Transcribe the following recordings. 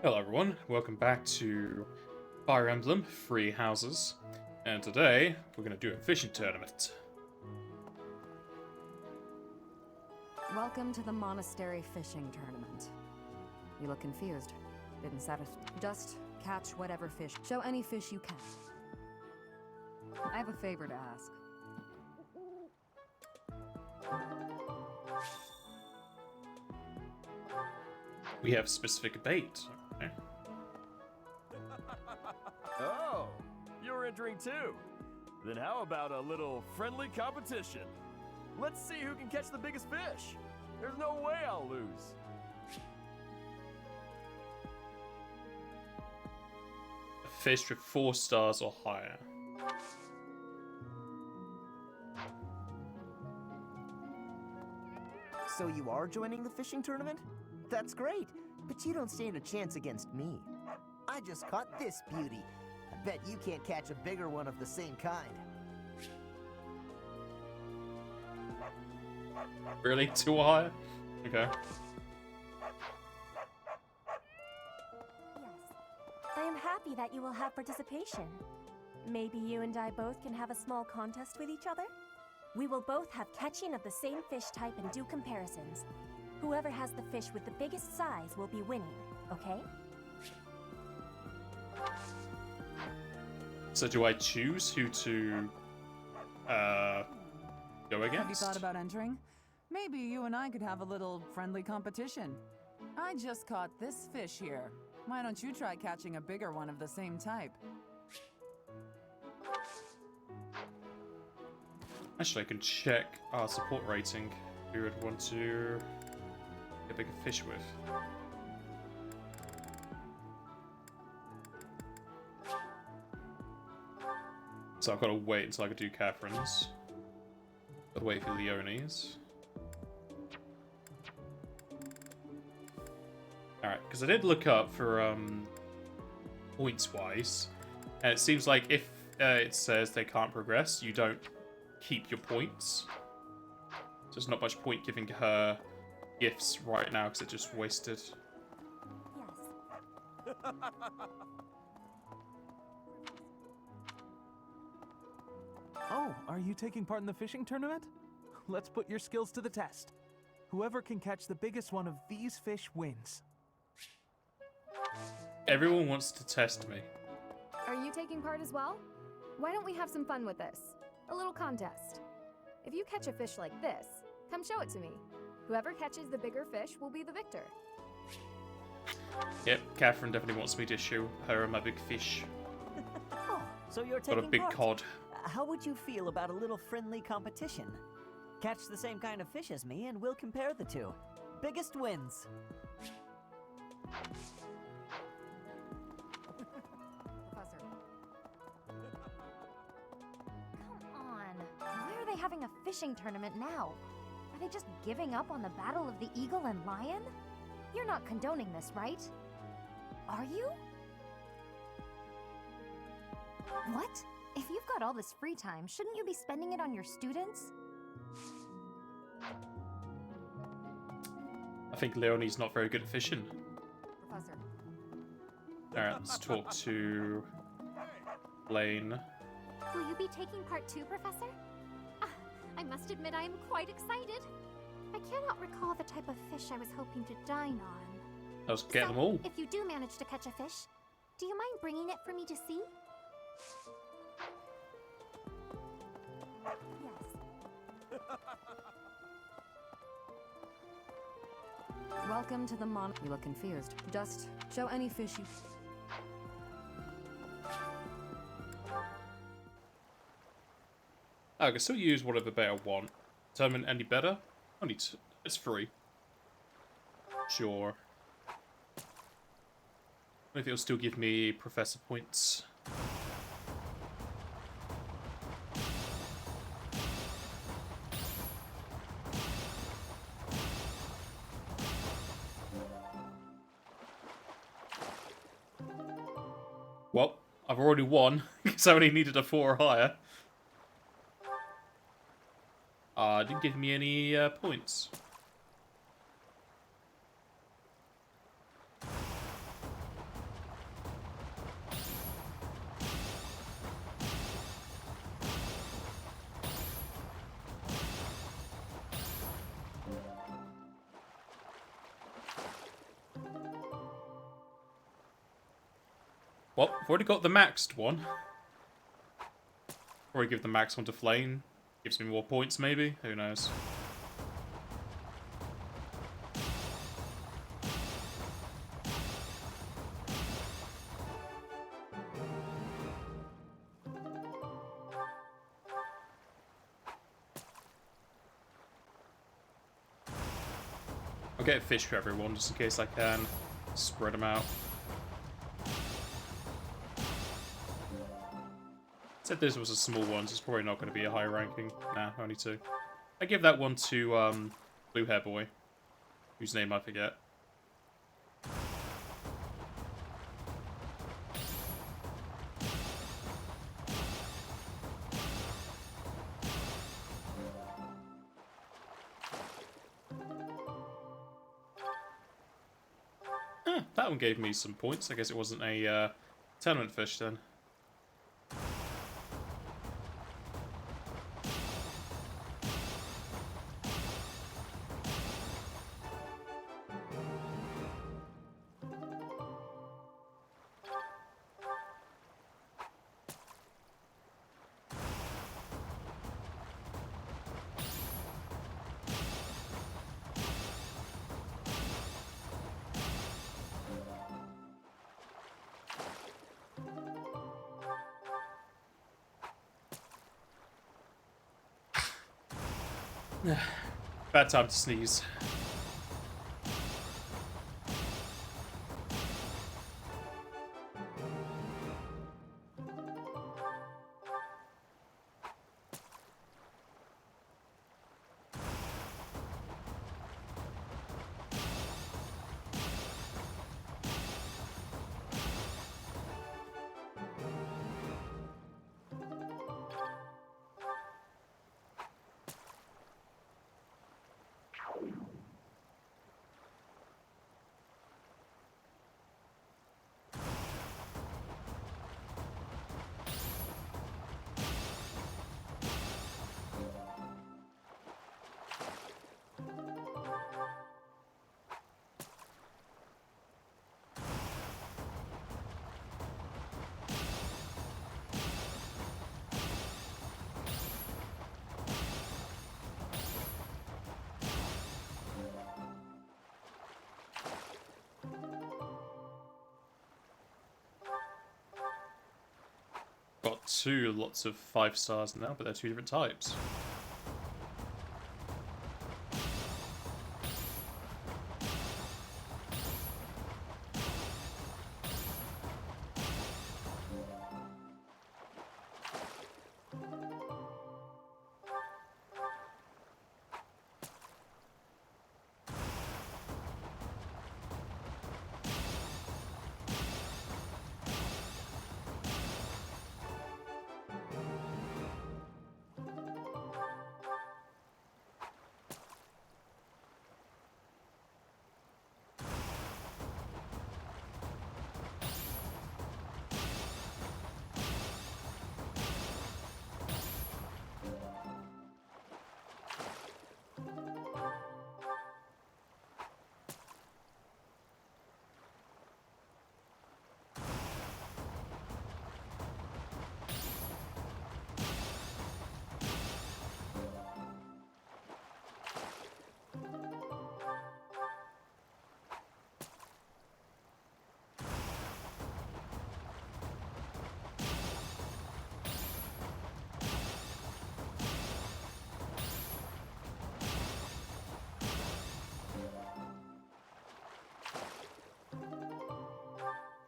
Hello everyone, welcome back to Fire Emblem Free Houses, and today we're going to do a fishing tournament. Welcome to the Monastery Fishing Tournament. You look confused. Didn't satisfy. Just catch whatever fish. Show any fish you can. I have a favor to ask. We have specific bait. Okay. Oh, you're entering too. Then how about a little friendly competition? Let's see who can catch the biggest fish. There's no way I'll lose. A fish with 4 stars or higher. So you are joining the fishing tournament? That's great, but you don't stand a chance against me. I just caught this beauty. I bet you can't catch a bigger one of the same kind. Really? 2 or higher? Okay. Yes. I am happy that you will have participation. Maybe you and I both can have a small contest with each other? We will both have catching of the same fish type and do comparisons. Whoever has the fish with the biggest size will be winning, okay? So do I choose who to go against? Have you thought about entering? Maybe you and I could have a little friendly competition. I just caught this fish here. Why don't you try catching a bigger one of the same type? Actually, I can check our support rating. Who would want to get a bigger fish with? So I've got to wait until I can do Catherine's. Got to wait for Leonie's. Alright, because I did look up for points-wise, and it seems like if it says they can't progress, you don't keep your points. So there's not much point giving her gifts right now because it's just wasted. Yes. Oh, are you taking part in the fishing tournament? Let's put your skills to the test. Whoever can catch the biggest one of these fish wins. Everyone wants to test me. Are you taking part as well? Why don't we have some fun with this? A little contest. If you catch a fish like this, come show it to me. Whoever catches the bigger fish will be the victor. Yep, Catherine definitely wants me to show her my big fish. Oh, so you're Got taking a big part. cod. How would you feel about a little friendly competition? Catch the same kind of fish as me and we'll compare the two. Biggest wins. Professor. Come on. Why are they having a fishing tournament now? Are they just giving up on the battle of the eagle and lion? You're not condoning this, right? Are you? What? If you've got all this free time, shouldn't you be spending it on your students? I think Leonie's not very good at fishing. Professor. Alright, let's talk to Blaine. Will you be taking part too, Professor? Ah, I must admit I am quite excited. I cannot recall the type of fish I was hoping to dine on. Let's get them all. If you do manage to catch a fish, do you mind bringing it for me to see? Yes. Welcome to the You look confused. Just show any fish you... I can still use whatever bait I want. Determine any better? Only it's free. Sure. Maybe it'll still give me professor points. Well, I've already won, because I only needed a 4 or higher. Didn't give me any points. Well, I've already got the maxed one. Or I give the max one to Flame. Gives me more points, maybe? Who knows? I'll get a fish for everyone, just in case I can spread them out. Said this was a small one, so it's probably not going to be a high ranking. Nah, only 2. I give that one to Blue Hair Boy, whose name I forget. That one gave me some points. I guess it wasn't a tournament fish then. Bad time to sneeze. Got 2 lots of 5 stars now, but they're 2 different types.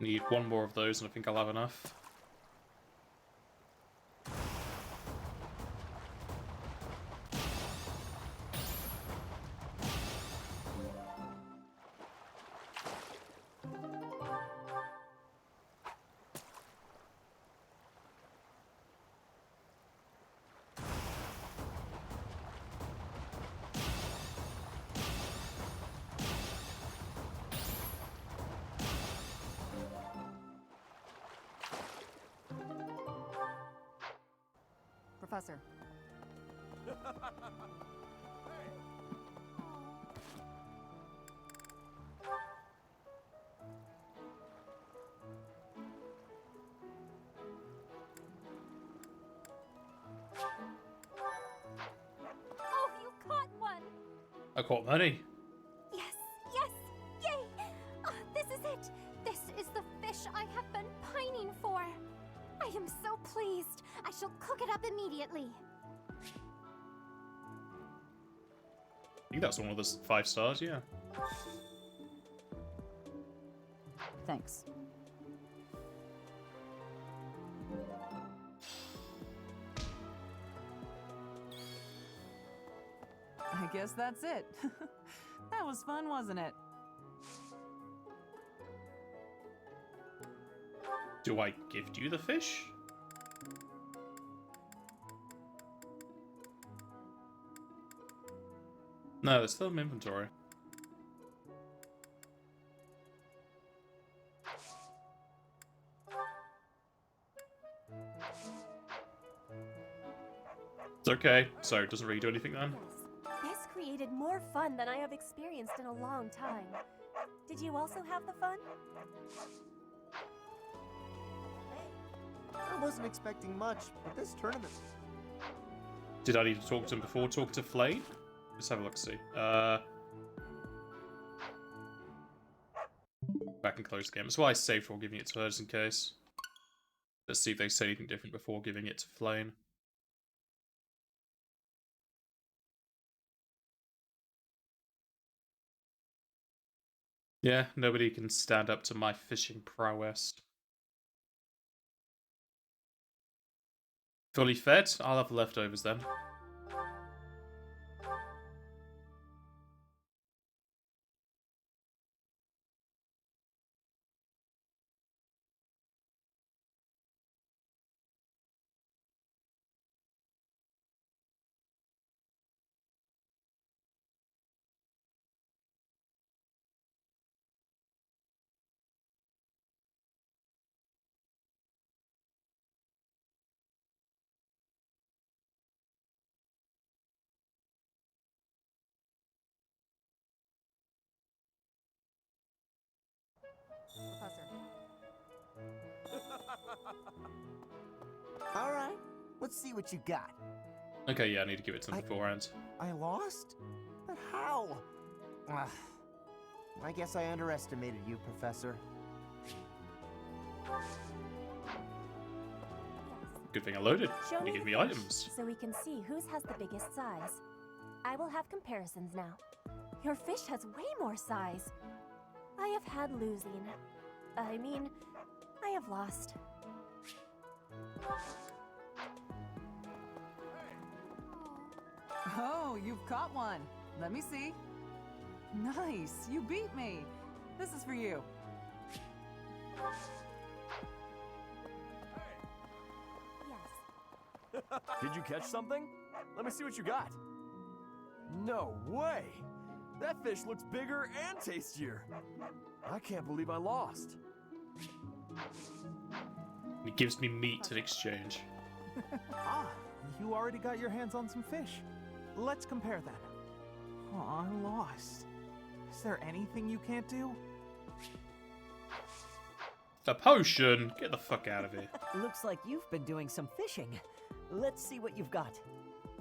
Need 1 more of those and I think I'll have enough. Professor. caught many. Yes, yes, yay! Oh, this is it. This is the fish I have been pining for. I am so pleased. I shall cook it up immediately. I think that's one of the 5 stars, yeah. Thanks. I guess that's it. That was fun, wasn't it? Do I gift you the fish? No, it's still in my inventory. It's okay. So it doesn't really do anything then? Yes. This created more fun than I have experienced in a long time. Did you also have the fun? I wasn't expecting much, but this tournament... Did I need to talk to him before talking to Flame? Let's have a look, see. Back and close the game. That's why I saved before giving it to her, just in case. Let's see if they say anything different before giving it to Flame. Yeah, nobody can stand up to my fishing prowess. Fully fed? I'll have leftovers then. All right, let's see what you got. Okay, yeah, I need to give it to them beforehand. I lost? But how? Ugh. I guess I underestimated you, Professor. Good thing I loaded. Show You me give the me fish, items. so we can see whose has the biggest size. I will have comparisons now. Your fish has way more size. I have had losing. I mean, I have lost. Oh, you've caught one. Let me see. Nice, you beat me. This is for you. Yes. Did you catch something? Let me see what you got. No way! That fish looks bigger and tastier. I can't believe I lost. It gives me meat in exchange. Ah, you already got your hands on some fish. Let's compare then. Oh, I lost. Is there anything you can't do? A potion? Get the fuck out of here. Looks like you've been doing some fishing. Let's see what you've got.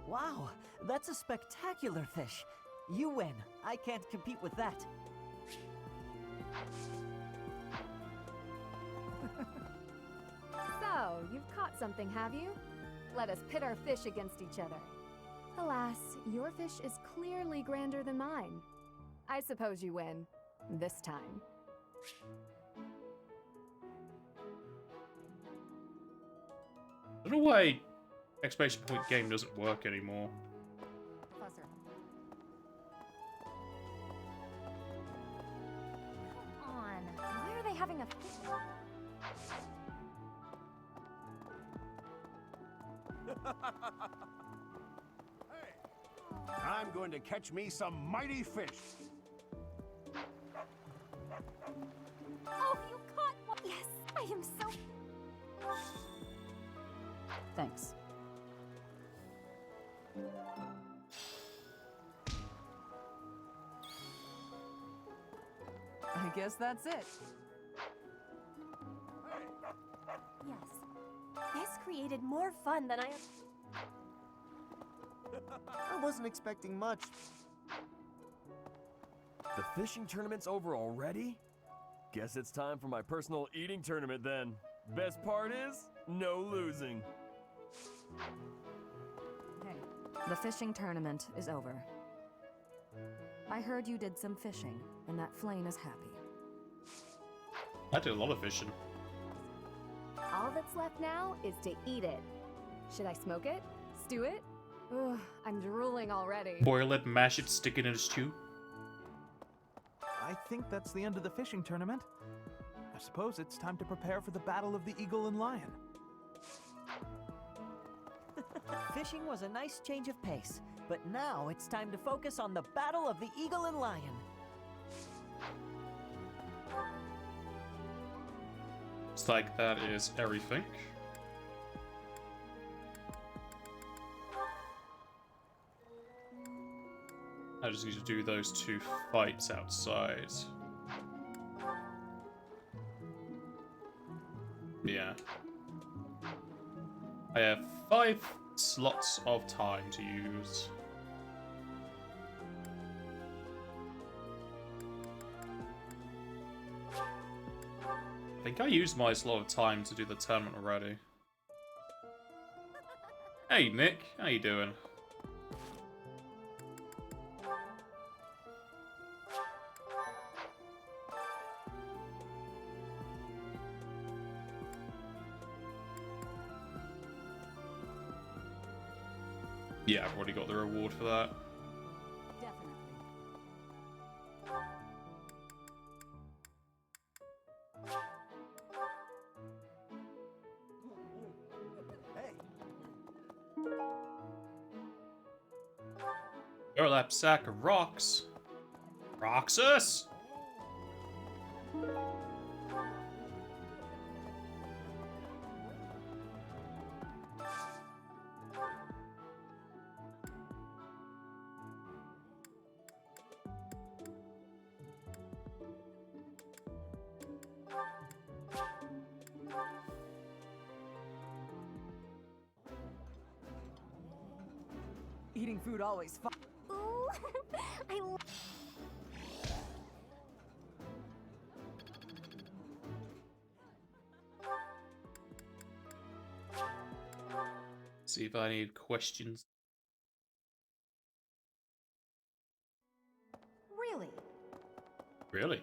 Wow, that's a spectacular fish. You win. I can't compete with that. So, you've caught something, have you? Let us pit our fish against each other. Alas, your fish is clearly grander than mine. I suppose you win. This time. I don't know why exclamation point game doesn't work anymore. Professor. Come on. Why are they having a... I'm going to catch me some mighty fish. Oh, you caught one! Yes, I am so... Thanks. I guess that's it. Yes. This created more fun than I have... I wasn't expecting much. The fishing tournament's over already? Guess it's time for my personal eating tournament then. Best part is, no losing. Hey, the fishing tournament is over. I heard you did some fishing, and that Flame is happy. I did a lot of fishing. All that's left now is to eat it. Should I smoke it? Stew it? Ugh, I'm drooling already. Boil it, mash it, stick it in a stew. I think that's the end of the fishing tournament. I suppose it's time to prepare for the battle of the eagle and lion. Fishing was a nice change of pace, but now it's time to focus on the battle of the eagle and lion. It's like that is everything. I just need to do those 2 fights outside. Yeah. I have 5 slots of time to use. I think I used my slot of time to do the tournament already. Hey Nick, how you doing? Yeah, I've already got the reward for that. Definitely. Burlap sack of rocks. Roxas! Eating food always fun. Ooh, I See if I need questions. really. Really?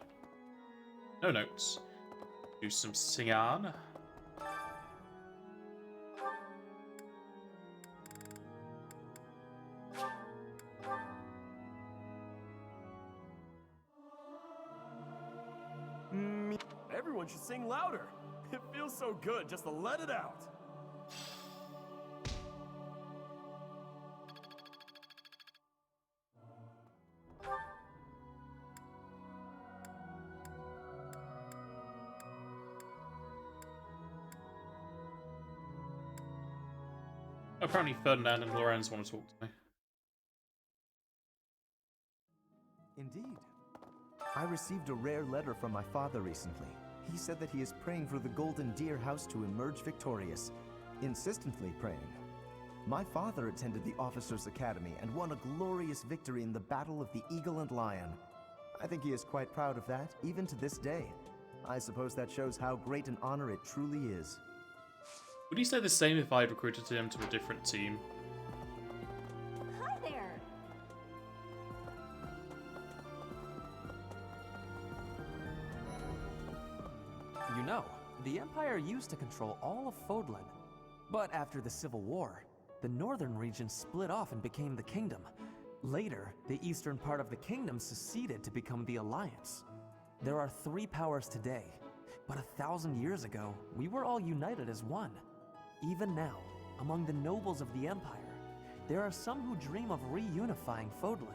No notes. Do some singing. Everyone should sing louder. It feels so good just to let it out. Apparently Ferdinand and Lorenz want to talk to me. Indeed. I received a rare letter from my father recently. He said that he is praying for the Golden Deer House to emerge victorious. Insistently praying. My father attended the Officers' Academy and won a glorious victory in the Battle of the Eagle and Lion. I think he is quite proud of that, even to this day. I suppose that shows how great an honor it truly is. Would you say the same if I had recruited him to a different team? Hi there. You know, the Empire used to control all of Fodlan. But after the Civil War, the northern region split off and became the Kingdom. Later, the eastern part of the Kingdom seceded to become the Alliance. There are 3 powers today, but 1,000 years ago, we were all united as one. Even now, among the nobles of the Empire, there are some who dream of reunifying Fodlan.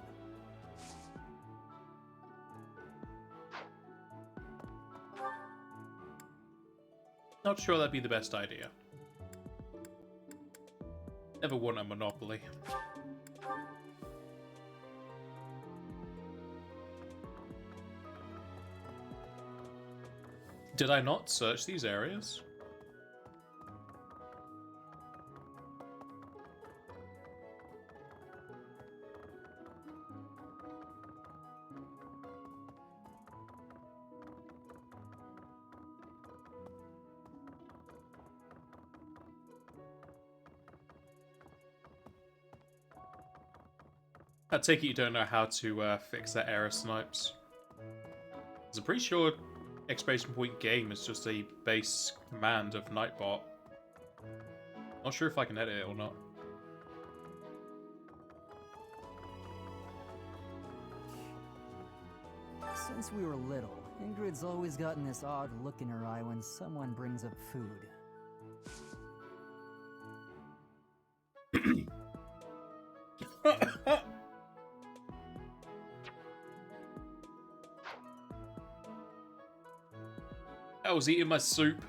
Not sure that'd be the best idea. Never won a monopoly. Did I not search these areas? I take it you don't know how to fix that error snipes. 'Cause I'm pretty sure exclamation point game is just a base command of Nightbot. Not sure if I can edit it or not. Since we were little, Ingrid's always gotten this odd look in her eye when someone brings up food. I was eating my soup,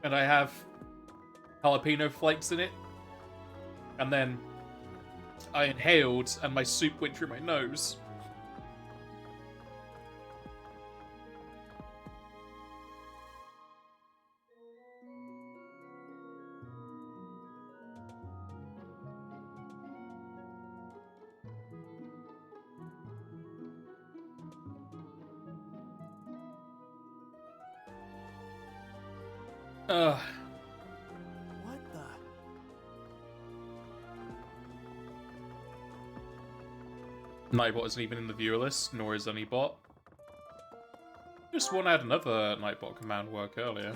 and I have jalapeno flakes in it, and then I inhaled, and my soup went through my nose. What the? Nightbot isn't even in the viewer list, nor is any bot. Just one had another Nightbot command work earlier.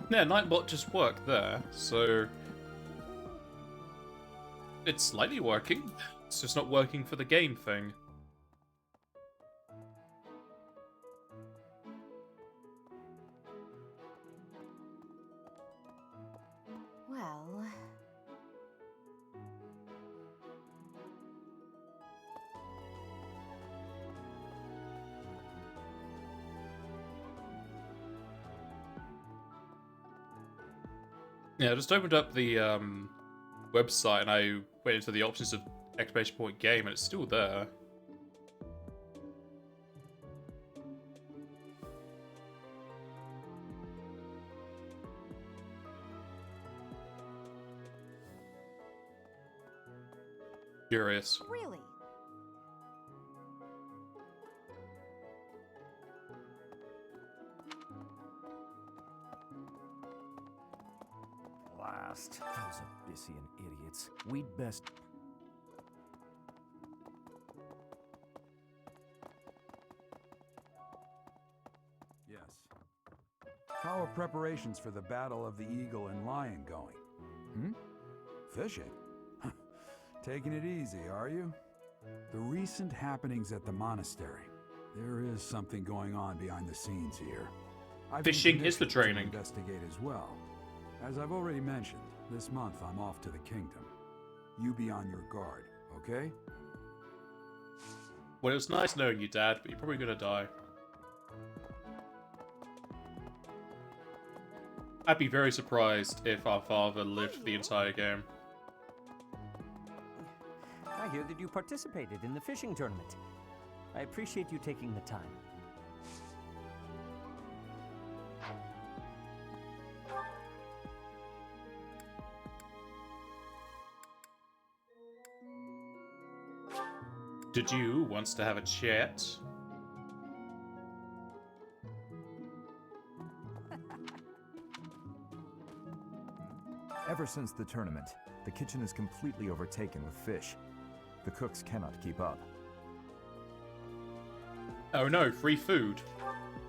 Yeah, Nightbot just worked there, so it's slightly working. It's just not working for the game thing. Well... Yeah, I just opened up the website and I went into the options of exclamation point game and it's still there. Curious. Really? Blast. Those Abyssian idiots. We'd best... Yes. How are preparations for the Battle of the Eagle and Lion going? Hmm? Fishing? Taking it easy, are you? The recent happenings at the monastery. There is something going on behind the scenes here. I've been Fishing is the commissioned to training. investigate as well. As I've already mentioned, this month I'm off to the kingdom. You be on your guard, okay? Well, it was nice knowing you, Dad, but you're probably gonna die. I'd be very surprised if our father lived the entire game. I hear that you participated in the fishing tournament. I appreciate you taking the time. Did you want to have a chat? Ever since the tournament, the kitchen is completely overtaken with fish. The cooks cannot keep up. Oh no, free food.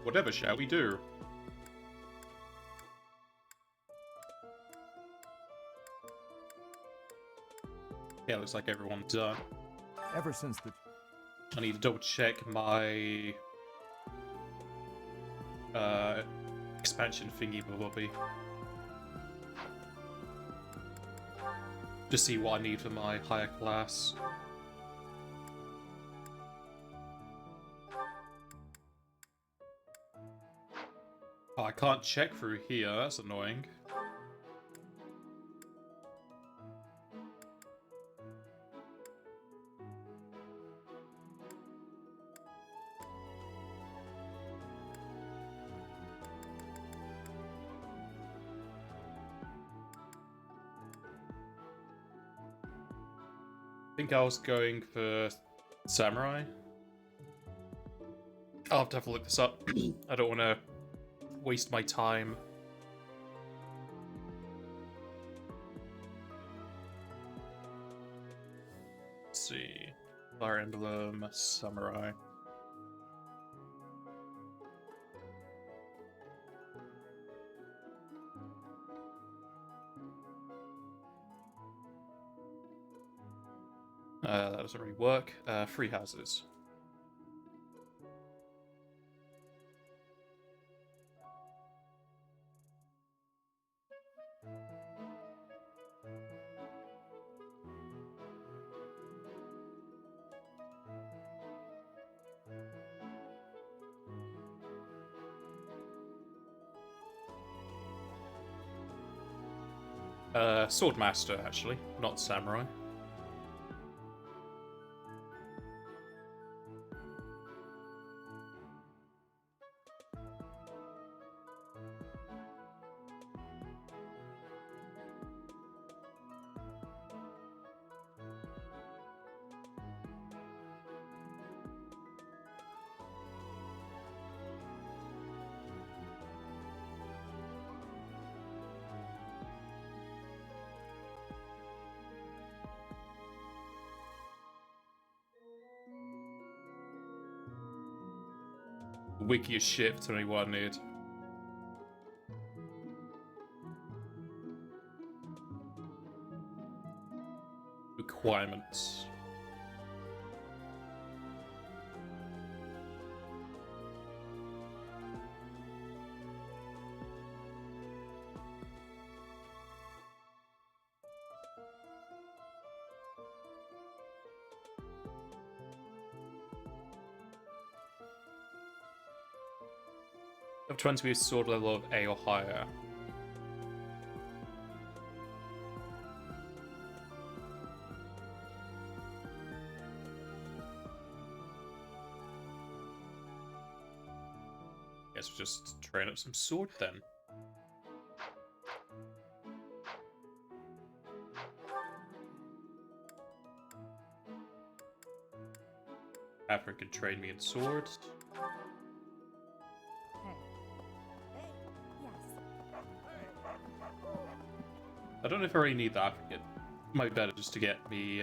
Whatever shall we do? Yeah, looks like everyone's done. Ever since the... I need to double check my expansion thingy bobby. To see what I need for my higher class. Oh, I can't check through here, that's annoying. I think I was going for samurai. I'll have to have a look this up. I don't want to waste my time. Let's see. Fire Emblem, Samurai. That doesn't really work. Free houses. Swordmaster, actually, not Samurai. Wiki is shit for 21 need. Requirements. Of 20 with sword level of A or higher. Guess we'll just train up some sword then. Catherine can train me in swords. I don't know if I really need that. It might be better just to get me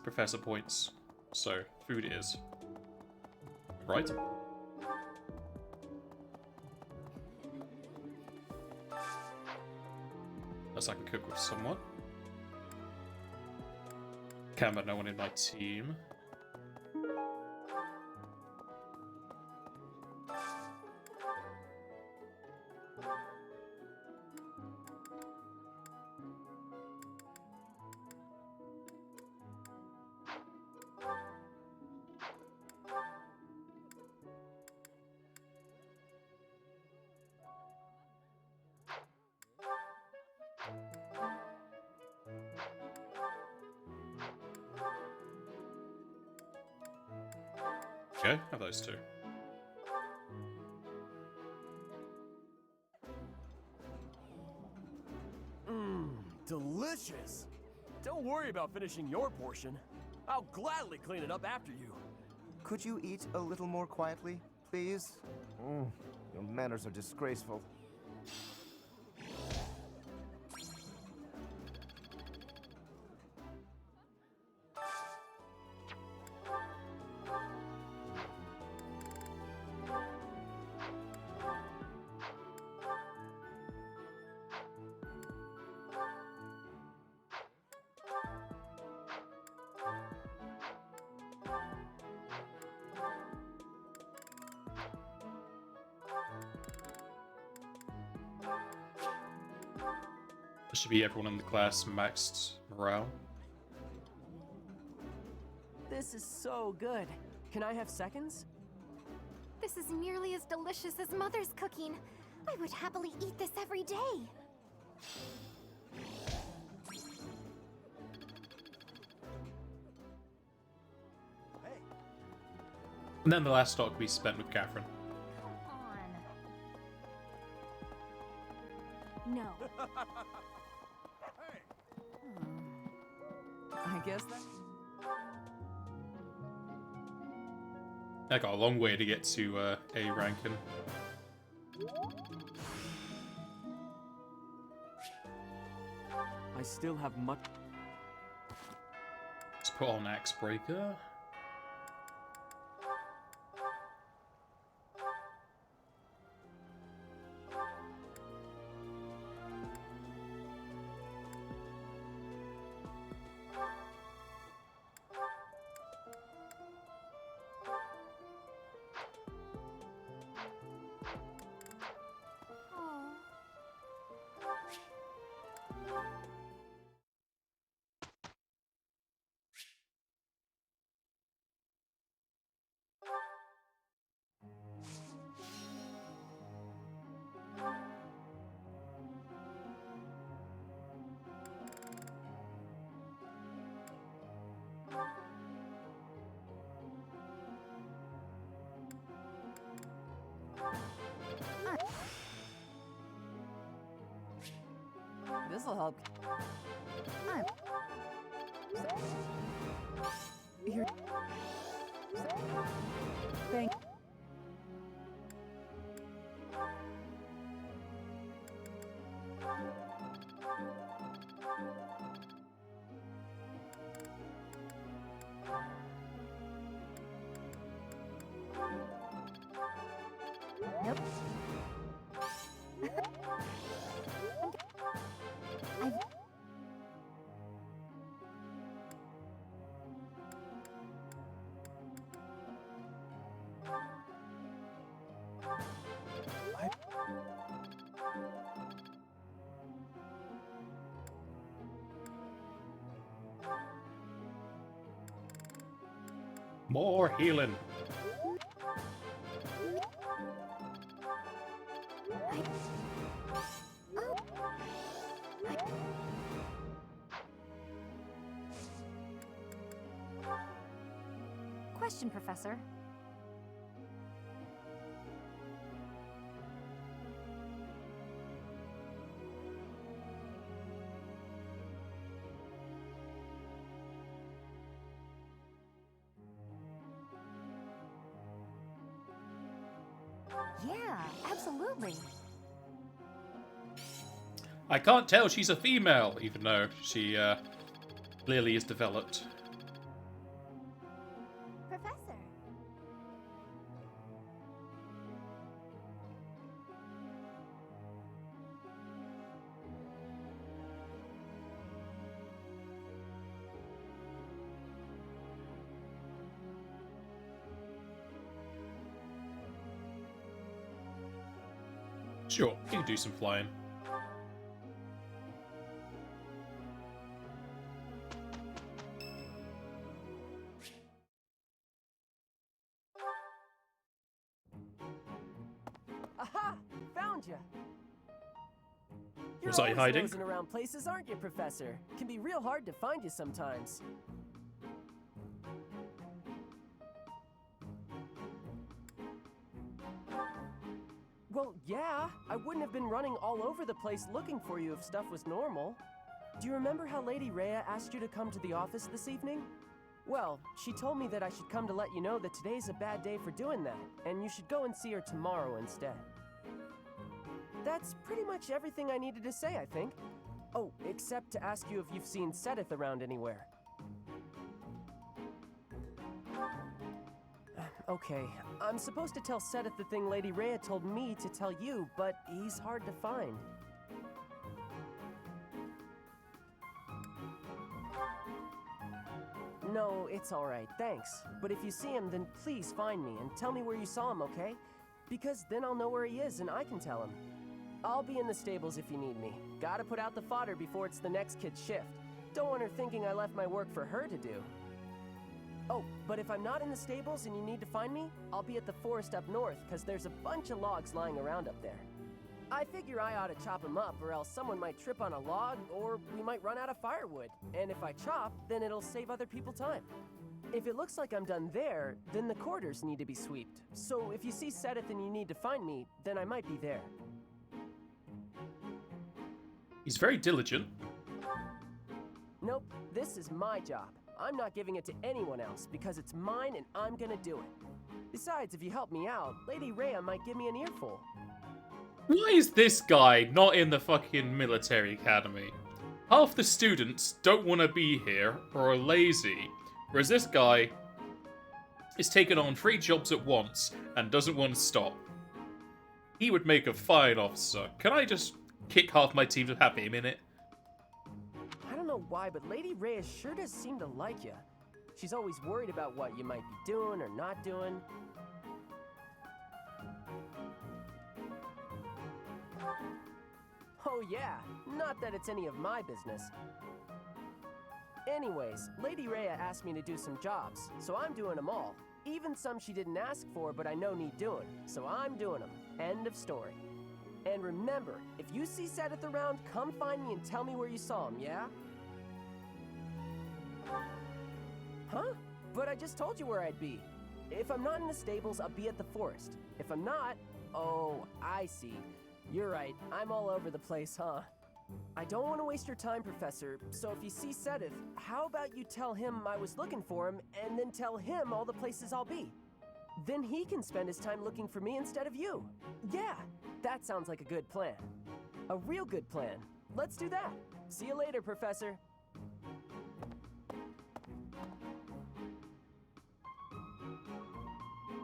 professor points. So, food is. Right? Unless I can cook with someone. Can, but no one in my team. Okay, have those two. Delicious! Don't worry about finishing your portion. I'll gladly clean it up after you. Could you eat a little more quietly, please? Your manners are disgraceful. Should be everyone in the class maxed morale. This is so good. Can I have seconds? This is nearly as delicious as Mother's cooking. I would happily eat this every day. And then the last stock we spent with Catherine. No. I guess that... I got a long way to get to A ranking. I still have much. Let's put on Axe Breaker. This'll help. Here. Thank. Nope. I've... More healing. Question, Professor. Yeah, absolutely. I can't tell she's a female, even though she clearly is developed. Professor. Sure, you can do some flying. Aha! Found you. Was I hiding? You're around places, aren't you, Professor? Can be real hard to find you sometimes. Well, yeah. I wouldn't have been running all over the place looking for you if stuff was normal. Do you remember how Lady Rhea asked you to come to the office this evening? Well, she told me that I should come to let you know that today's a bad day for doing that, and you should go and see her tomorrow instead. That's pretty much everything I needed to say, I think. Oh, except to ask you if you've seen Sedith around anywhere. Okay, I'm supposed to tell Sedith the thing Lady Rhea told me to tell you, but he's hard to find. No, it's alright, thanks. But if you see him, then please find me and tell me where you saw him, okay? Because then I'll know where he is and I can tell him. I'll be in the stables if you need me. Gotta put out the fodder before it's the next kid's shift. Don't want her thinking I left my work for her to do. Oh, but if I'm not in the stables and you need to find me, I'll be at the forest up north, because there's a bunch of logs lying around up there. I figure I ought to chop them up, or else someone might trip on a log, or we might run out of firewood. And if I chop, then it'll save other people time. If it looks like I'm done there, then the quarters need to be sweeped. So if you see Sedith and you need to find me, then I might be there. He's very diligent. Nope, this is my job. I'm not giving it to anyone else because it's mine and I'm gonna do it. Besides, if you help me out, Lady Rhea might give me an earful. Why is this guy not in the fucking military academy? Half the students don't want to be here or are lazy, whereas this guy is taking on 3 jobs at once and doesn't want to stop. He would make a fine officer. Can I just kick half my team to have him in it? I don't know why, but Lady Rhea sure does seem to like you. She's always worried about what you might be doing or not doing. Oh yeah, not that it's any of my business. Anyways, Lady Rhea asked me to do some jobs, so I'm doing them all. Even some she didn't ask for, but I know need doing, so I'm doing them. End of story. And remember, if you see Seth around, come find me and tell me where you saw him, yeah? Huh? But I just told you where I'd be. If I'm not in the stables, I'll be at the forest. If I'm not, oh, I see. You're right, I'm all over the place, huh? I don't want to waste your time, Professor, so if you see Sedith, how about you tell him I was looking for him, and then tell him all the places I'll be? Then he can spend his time looking for me instead of you. Yeah, that sounds like a good plan. A real good plan. Let's do that. See you later, Professor.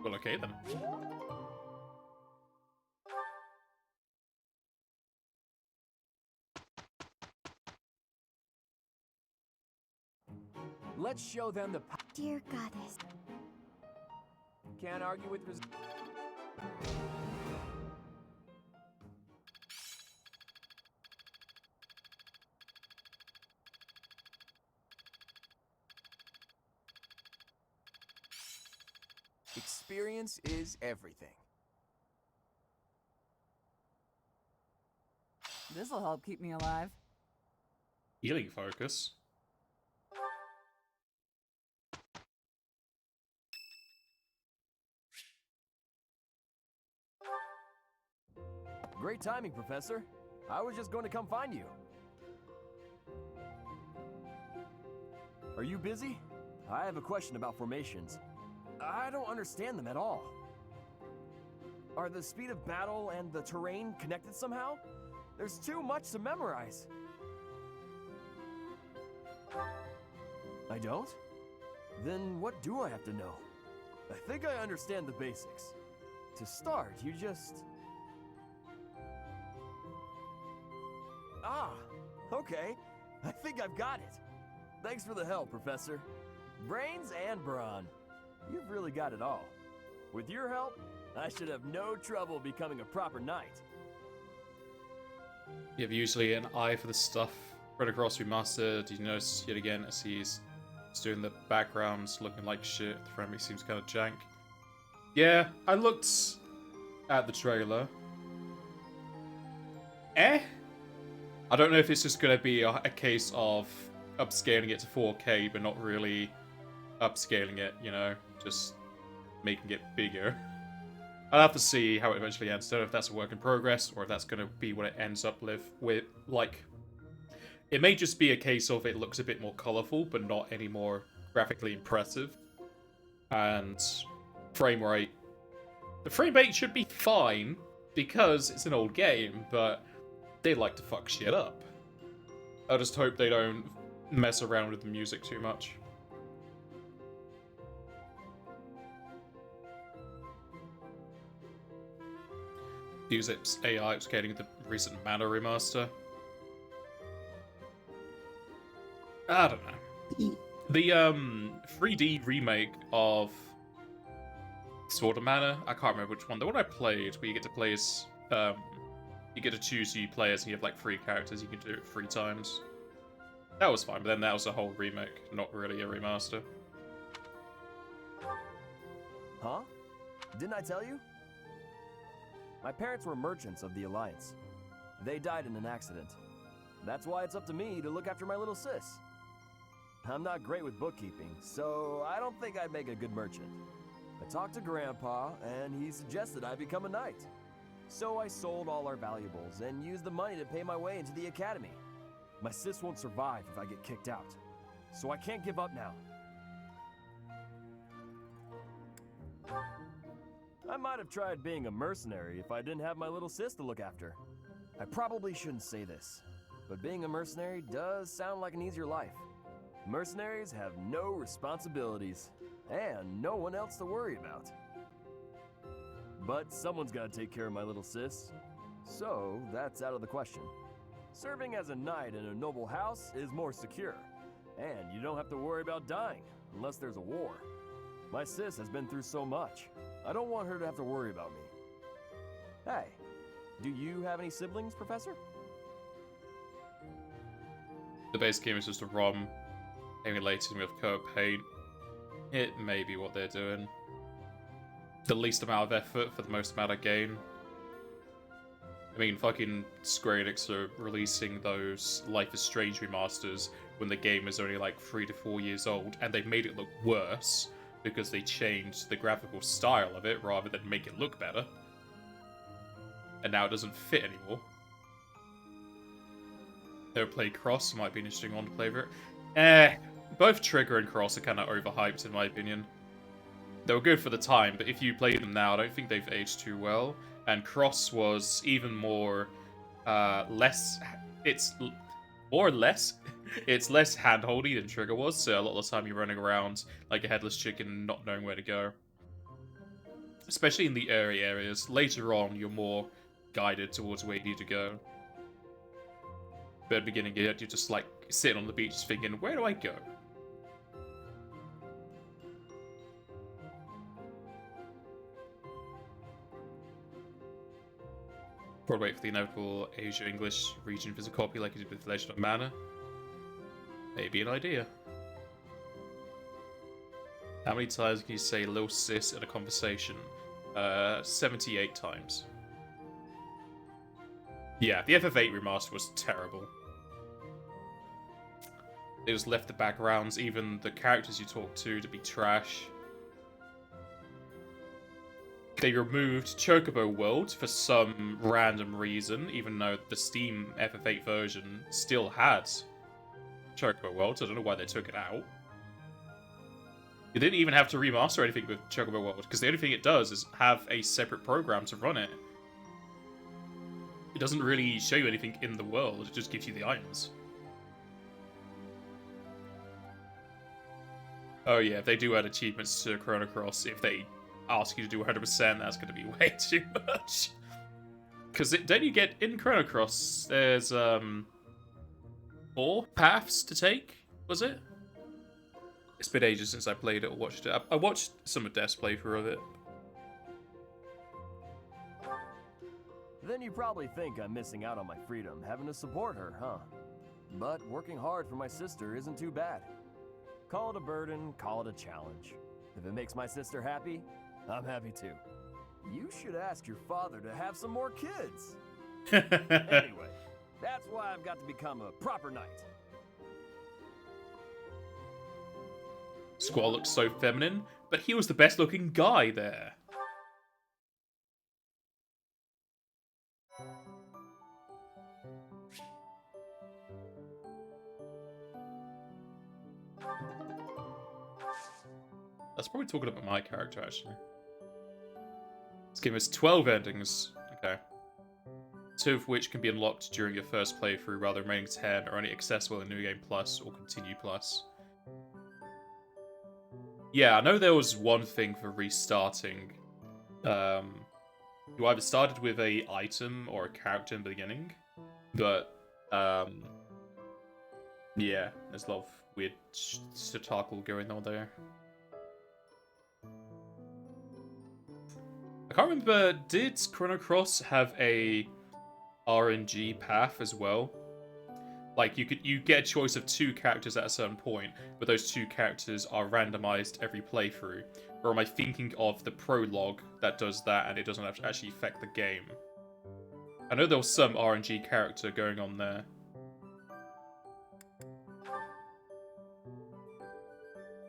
Well, okay then. Let's show them the Dear Goddess. Can't argue with Experience is everything. This'll help keep me alive. Healing focus. Great timing, Professor. I was just going to come find you. Are you busy? I have a question about formations. I don't understand them at all. Are the speed of battle and the terrain connected somehow? There's too much to memorize. I don't? Then what do I have to know? I think I understand the basics. To start, you just... Ah, okay. I think I've got it. Thanks for the help, Professor. Brains and brawn. You've really got it all. With your help, I should have no trouble becoming a proper knight. You have usually an eye for the stuff right across remastered. Did you notice yet again as he's doing the backgrounds looking like shit? The framing seems kind of jank. Yeah, I looked at the trailer. I don't know if it's just going to be a case of upscaling it to 4K, but not really upscaling it, you know, just making it bigger. I'll have to see how it eventually ends. Don't know if that's a work in progress, or if that's going to be what it ends up with. Like, it may just be a case of it looks a bit more colourful, but not any more graphically impressive. And frame rate. The frame rate should be fine, because it's an old game, but they like to fuck shit up. I just hope they don't mess around with the music too much. Use its AI upscaling the recent Mana remaster. I don't know. The 3D remake of Sword of Mana, I can't remember which one. The one I played, where you get to play as you get to choose who you play as, and you have like 3 characters, you can do it 3 times. That was fine, but then that was a whole remake, not really a remaster. Huh? Didn't I tell you? My parents were merchants of the Alliance. They died in an accident. That's why it's up to me to look after my little sis. I'm not great with bookkeeping, so I don't think I'd make a good merchant. I talked to Grandpa, and he suggested I become a knight. So I sold all our valuables and used the money to pay my way into the academy. My sis won't survive if I get kicked out, so I can't give up now. I might have tried being a mercenary if I didn't have my little sis to look after. I probably shouldn't say this, but being a mercenary does sound like an easier life. Mercenaries have no responsibilities, and no one else to worry about. But someone's gotta take care of my little sis, so that's out of the question. Serving as a knight in a noble house is more secure, and you don't have to worry about dying unless there's a war. My sis has been through so much. I don't want her to have to worry about me. Hey, do you have any siblings, Professor? The base game is just a ROM emulated with co-op paint. It may be what they're doing. The least amount of effort for the most amount of gain. I mean, fucking Square Enix are releasing those Life is Strange remasters when the game is only like 3 to 4 years old, and they've made it look worse because they changed the graphical style of it rather than make it look better. And now it doesn't fit anymore. They'll play Cross, might be an interesting one to play for it. Both Trigger and Cross are kind of overhyped in my opinion. They were good for the time, but if you play them now, I don't think they've aged too well. And Cross was even more, it's less hand-holdy than Trigger was, so a lot of the time you're running around like a headless chicken not knowing where to go. Especially in the early areas. Later on, you're more guided towards where you need to go. But at the beginning, you're just like sitting on the beach thinking, where do I go? Probably wait for the inevitable Asia-English region visit copy like you did with Legend of Mana. Maybe an idea. How many times can you say "lil sis" in a conversation? 78 times. Yeah, the FF8 remaster was terrible. They just left the backgrounds, even the characters you talk to be trash. They removed Chocobo World for some random reason, even though the Steam FF8 version still had Chocobo World, so I don't know why they took it out. You didn't even have to remaster anything with Chocobo World, because the only thing it does is have a separate program to run it. It doesn't really show you anything in the world, it just gives you the items. Oh yeah, if they do add achievements to Chrono Cross, if they ask you to do 100%, that's going to be way too much. Because don't you get, in Chrono Cross, there's 4 paths to take, was it? It's been ages since I played it or watched it. I watched some of Death's playthrough of it. Then you probably think I'm missing out on my freedom, having to support her, huh? But working hard for my sister isn't too bad. Call it a burden, call it a challenge. If it makes my sister happy, I'm happy too. You should ask your father to have some more kids. Anyway, that's why I've got to become a proper knight. Squall looks so feminine, but he was the best looking guy there. That's probably talking about my character, actually. This game has 12 endings. Okay. 2 of which can be unlocked during your first playthrough, while the remaining 10 are only accessible in New Game Plus or Continue Plus. Yeah, I know there was one thing for restarting. You either started with a item or a character in the beginning, but yeah, there's a lot of weird spectacle going on there. I can't remember, did Chrono Cross have a RNG path as well? Like, you get a choice of 2 characters at a certain point, but those 2 characters are randomized every playthrough. Or am I thinking of the prologue that does that and it doesn't actually affect the game? I know there was some RNG character going on there.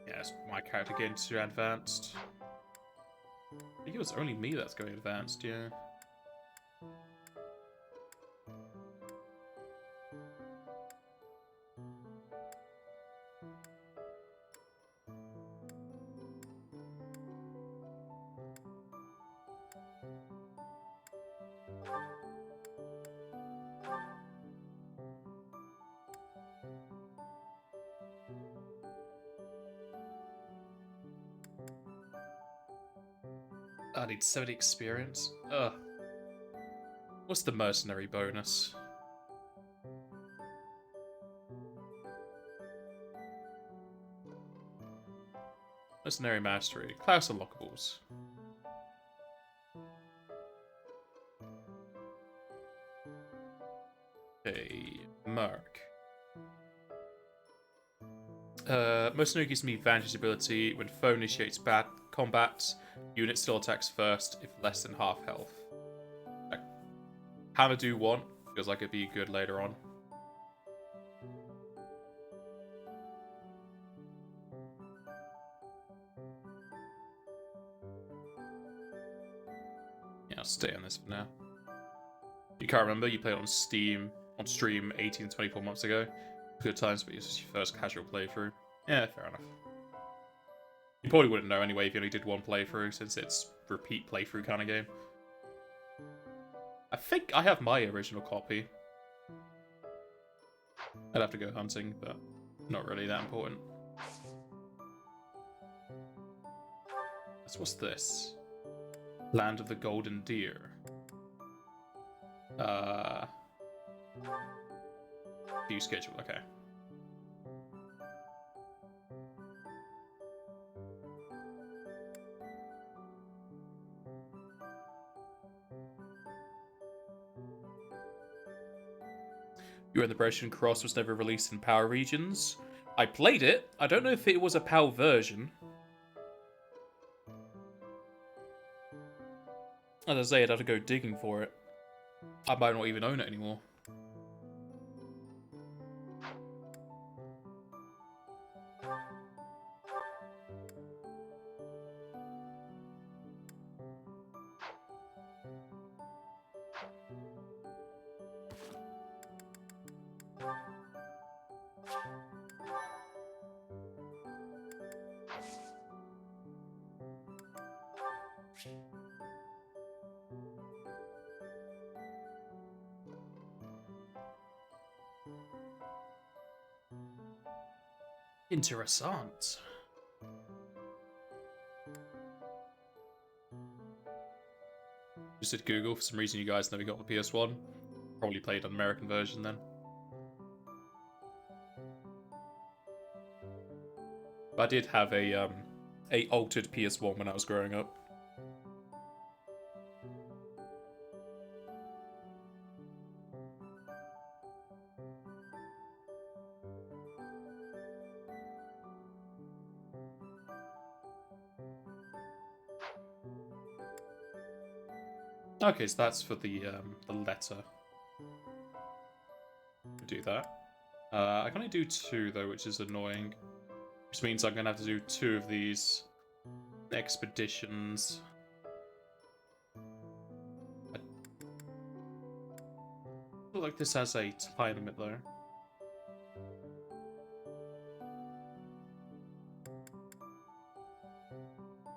Yes, my character getting too advanced. I think it was only me that's going advanced, yeah. need 70 experience. Ugh. What's the mercenary bonus? Mercenary mastery. Class unlockables. Okay, Merc. Mercenary gives me vantage ability when foe initiates bad combat. Unit still attacks first if less than half health. I kinda do want, feels like it'd be good later on. Yeah, I'll stay on this for now. You can't remember, you played on Steam, on stream 18 to 24 months ago. Good times, but this is your first casual playthrough. Yeah, fair enough. You probably wouldn't know anyway if you only did one playthrough, since it's repeat playthrough kind of game. I think I have my original copy. I'd have to go hunting, but not really that important. So what's this? Land of the Golden Deer. View schedule, okay. You and the Brescian Cross was never released in PAL regions. I played it. I don't know if it was a PAL version. As I say, I'd have to go digging for it. I might not even own it anymore. Interessant. Just did Google. For some reason, you guys never got the PS1. Probably played an American version then. But I did have a altered PS1 when I was growing up. Okay, so that's for the letter. Do that. I can only do 2 though, which is annoying. Which means I'm gonna have to do 2 of these expeditions. I feel like this has a time limit though.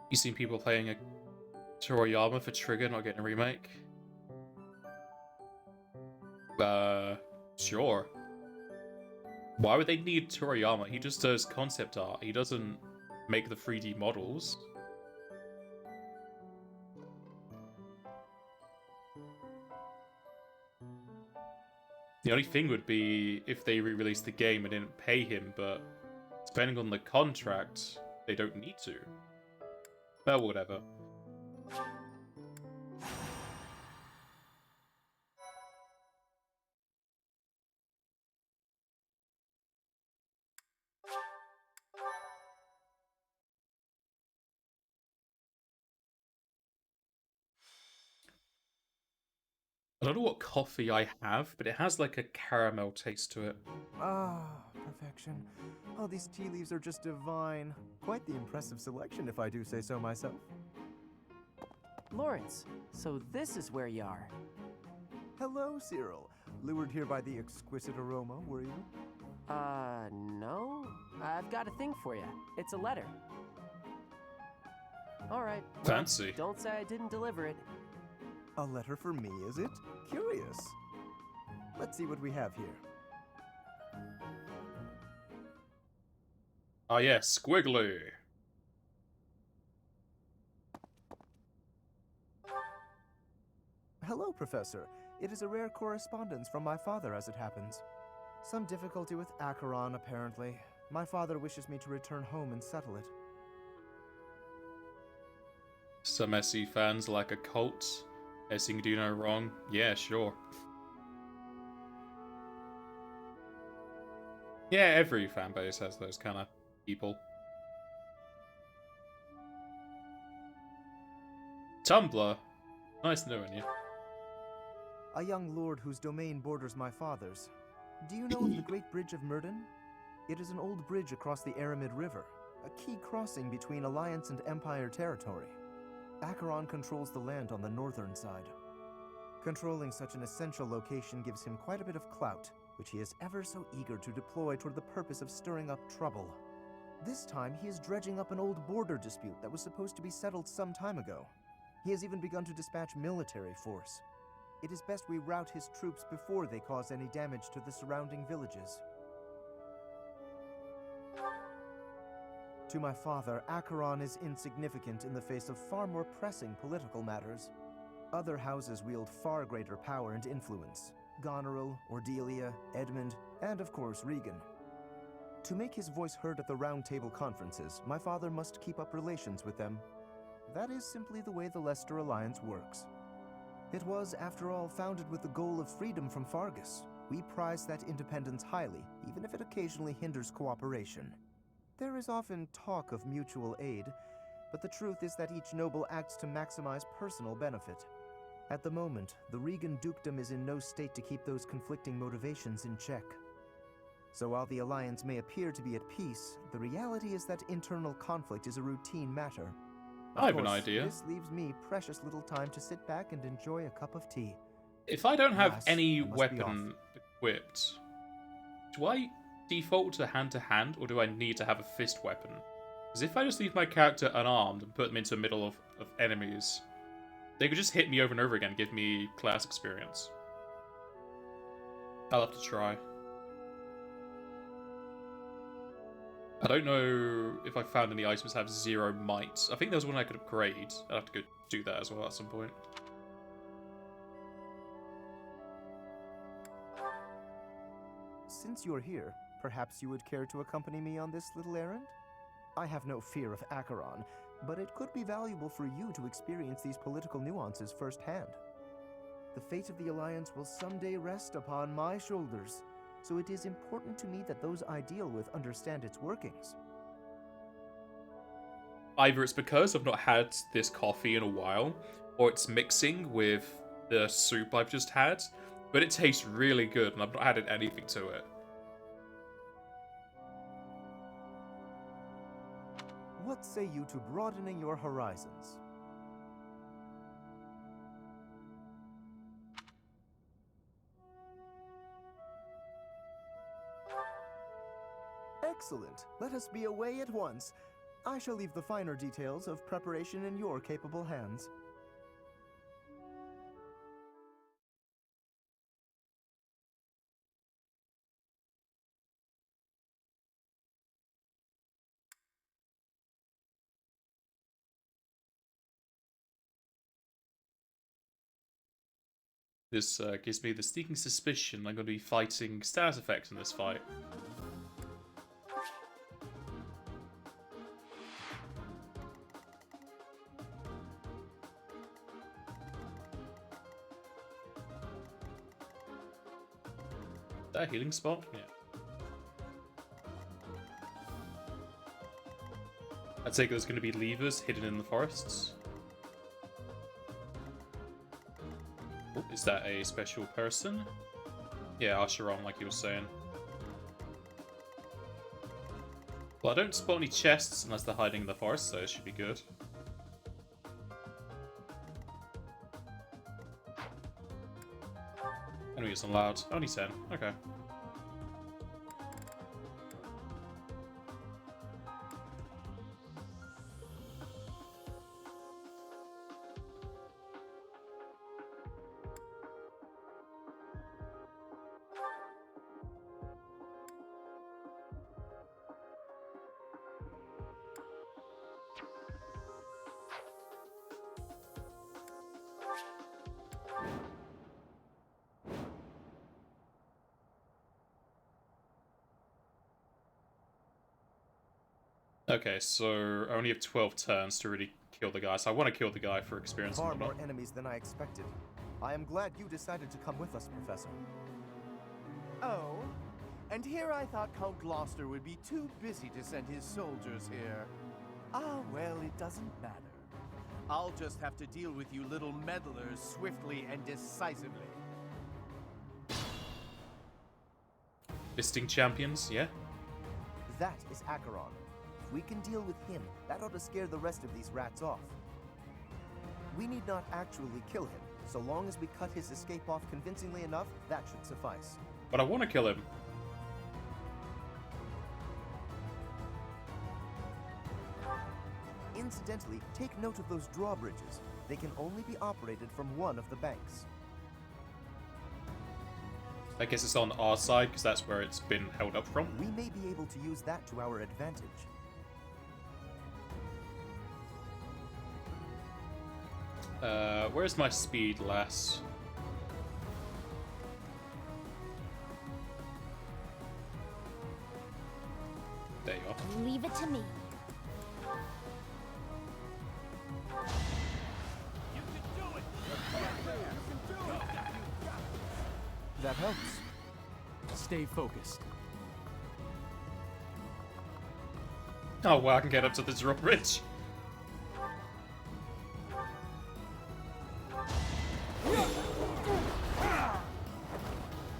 You seen people playing a Toriyama for Trigger not getting a remake? Sure. Why would they need Toriyama? He just does concept art. He doesn't make the 3D models. The only thing would be if they re-released the game and didn't pay him, but depending on the contract, they don't need to. Well, whatever. I don't know what coffee I have, but it has like a caramel taste to it. Ah, perfection. Oh, these tea leaves are just divine. Quite the impressive selection, if I do say so myself. Lawrence, so this is where you are. Hello, Cyril. Lured here by the exquisite aroma, were you? No. I've got a thing for you. It's a letter. Alright. Fancy. Don't say I didn't deliver it. A letter for me, is it? Curious. Let's see what we have here. Ah yes, Squiggly. Hello, Professor. It is a rare correspondence from my father, as it happens. Some difficulty with Acheron, apparently. My father wishes me to return home and settle it. Some SE fans like a cult. SE can do no wrong. Yeah, sure. Yeah, every fan base has those kind of people. Tumblr. Nice knowing you. A young lord whose domain borders my father's. Do you know of the Great Bridge of Myrden? It is an old bridge across the Aramid River, a key crossing between Alliance and Empire territory. Acheron controls the land on the northern side. Controlling such an essential location gives him quite a bit of clout, which he is ever so eager to deploy toward the purpose of stirring up trouble. This time, he is dredging up an old border dispute that was supposed to be settled some time ago. He has even begun to dispatch military force. It is best we rout his troops before they cause any damage to the surrounding villages. To my father, Acheron is insignificant in the face of far more pressing political matters. Other houses wield far greater power and influence. Goneril, Ordelia, Edmund, and of course Regan. To make his voice heard at the Round Table conferences, my father must keep up relations with them. That is simply the way the Leicester Alliance works. It was, after all, founded with the goal of freedom from Fargus. We prize that independence highly, even if it occasionally hinders cooperation. There is often talk of mutual aid, but the truth is that each noble acts to maximize personal benefit. At the moment, the Regan dukedom is in no state to keep those conflicting motivations in check. So while the Alliance may appear to be at peace, the reality is that internal conflict is a routine matter. I have an idea. This leaves me precious little time to sit back and enjoy a cup of tea. If I don't have Alas, any I must be weapon equipped, do I default to hand, or do I need to have a fist weapon? Because if I just leave my character unarmed and put them into the middle of enemies, they could just hit me over and over again and give me class experience. I'll have to try. I don't know if I found any items that have 0 might. I think there was one I could upgrade. I'll have to go do that as well at some point. Since you're here, perhaps you would care to accompany me on this little errand? I have no fear of Acheron, but it could be valuable for you to experience these political nuances firsthand. The fate of the Alliance will someday rest upon my shoulders, so it is important to me that those I deal with understand its workings. Either it's because I've not had this coffee in a while, or it's mixing with the soup I've just had, but it tastes really good and I've not added anything to it. What say you to broadening your horizons? Excellent. Let us be away at once. I shall leave the finer details of preparation in your capable hands. This gives me the sneaking suspicion I'm going to be fighting status effects in this fight. That healing spot? Yeah. I take it there's going to be levers hidden in the forests. Oh, is that a special person? Yeah, Acheron, like you were saying. Well, I don't spot any chests unless they're hiding in the forest, so it should be good. Enemies allowed. Only 10. Okay. Okay, so I only have 12 turns to really kill the guy, so I want to kill the guy for experience and Far whatnot. more enemies than I expected. I am glad you decided to come with us, Professor. Oh, and here I thought Count Gloucester would be too busy to send his soldiers here. Ah, well, it doesn't matter. I'll just have to deal with you little meddlers swiftly and decisively. Fisting champions, yeah? That is Acheron. If we can deal with him, that ought to scare the rest of these rats off. We need not actually kill him. So long as we cut his escape off convincingly enough, that should suffice. But I want to kill him. Incidentally, take note of those drawbridges. They can only be operated from one of the banks. I guess it's on our side, because that's where it's been held up from. We may be able to use that to our advantage. Where's my speed, lass? There you are. Leave it to me. That helps. Stay focused. Oh wow, I can get up to the drawbridge.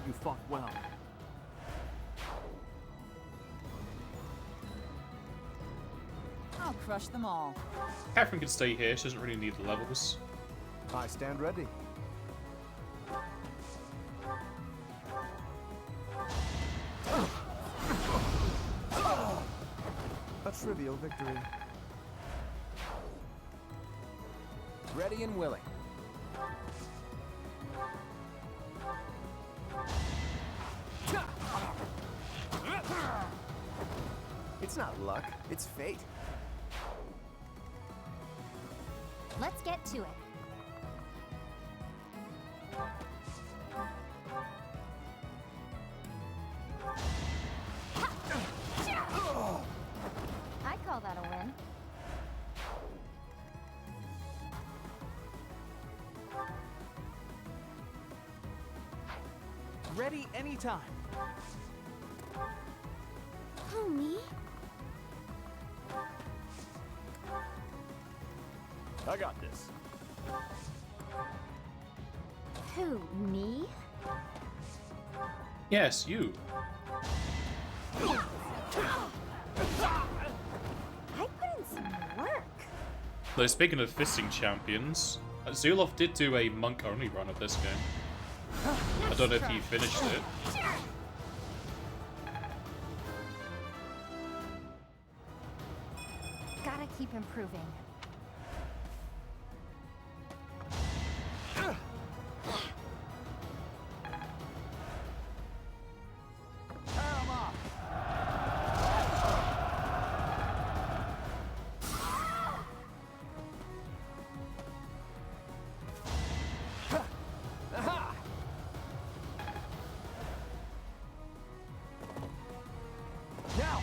You fought well. I'll crush them all. Catherine can stay here, she doesn't really need the levels. I stand ready. A trivial victory. Ready and willing. It's not luck, it's fate. Let's get to it. I call that a win. Ready anytime. Who, me? I got this. Who, me? Yes, you. I put in some work. Though speaking of fisting champions, Zulov did do a monk-only run of this game. I don't know if he finished it. Gotta keep improving. Now!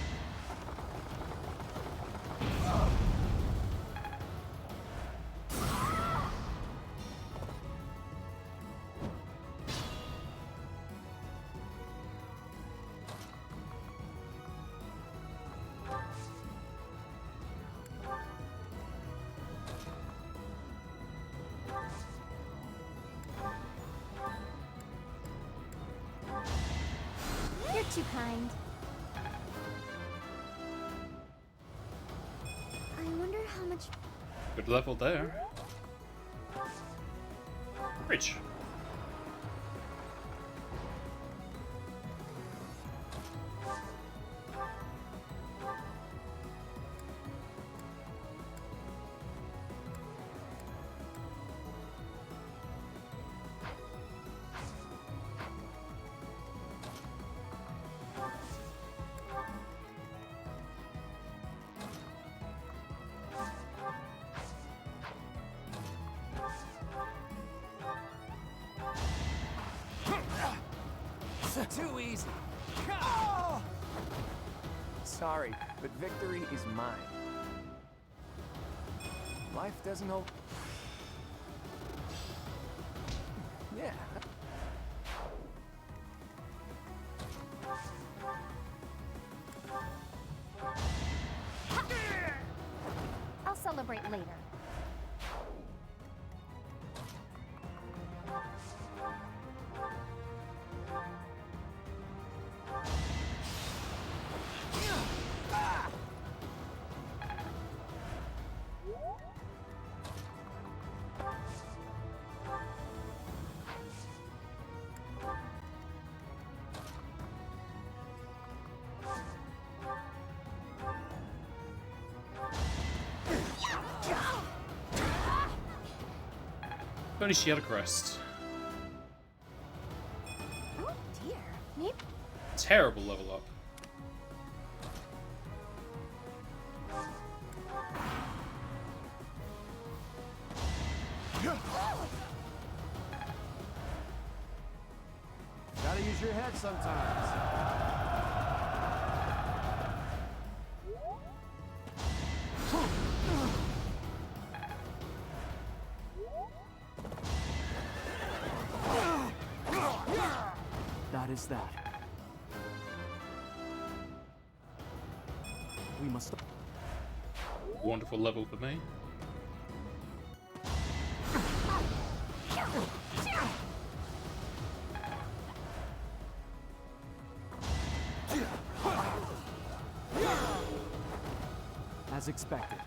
You're too kind. I wonder how much... Good level there. Bridge. Too easy. Sorry, but victory is mine. Life doesn't hold... Yeah. I'll celebrate later. If only she had a crest. Oh dear. Maybe. Terrible level up. Gotta use your head sometimes. That is that. We must... Wonderful level for me. As expected.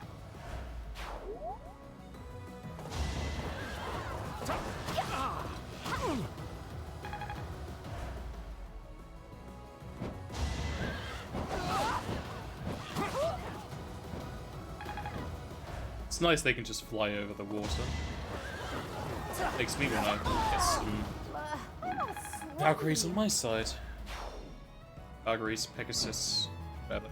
It's nice they can just fly over the water. Makes me want to get some Valkyries on my side. Valkyries, Pegasus, whatever.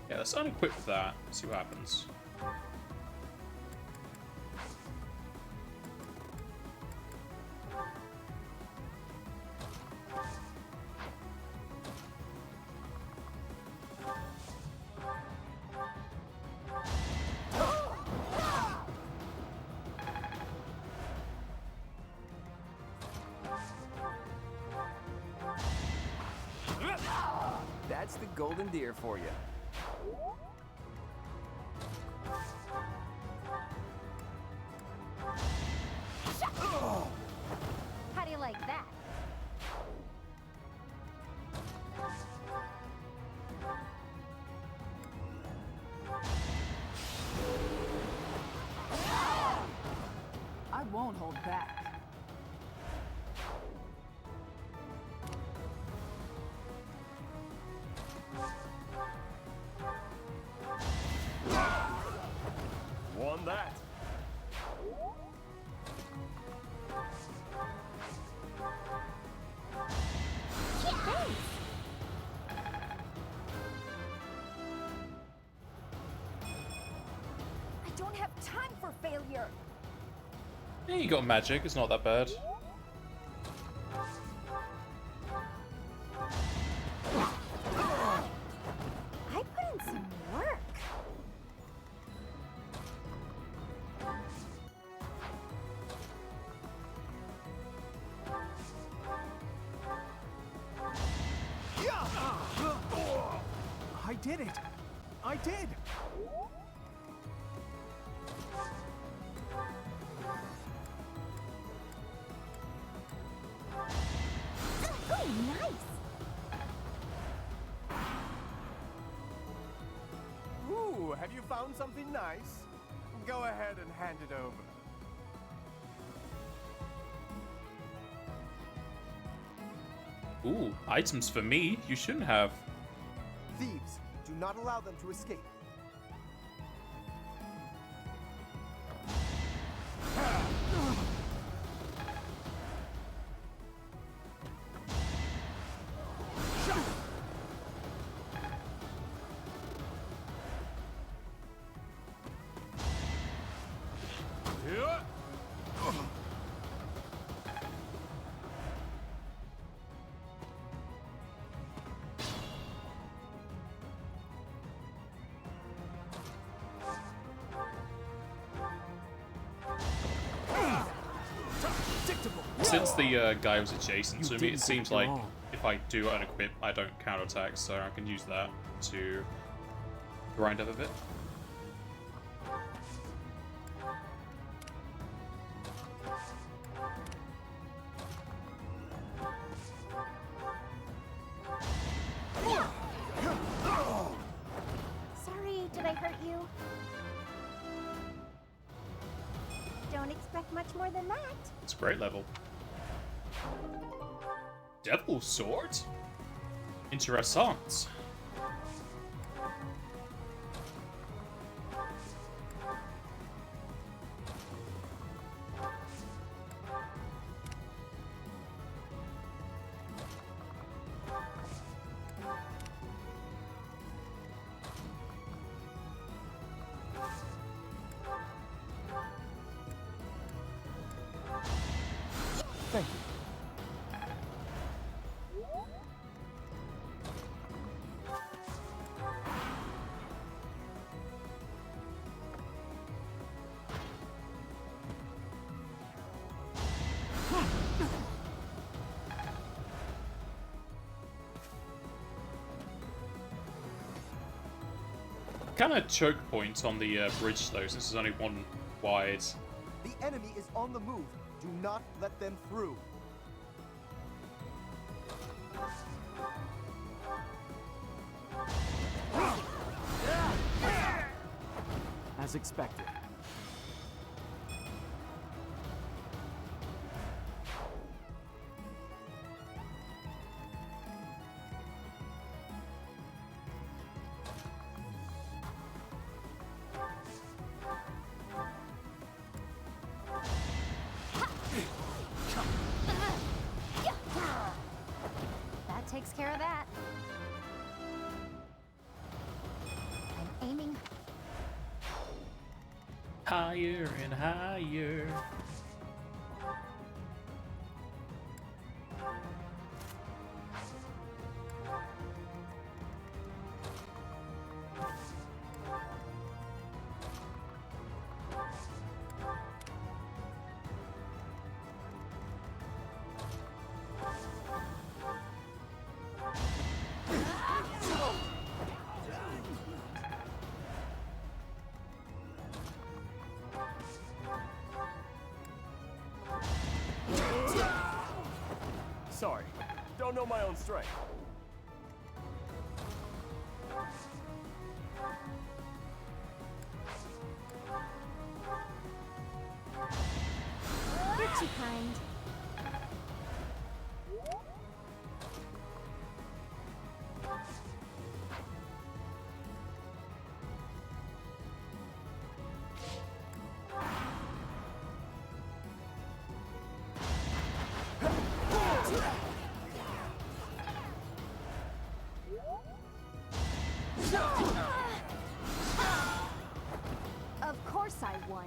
Yeah, let's unequip that, see what happens. That's the golden deer for you. How do you like that? I won't hold back. Won that. I don't have time for failure. Yeah, you got magic, it's not that bad. I put in some work. I did it! I did! Oh, nice. Ooh, have you found something nice? Go ahead and hand it over. Ooh, items for me? You shouldn't have. Thieves, do not allow them to escape. Since the guy was adjacent to me, it didn't seems take it like all. if I do unequip, I don't counterattack, so I can use that to grind up a bit. Sorry, did I hurt you? Don't expect much more than that. It's a great level. Devil Sword? Interessant. Thank you. Kind of choke point on the bridge though, since there's only one wide. The enemy is on the move. Do not let them through. As expected. That takes care of that. I'm aiming. Higher and higher. Sorry, don't know my own strength. You're too kind. Of course I won.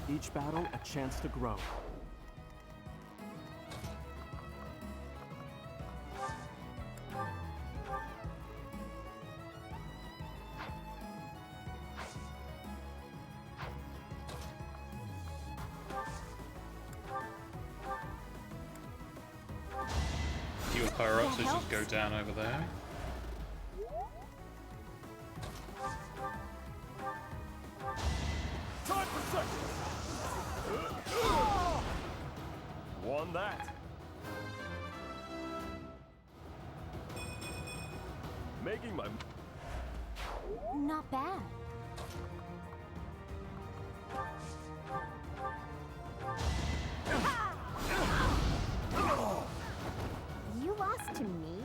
Each battle a chance to grow. Heal power up, so just go down over there. Time for seconds! Won that. Making my... Not bad. You lost to me?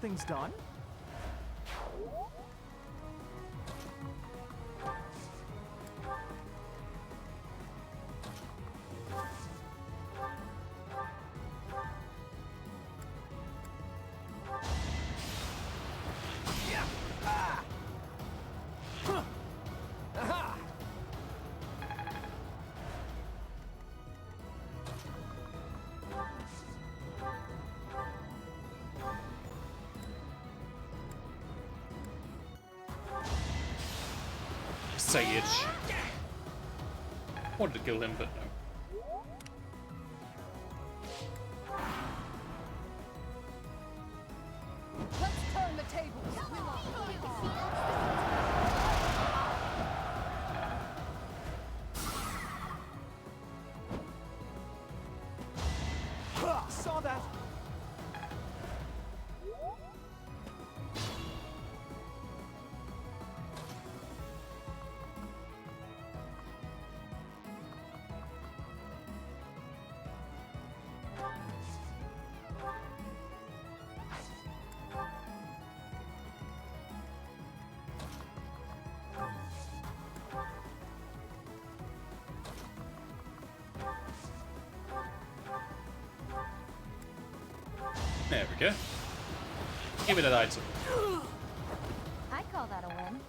Nothing's done? Sage. Wanted to kill him, but no. Let's turn the tables. We Saw that! There we go. Give me that item. I call that a win.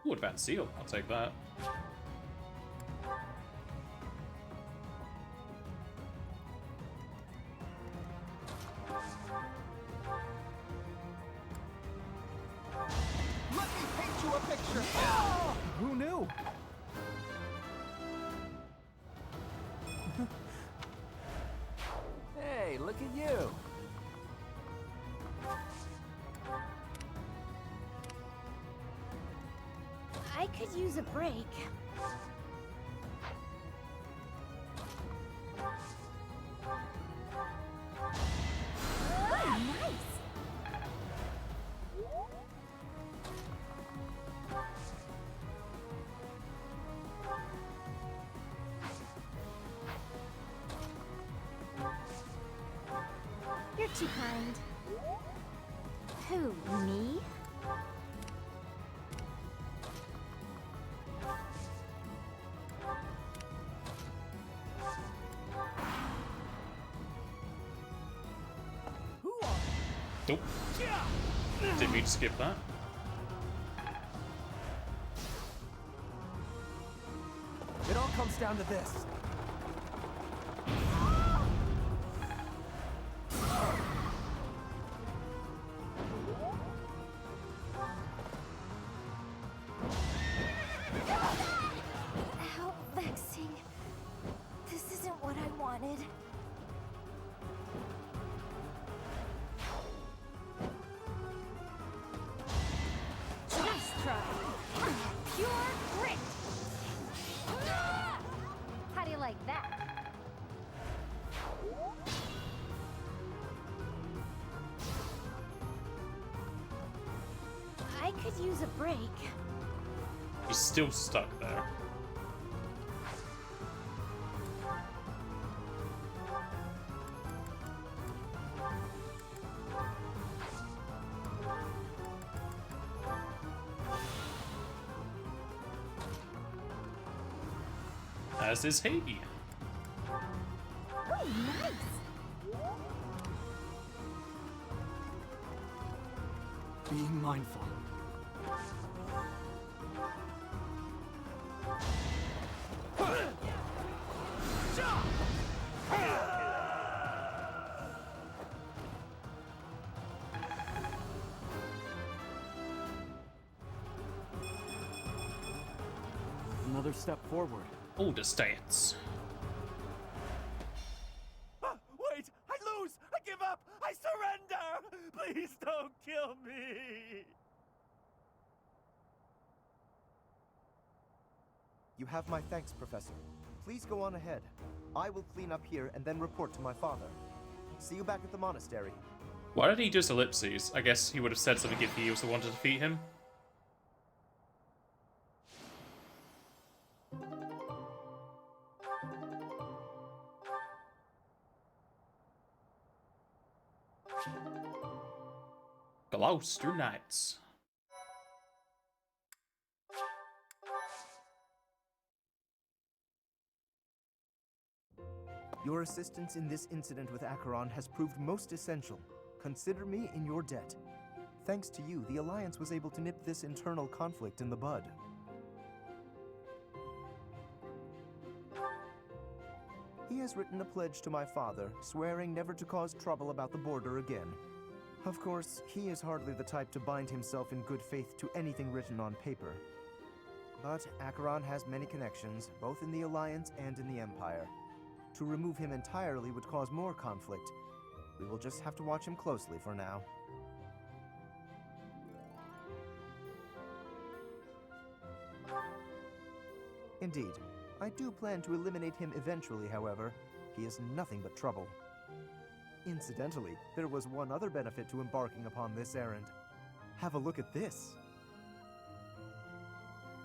Ooh, advanced seal. I'll take that. Let me paint you a picture. Who knew? Hey, look at you. I could use a break. Oh, nice! You're too kind. Who, me? Nope. Didn't mean to skip that. It all comes down to this. How vexing. This isn't what I wanted. Nice try. Pure grit. How do you like that? I could use a break. He's still stuck there. As is he. Oh, nice. Be mindful. Another step forward. Oh, the stance. Wait, I lose! I give up! I surrender! Please don't kill me! You have my thanks, Professor. Please go on ahead. I will clean up here and then report to my father. See you back at the monastery. Why did he just ellipses? I guess he would have said something if he was the one to defeat him. Gloucester Knights. Your assistance in this incident with Acheron has proved most essential. Consider me in your debt. Thanks to you, the Alliance was able to nip this internal conflict in the bud. He has written a pledge to my father, swearing never to cause trouble about the border again. Of course, he is hardly the type to bind himself in good faith to anything written on paper. But Acheron has many connections, both in the Alliance and in the Empire. To remove him entirely would cause more conflict. We will just have to watch him closely for now. Indeed. I do plan to eliminate him eventually, however. He is nothing but trouble. Incidentally, there was one other benefit to embarking upon this errand. Have a look at this.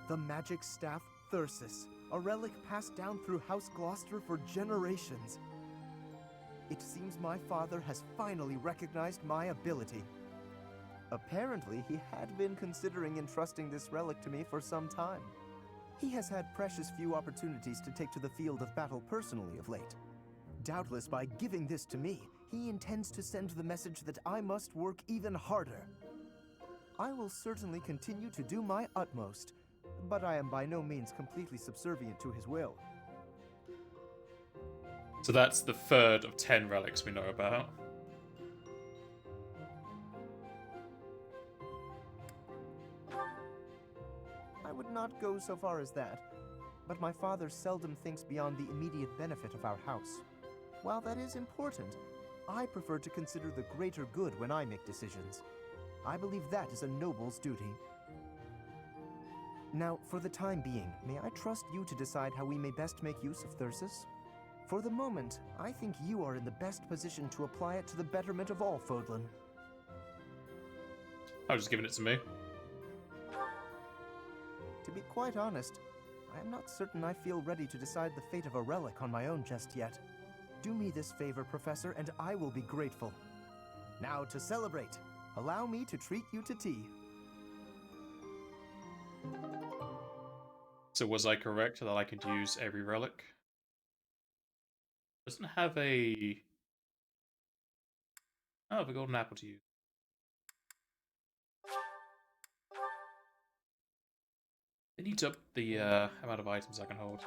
The magic staff Thyrsus, a relic passed down through House Gloucester for generations. It seems my father has finally recognized my ability. Apparently, he had been considering entrusting this relic to me for some time. He has had precious few opportunities to take to the field of battle personally of late. Doubtless, by giving this to me, he intends to send the message that I must work even harder. I will certainly continue to do my utmost, but I am by no means completely subservient to his will. So that's the third of 10 relics we know about. I would not go so far as that, but my father seldom thinks beyond the immediate benefit of our house. While that is important, I prefer to consider the greater good when I make decisions. I believe that is a noble's duty. Now, for the time being, may I trust you to decide how we may best make use of Thyrsus? For the moment, I think you are in the best position to apply it to the betterment of all Fodlan. I'll just give it to me. To be quite honest, I am not certain I feel ready to decide the fate of a relic on my own just yet. Do me this favor, Professor, and I will be grateful. Now, to celebrate, allow me to treat you to tea. So was I correct that I could use every relic? Doesn't have a... Oh, the golden apple to use. It needs up the amount of items I can hold.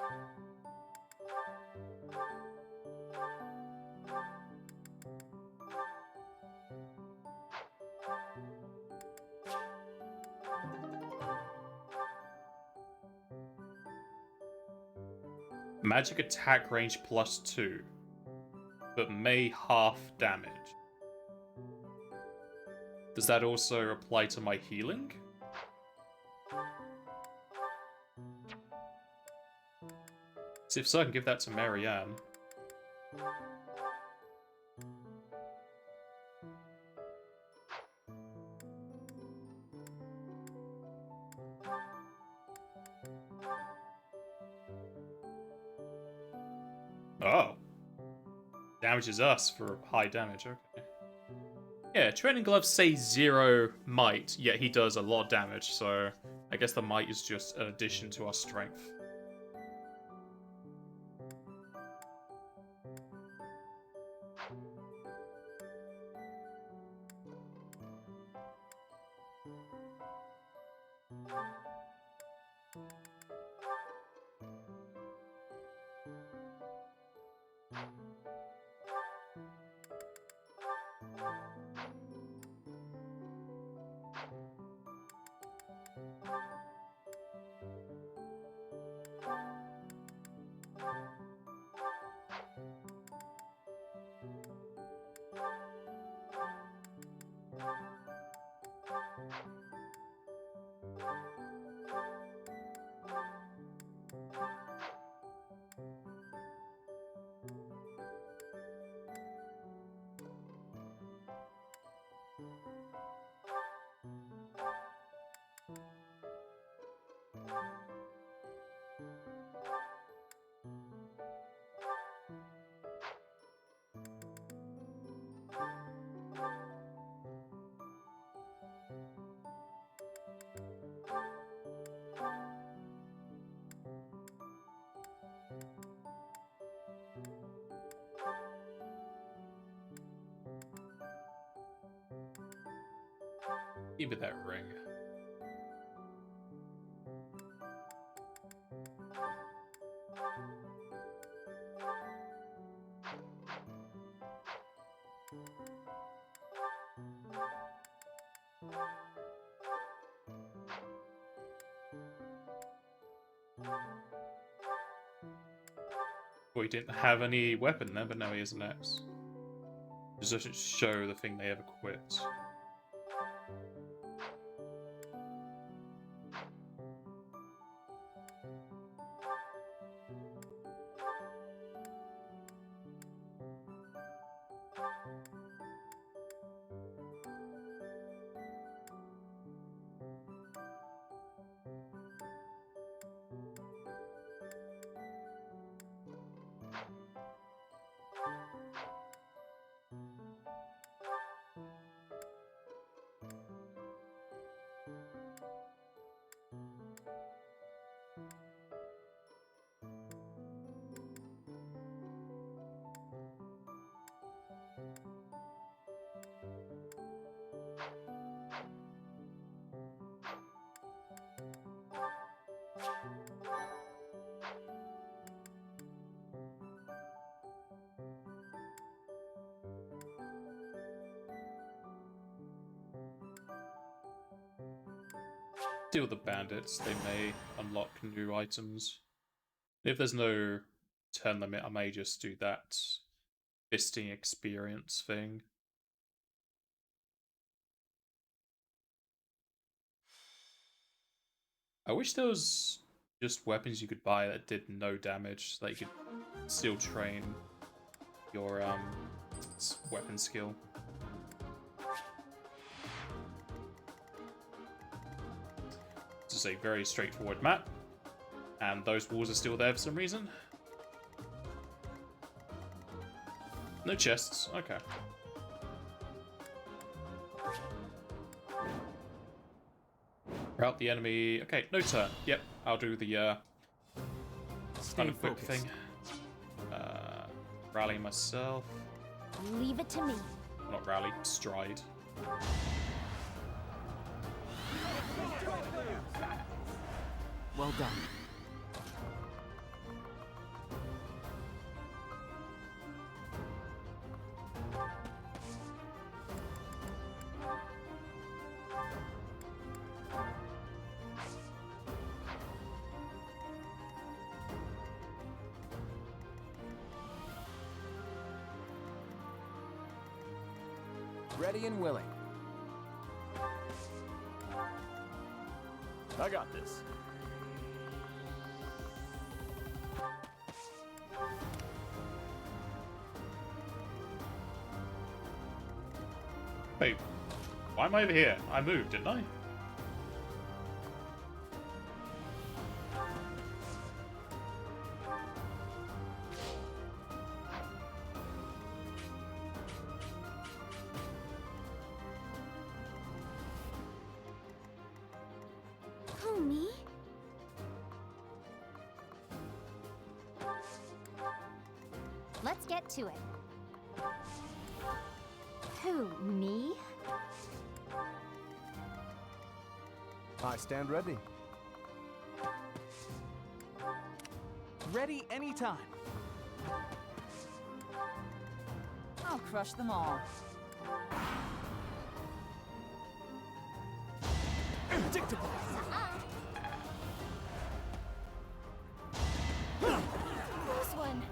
Magic attack range +2, but may half damage. Does that also apply to my healing? So if so, I can give that to Marianne. Oh. Damages us for high damage, okay. Yeah, training gloves say 0 might, yet he does a lot of damage, so I guess the might is just an addition to our strength. Give me that ring. Well, he didn't have any weapon then, but now he has an axe. Just doesn't show the thing they ever quit. Deal with the bandits, they may unlock new items. If there's no turn limit, I may just do that fisting experience thing. I wish there was just weapons you could buy that did no damage, so that you could still train your weapon skill. This is a very straightforward map, and those walls are still there for some reason. No chests, okay. Rout the enemy. Okay, no turn. Yep, I'll do the kind of quick thing. Rally myself. Leave it to me. Not rally, stride. Well done. Ready and willing. I got this. Hey, why am I over here? I moved, didn't I? Who, me? Let's get to it. Who, me? I stand ready. Ready anytime. I'll crush them all. Predictable. Who's one?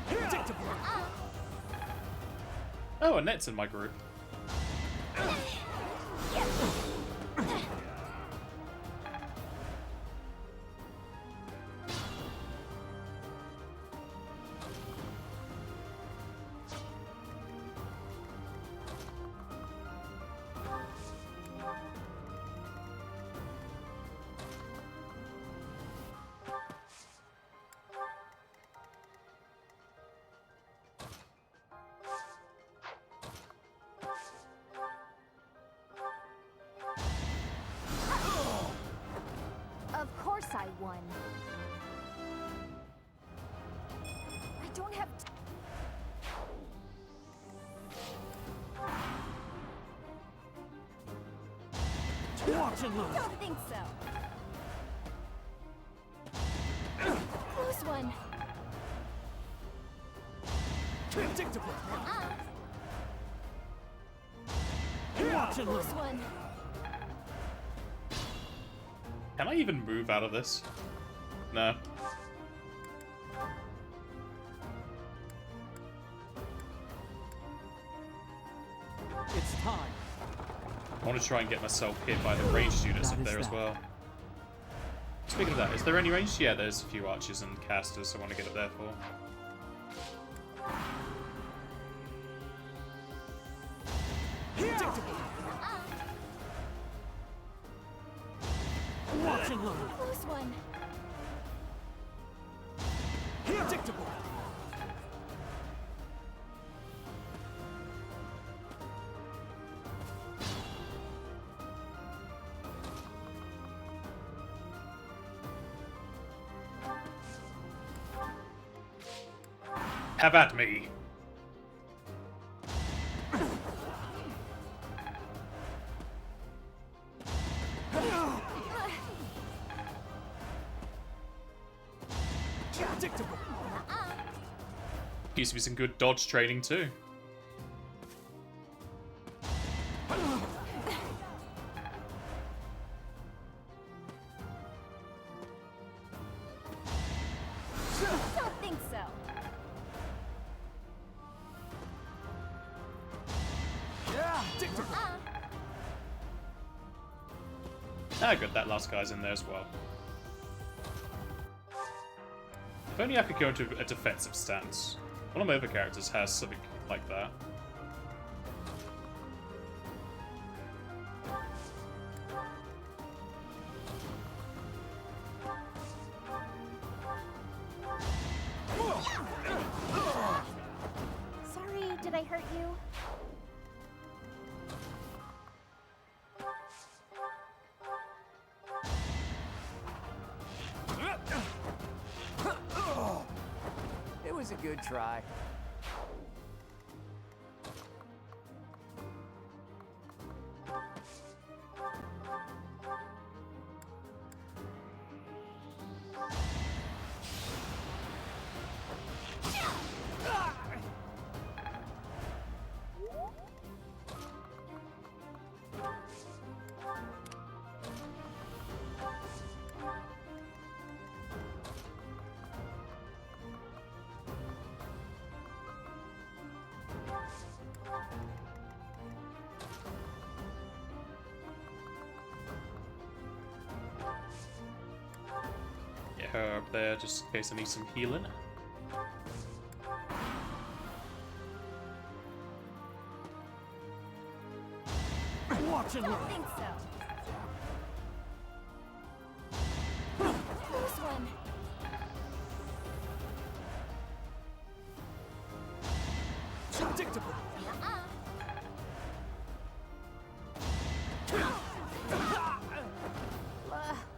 Predictable. Oh, Annette's in my group. Of course I won. I don't have Watch and learn. Don't think so. Close one. Predictable. Watch and learn. Close one. Can I even move out of this? No. It's time. I want to try and get myself hit by the ranged units up there as well. Speaking of that, is there any range? Yeah, there's a few archers and casters I want to get up there for. Watch and learn. Close one. Predictable. Have at me. Predictable. Gives me some good dodge training too. Don't think so. Ah, good, that last guy's in there as well. If only I could go into a defensive stance. One of my other characters has something like that. Sorry, did I hurt you? It was a good try. Get her up there just in case I need some healing. Watch and Don't learn. think so. Close one. Predictable.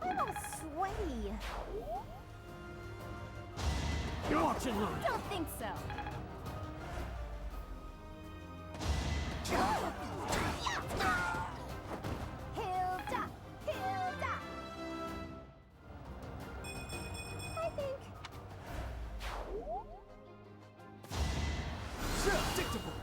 Oh, sweaty. Watch and learn. Don't think so. Hilda! Hilda! I think. Predictable.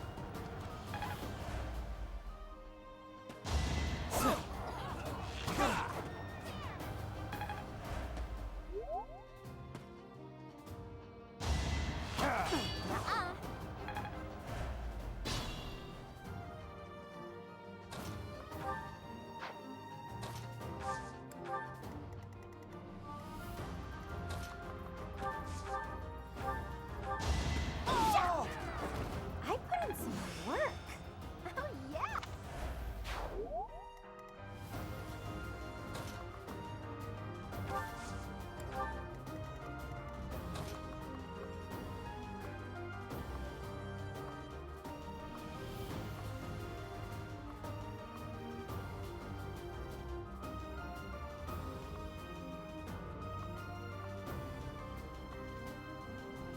I put in some work. Oh, yeah.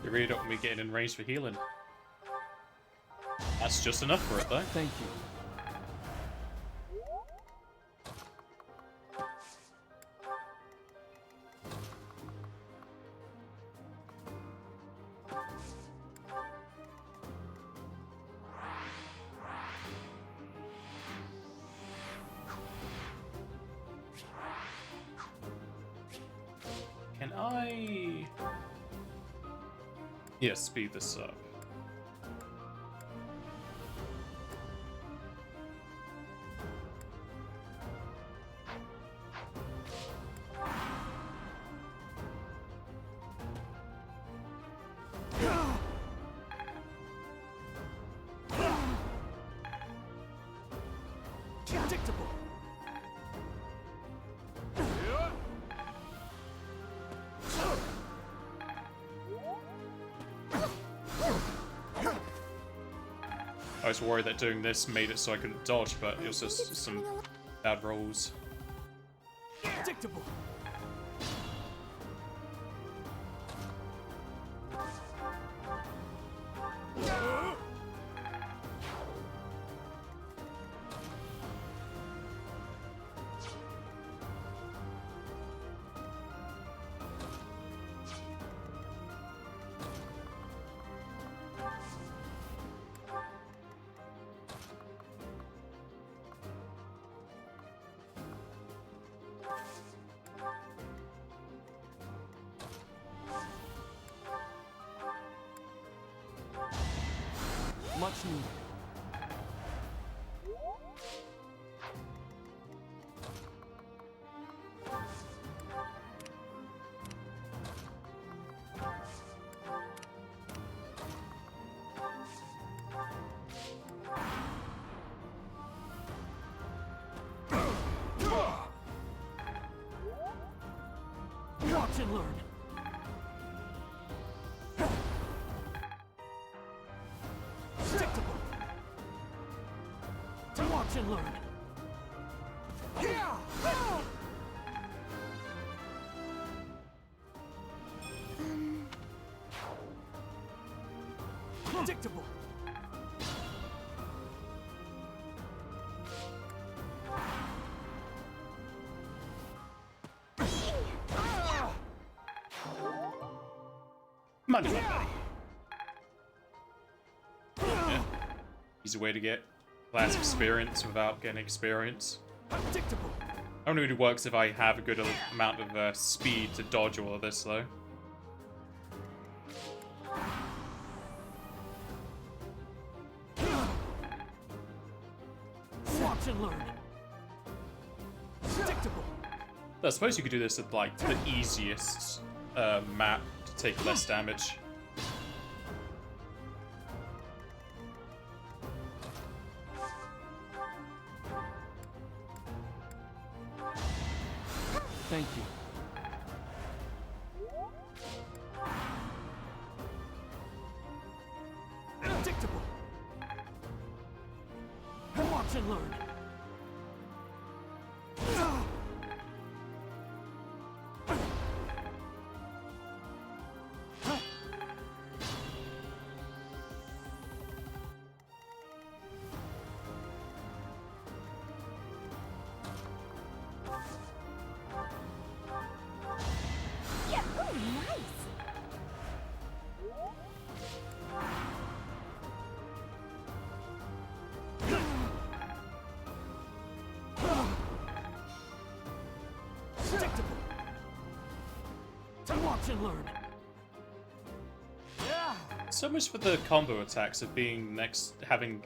You really don't want me getting in range for healing. That's just enough for it though. Thank you. Yeah, speed this up. Predictable. I was worried that doing this made it so I couldn't dodge, but it was just some bad rolls. Predictable. Much needed. Watch and learn. Predictable. To watch and learn. Predictable. Money, money, money. Yeah. Easy way to get class experience without getting experience. Predictable. Only really works if I have a good amount of speed to dodge all of this, though. Watch and learn. Predictable. I suppose you could do this at, like, the easiest map to take less damage. Thank you. Predictable. Watch and learn. Yeah, oh, nice. Predictable. To watch and learn. So much for the combo attacks of being next, having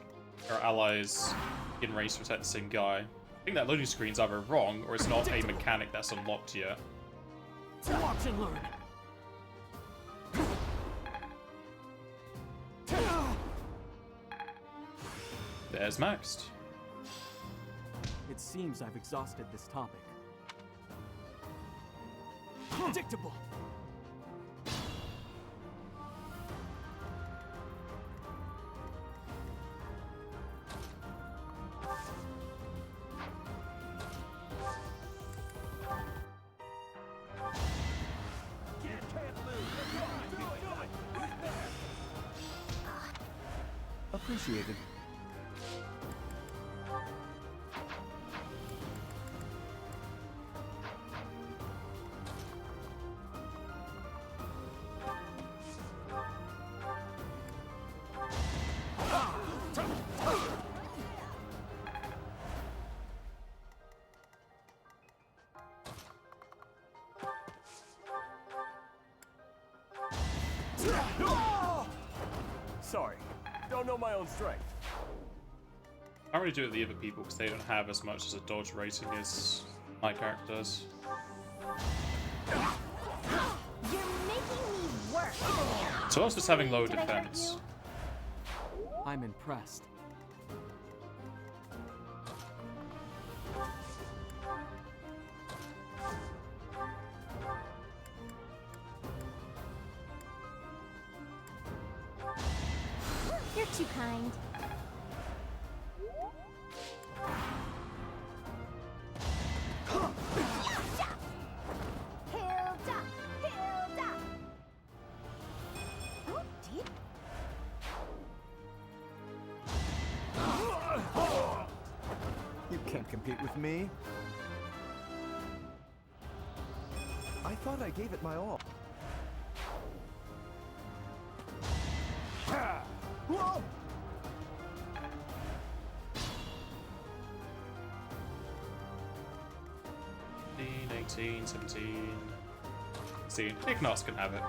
our allies in range to attack the same guy. I think that loading screen's either wrong or it's not a mechanic that's unlocked yet. To watch and learn. There's maxed. It seems I've exhausted this topic. Predictable. Appreciated. don't know my own strength. I can't really do it with the other people because they don't have as much as a dodge rating as my character does. You're making me work. So us just having low Did I hurt defense. I'm impressed. You're too kind. Hilda! Hilda! Oh, deep. You can't compete with me. I thought I gave it my all. Whoa! 18, 17, 16. Ignos can have it.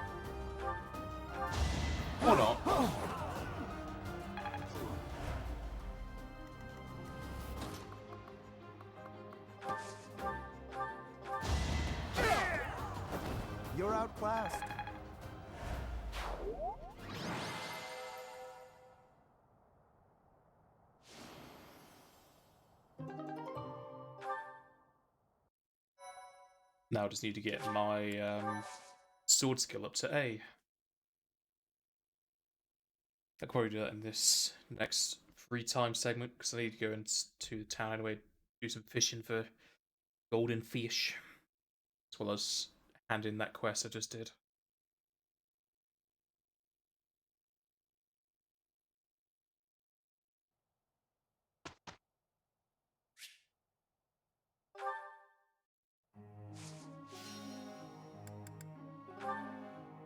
Or not. You're outclassed. Now I just need to get my sword skill up to A. I'll probably do that in this next free time segment because I need to go into the town anyway, do some fishing for golden fish, as well as hand in that quest I just did.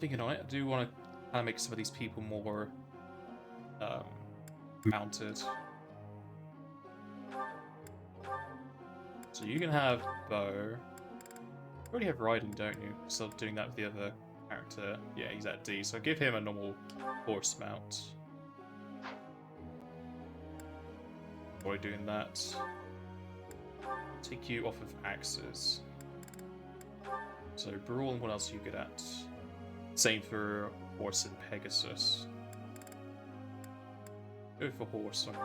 Thinking on it, I do want to kind of make some of these people more mounted. So you can have bow. You already have riding, don't you? Still doing that with the other character. Yeah, he's at D, so give him a normal horse mount. While doing that, take you off of axes. So Brawl, and what else are you good at? Same for Horse and Pegasus. Go for Horse only.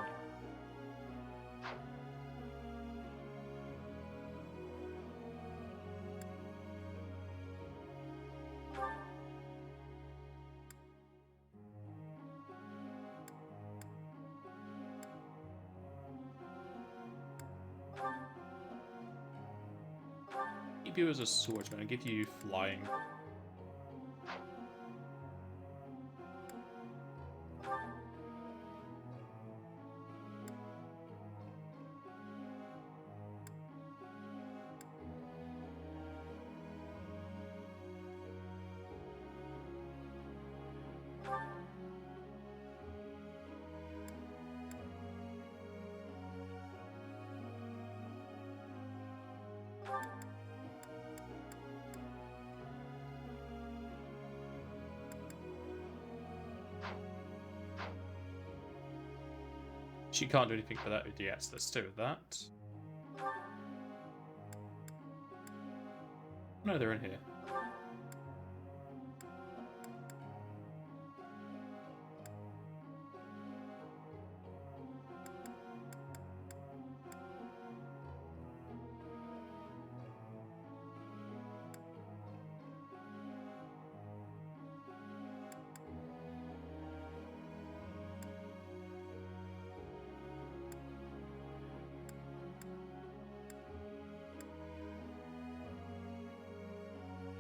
Keep you as a swordsman and give you flying. She can't do anything for that yet, so let's do that. No, they're in here.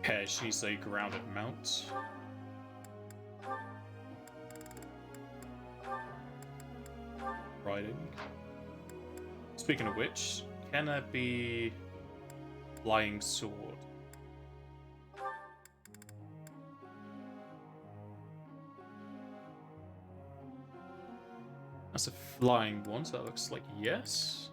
Okay, she's a grounded mount. Riding. Speaking of which, can that be flying sword? That's a flying one, so that looks like yes.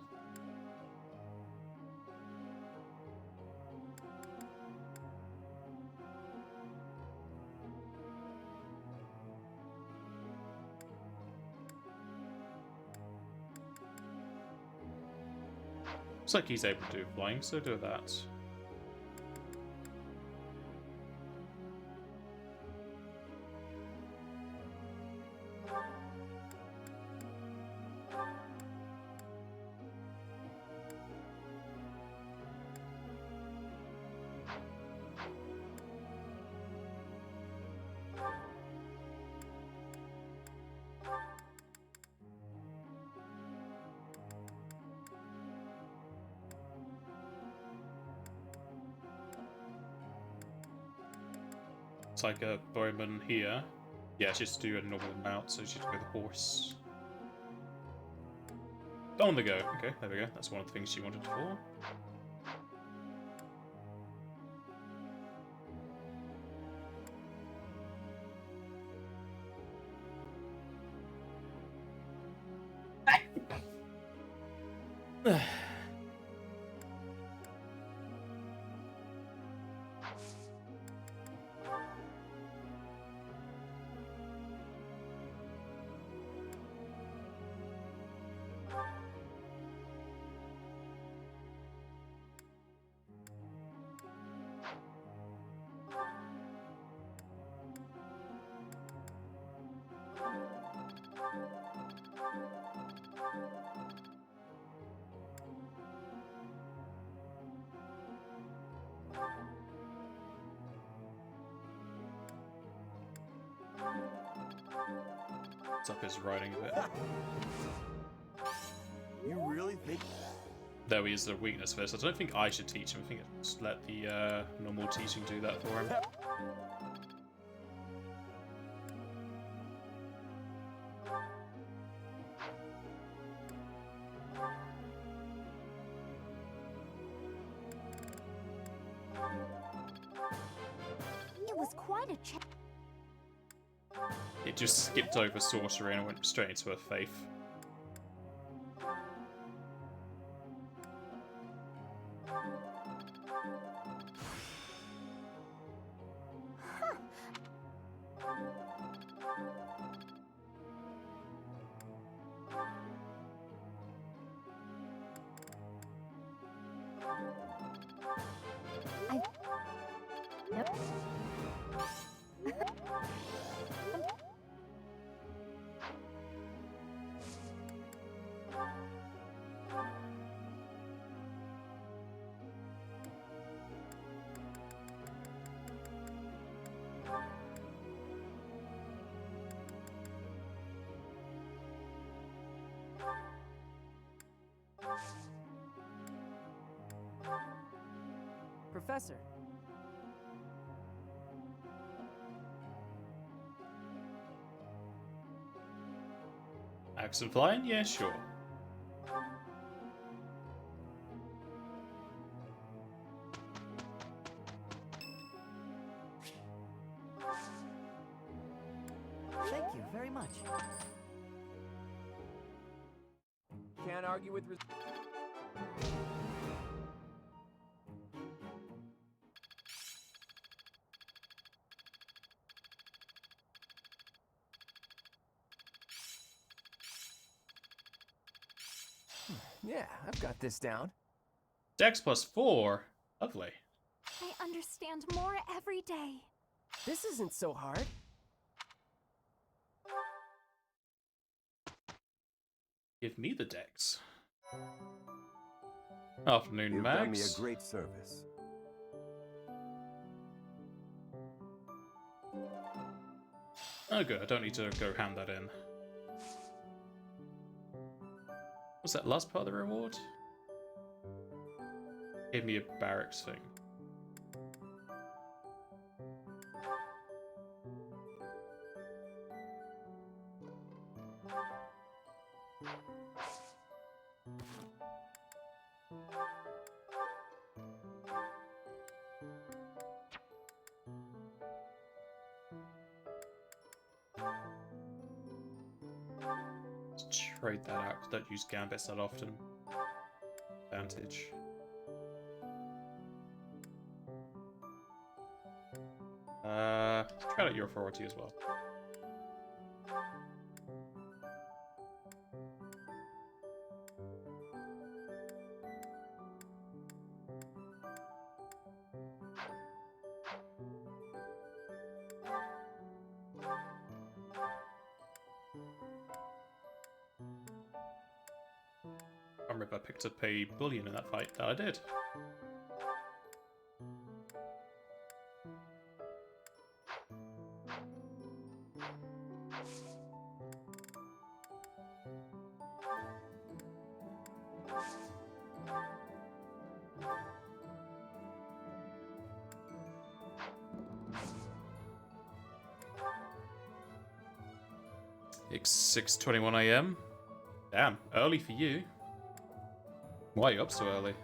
Looks like he's able to do flying, so do that. It's like a bowman here. Yeah, just do a normal mount, so just go the horse. On the go. Okay, there we go. That's one of the things she wanted for. Zucker's riding a bit. You really think? Though he is a weakness for this. I don't think I should teach him. I think just let the normal teaching do that for him. It was quite a check. It just skipped over sorcery and went straight into her faith. Professor. Axe and flying? Yeah, sure. Thank you very much. Can't argue with Yeah, I've got this down. Dex +4. Lovely. I understand more every day. This isn't so hard. Give me the Dex. Afternoon, You've Max. done me a great service. Oh good, I don't need to go hand that in. What's that last part of the reward? Gave me a barracks thing. Let's trade that out, 'cause I don't use gambits that often. Advantage. Try out your authority as well. remember if I picked up a bullion in that fight. That I did. It's 6:21 AM. Damn, early for you. Why are you up so early?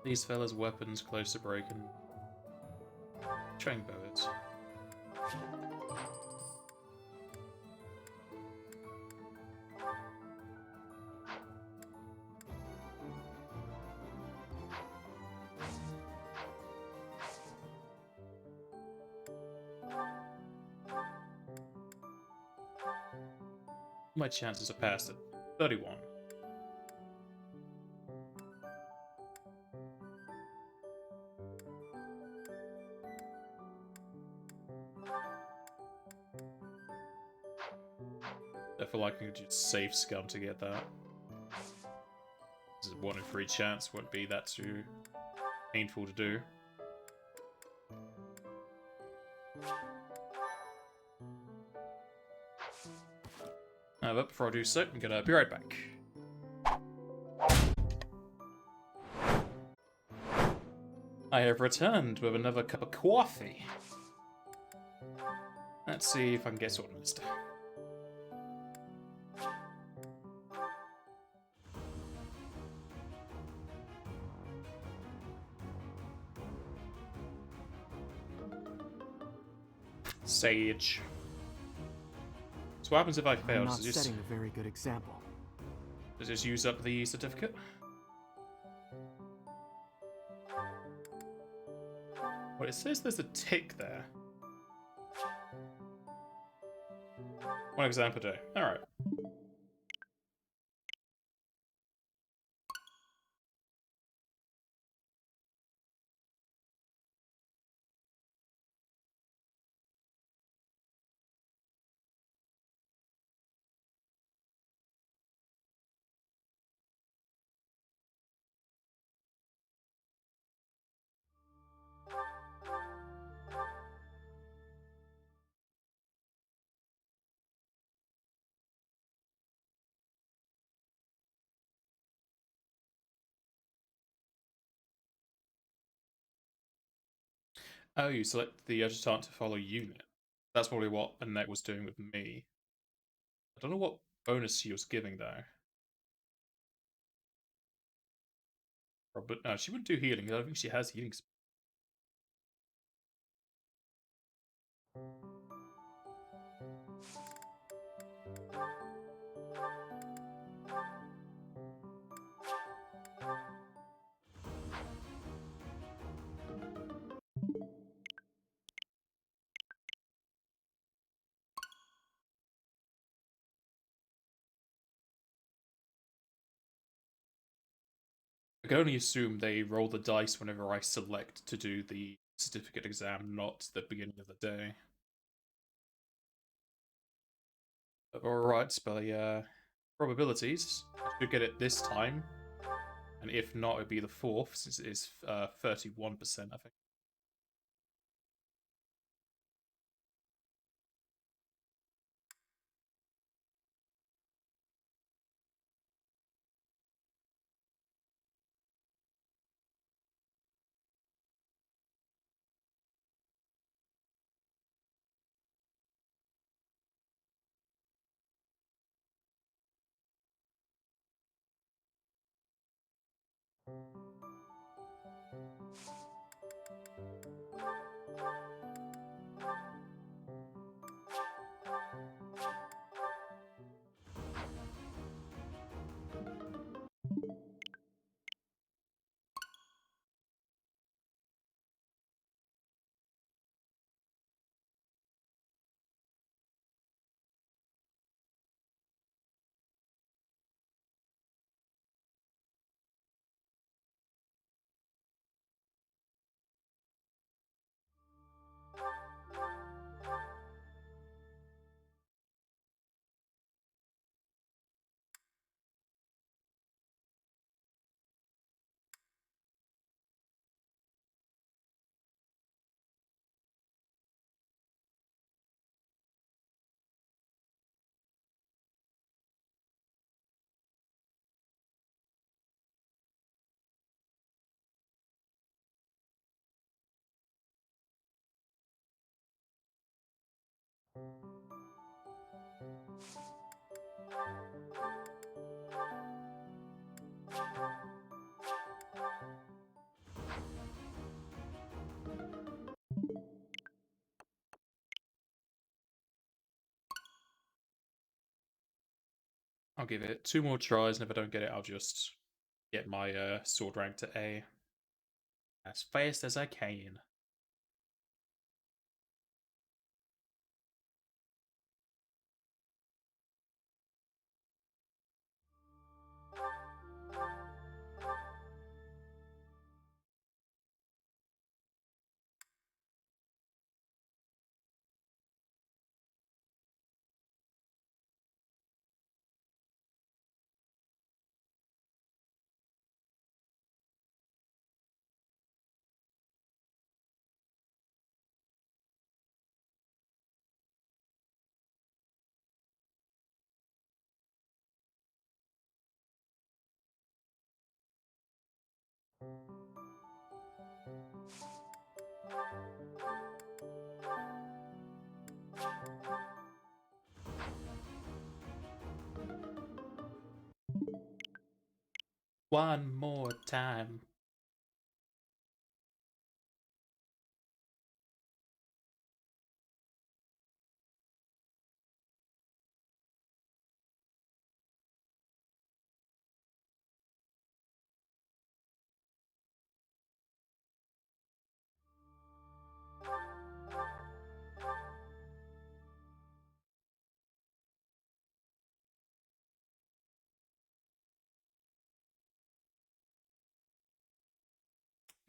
These fellas' weapons close to broken. Train bows. My chances are past at 31. I feel like I could just save scum to get that. This is a 1 in 3 chance, won't be that too painful to do. But before I do so, I'm gonna be right back. I have returned with another cup of coffee. Let's see if I can get sorted this time. Sage. So what happens if I fail? I'm not setting a very good example. Does this use up the certificate? Well, it says there's a tick there. One exam per day. Alright. Oh, you select the adjutant to follow unit. That's probably what Annette was doing with me. I don't know what bonus she was giving though. But no, she wouldn't do healing. I don't think she has healing. I can only assume they roll the dice whenever I select to do the certificate exam, not the beginning of the day. Alright, by probabilities, I should get it this time. And if not, it'd be the 4th, since it is 31%, I think. I'll give it 2 more tries, and if I don't get it, I'll just get my sword rank to A as fast as I can. One more time.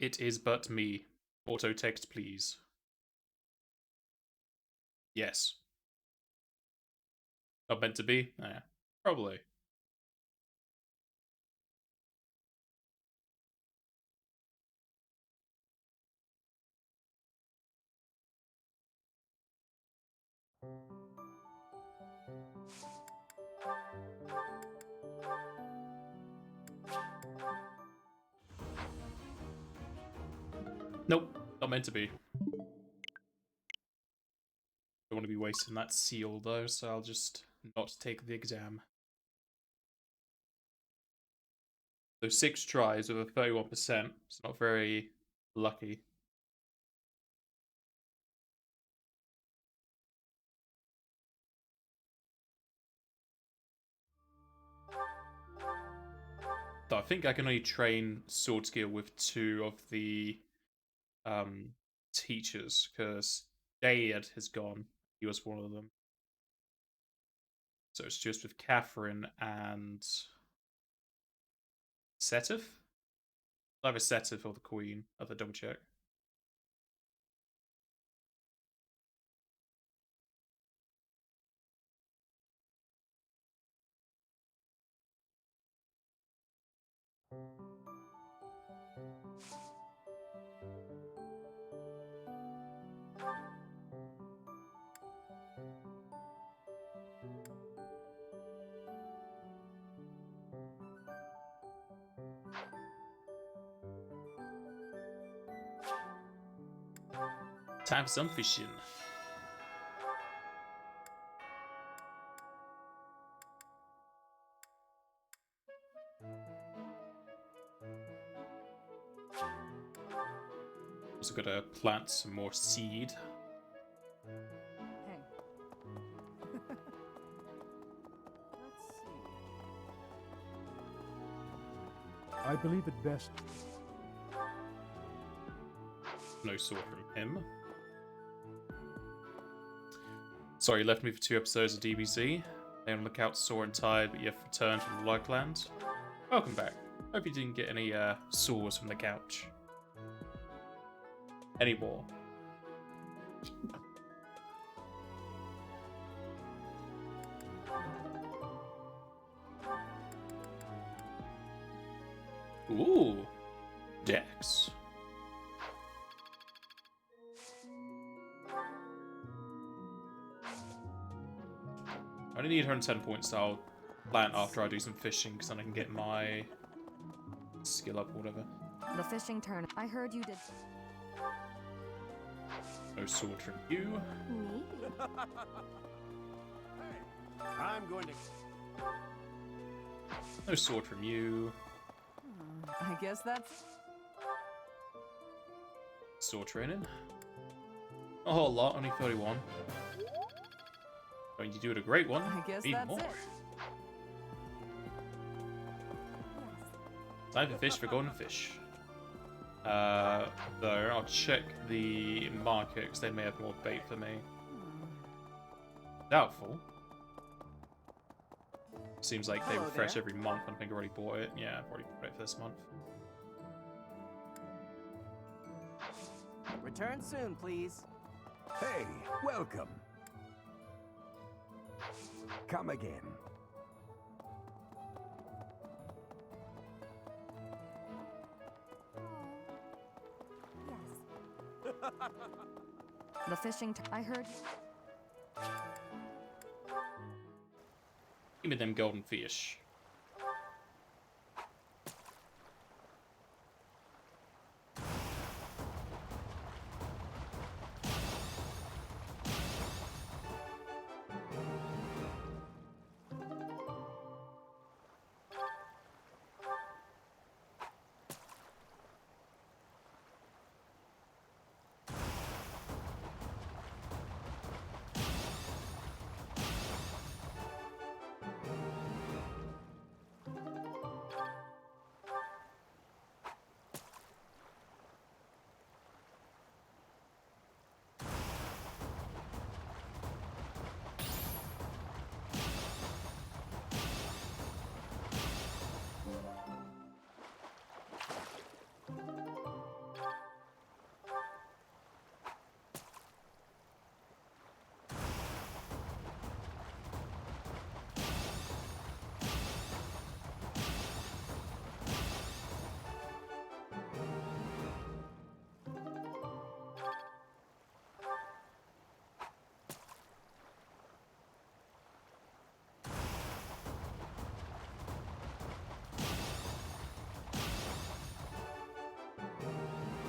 It is but me. Auto text, please. Yes. Not meant to be? Yeah, probably. Nope, not meant to be. Don't want to be wasting that seal though, so I'll just not take the exam. So 6 tries with a 31%. It's not very lucky. Though I think I can only train sword skill with 2 of the teachers, because Dayed has gone. He was one of them. So it's just with Catherine and Setif? Either Setif or the Queen. I have to double check. Time for some fishing. also gotta plant some more seed. Hey. Let's see. I believe it best. No sword from him. Sorry, you left me for 2 episodes of DBZ. Lay on the lookout, sore and tired, but you have returned from the Lugland. Welcome back. Hope you didn't get any sores from the couch. Any more? Ooh, Dex. I only need 110 points, so I'll plant after I do some fishing, because then I can get my skill up or whatever. The fishing turn. I heard you did. No sword from you. I'm going to... No sword from you. I guess that's... Sword training. A whole lot, only 31. When you do it a great one, I guess even that's more. it. Time for fish for golden fish. Though, I'll check the market, because they may have more bait for me. Doubtful. Seems like they Hello refresh there. every month, and I think I already bought it. Yeah, I've already bought it for this month. Return soon, please. Hey, welcome. Come again. The fishing. I heard. Give me them golden fish.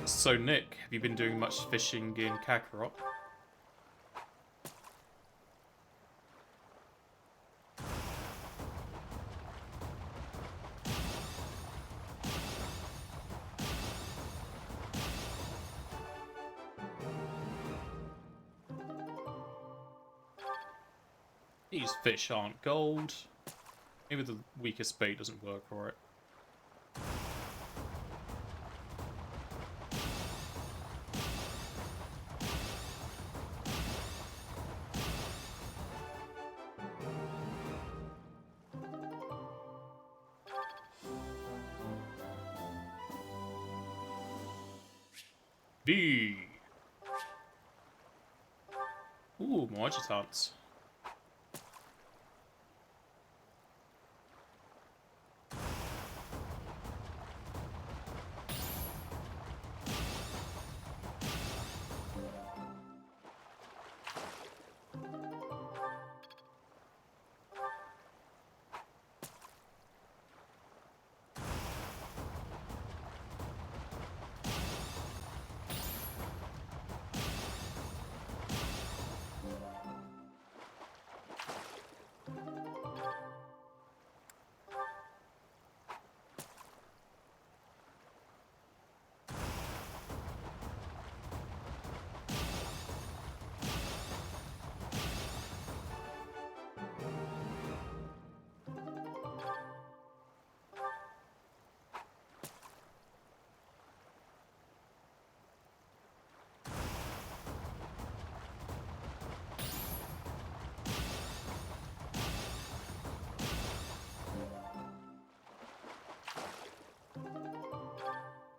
So, Nick, have you been doing much fishing in Kakarot? These fish aren't gold. Maybe the weakest bait doesn't work for it. B. Ooh, more agitants.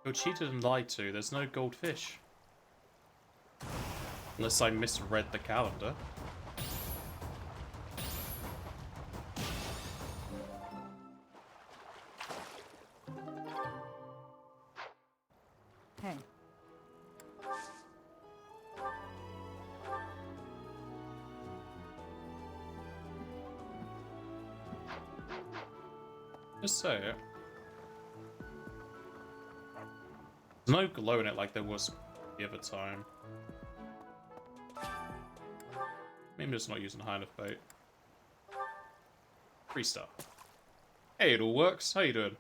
Oh, cheated and lied to. There's no goldfish. Unless I misread the calendar. Hey. Just say it. There's no glow in it like there was the other time. Maybe I'm just not using high enough bait. 3-star. Hey, it all works. How you doing?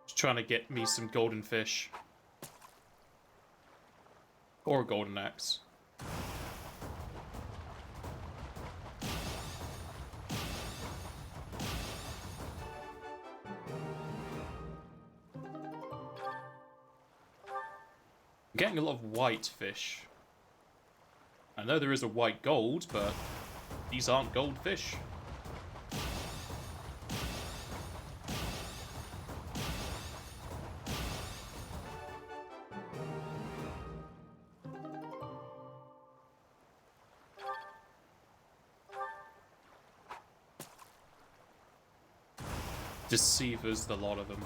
Just trying to get me some golden fish. Or a golden axe. I'm getting a lot of white fish. I know there is a white gold, but these aren't goldfish. Deceivers, the lot of them.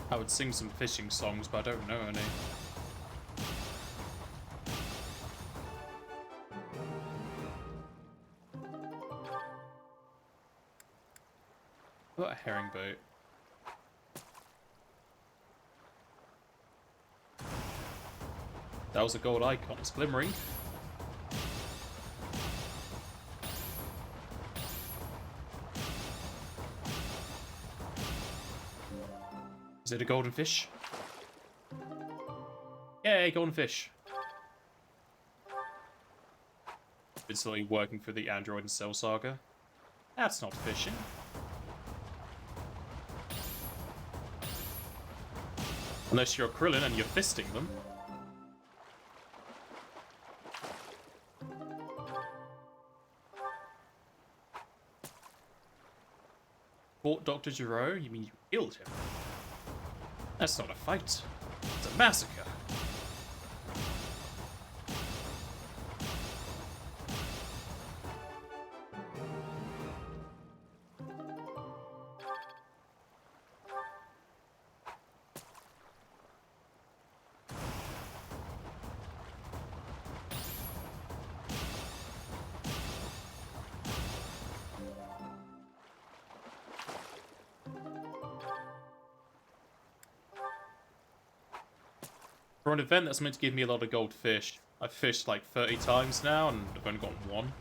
I would sing some fishing songs, but I don't know any. What a herring boat. That was a gold icon. It's glimmering. Is it a golden fish? Yay, golden fish. Been slowly working for the Android and Cell Saga. That's not fishing. Unless you're Krillin and you're fisting them. Fought Dr. Giro? You mean you killed him? That's not a fight. It's a massacre. For an event that's meant to give me a lot of gold fish, I've fished like 30 times now and I've only gotten one.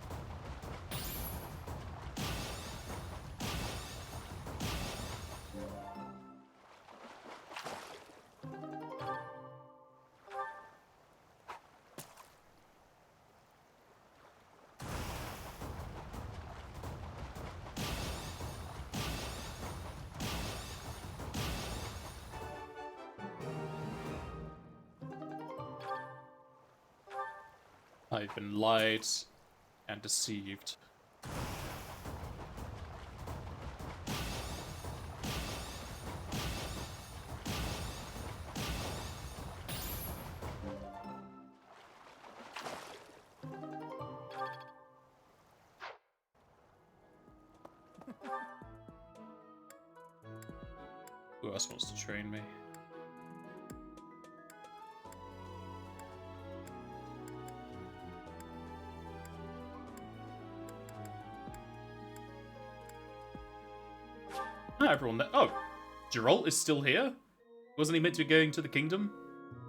I've been lied and deceived. Who else wants to train me? Hi everyone there. Oh, Geralt is still here? Wasn't he meant to be going to the kingdom?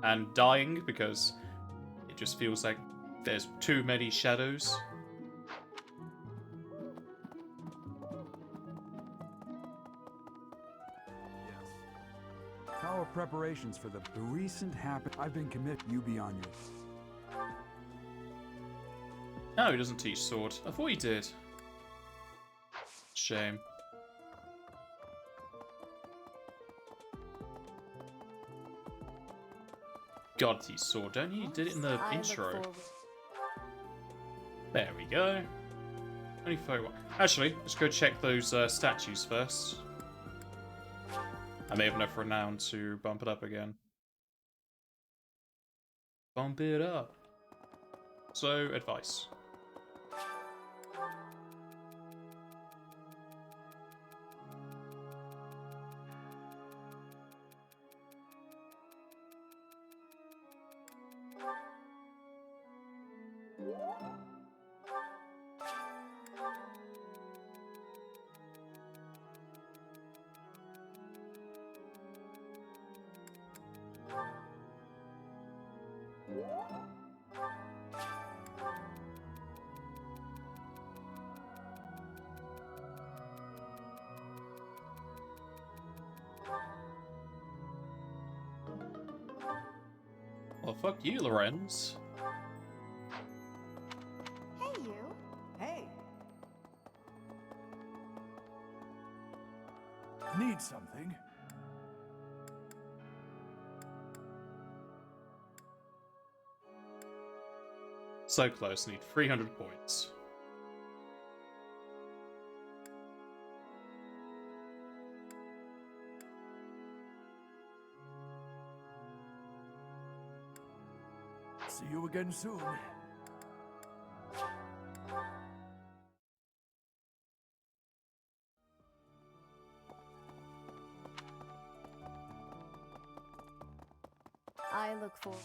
And dying because it just feels like there's too many shadows? How are preparations for the recent happen? I've been committed. You be on your. No, he doesn't teach sword. I thought he did. Shame. God, teach sword, don't you? You did it in the intro. There we go. Only 31. Actually, let's go check those statues first. I may have enough renown to bump it up again. Bump it up. So, advice. Well, fuck you, Lorenz. Hey, you. Hey! Need something? So close, need 300 points. See you again soon. I look forward.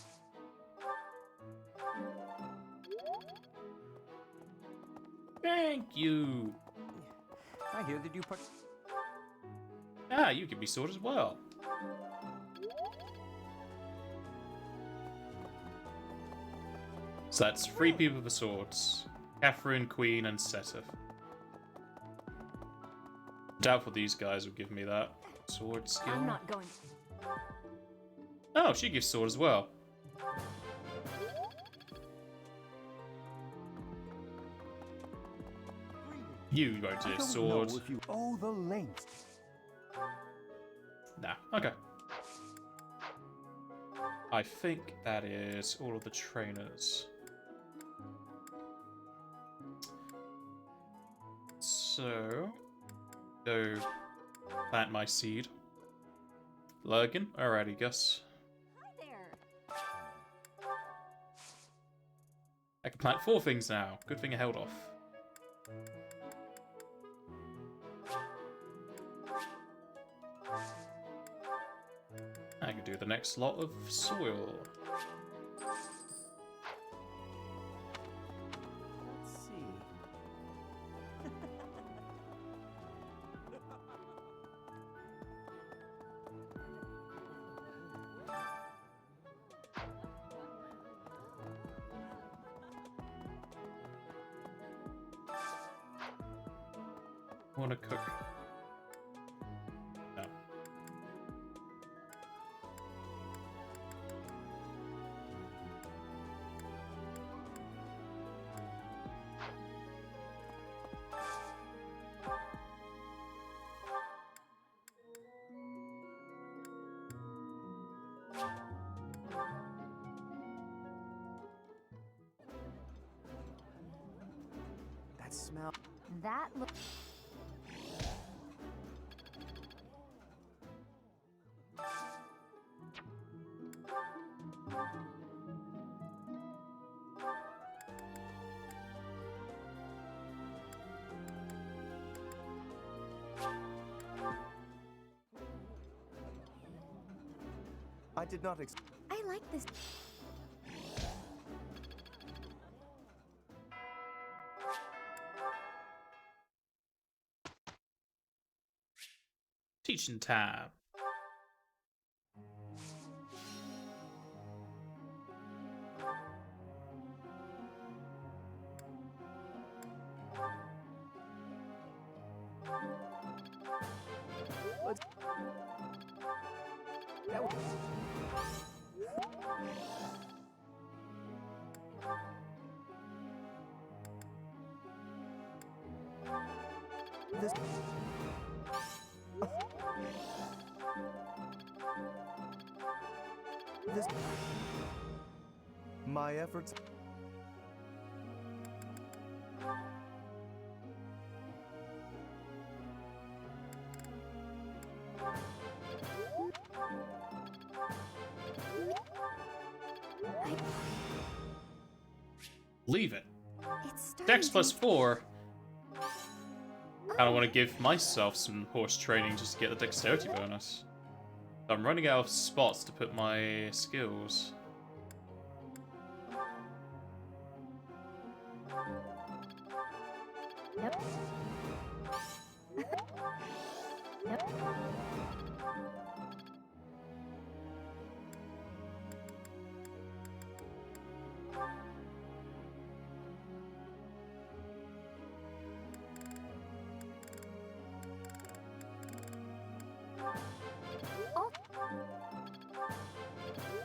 Thank you. I hear that you put. Ah, you can be sword as well. So that's 3 people for swords. Catherine, Queen, and Seteth. Doubtful these guys will give me that sword skill. I'm not going. Oh, she gives sword as well. You won't do sword. If you owe the length. Nah, okay. I think that is all of the trainers. So, go plant my seed. Lurgan? Alrighty, Gus. Hi there. I can plant 4 things now. Good thing I held off. I can do the next lot of soil. Let's see. Want to cook? No. That smell. That looks. I did not I like this. Teaching time. This... This... My efforts... Leave it. It's Dex starting to... +4. I don't want to give myself some horse training just to get the dexterity bonus. I'm running out of spots to put my skills. Yep. Yep. Oh.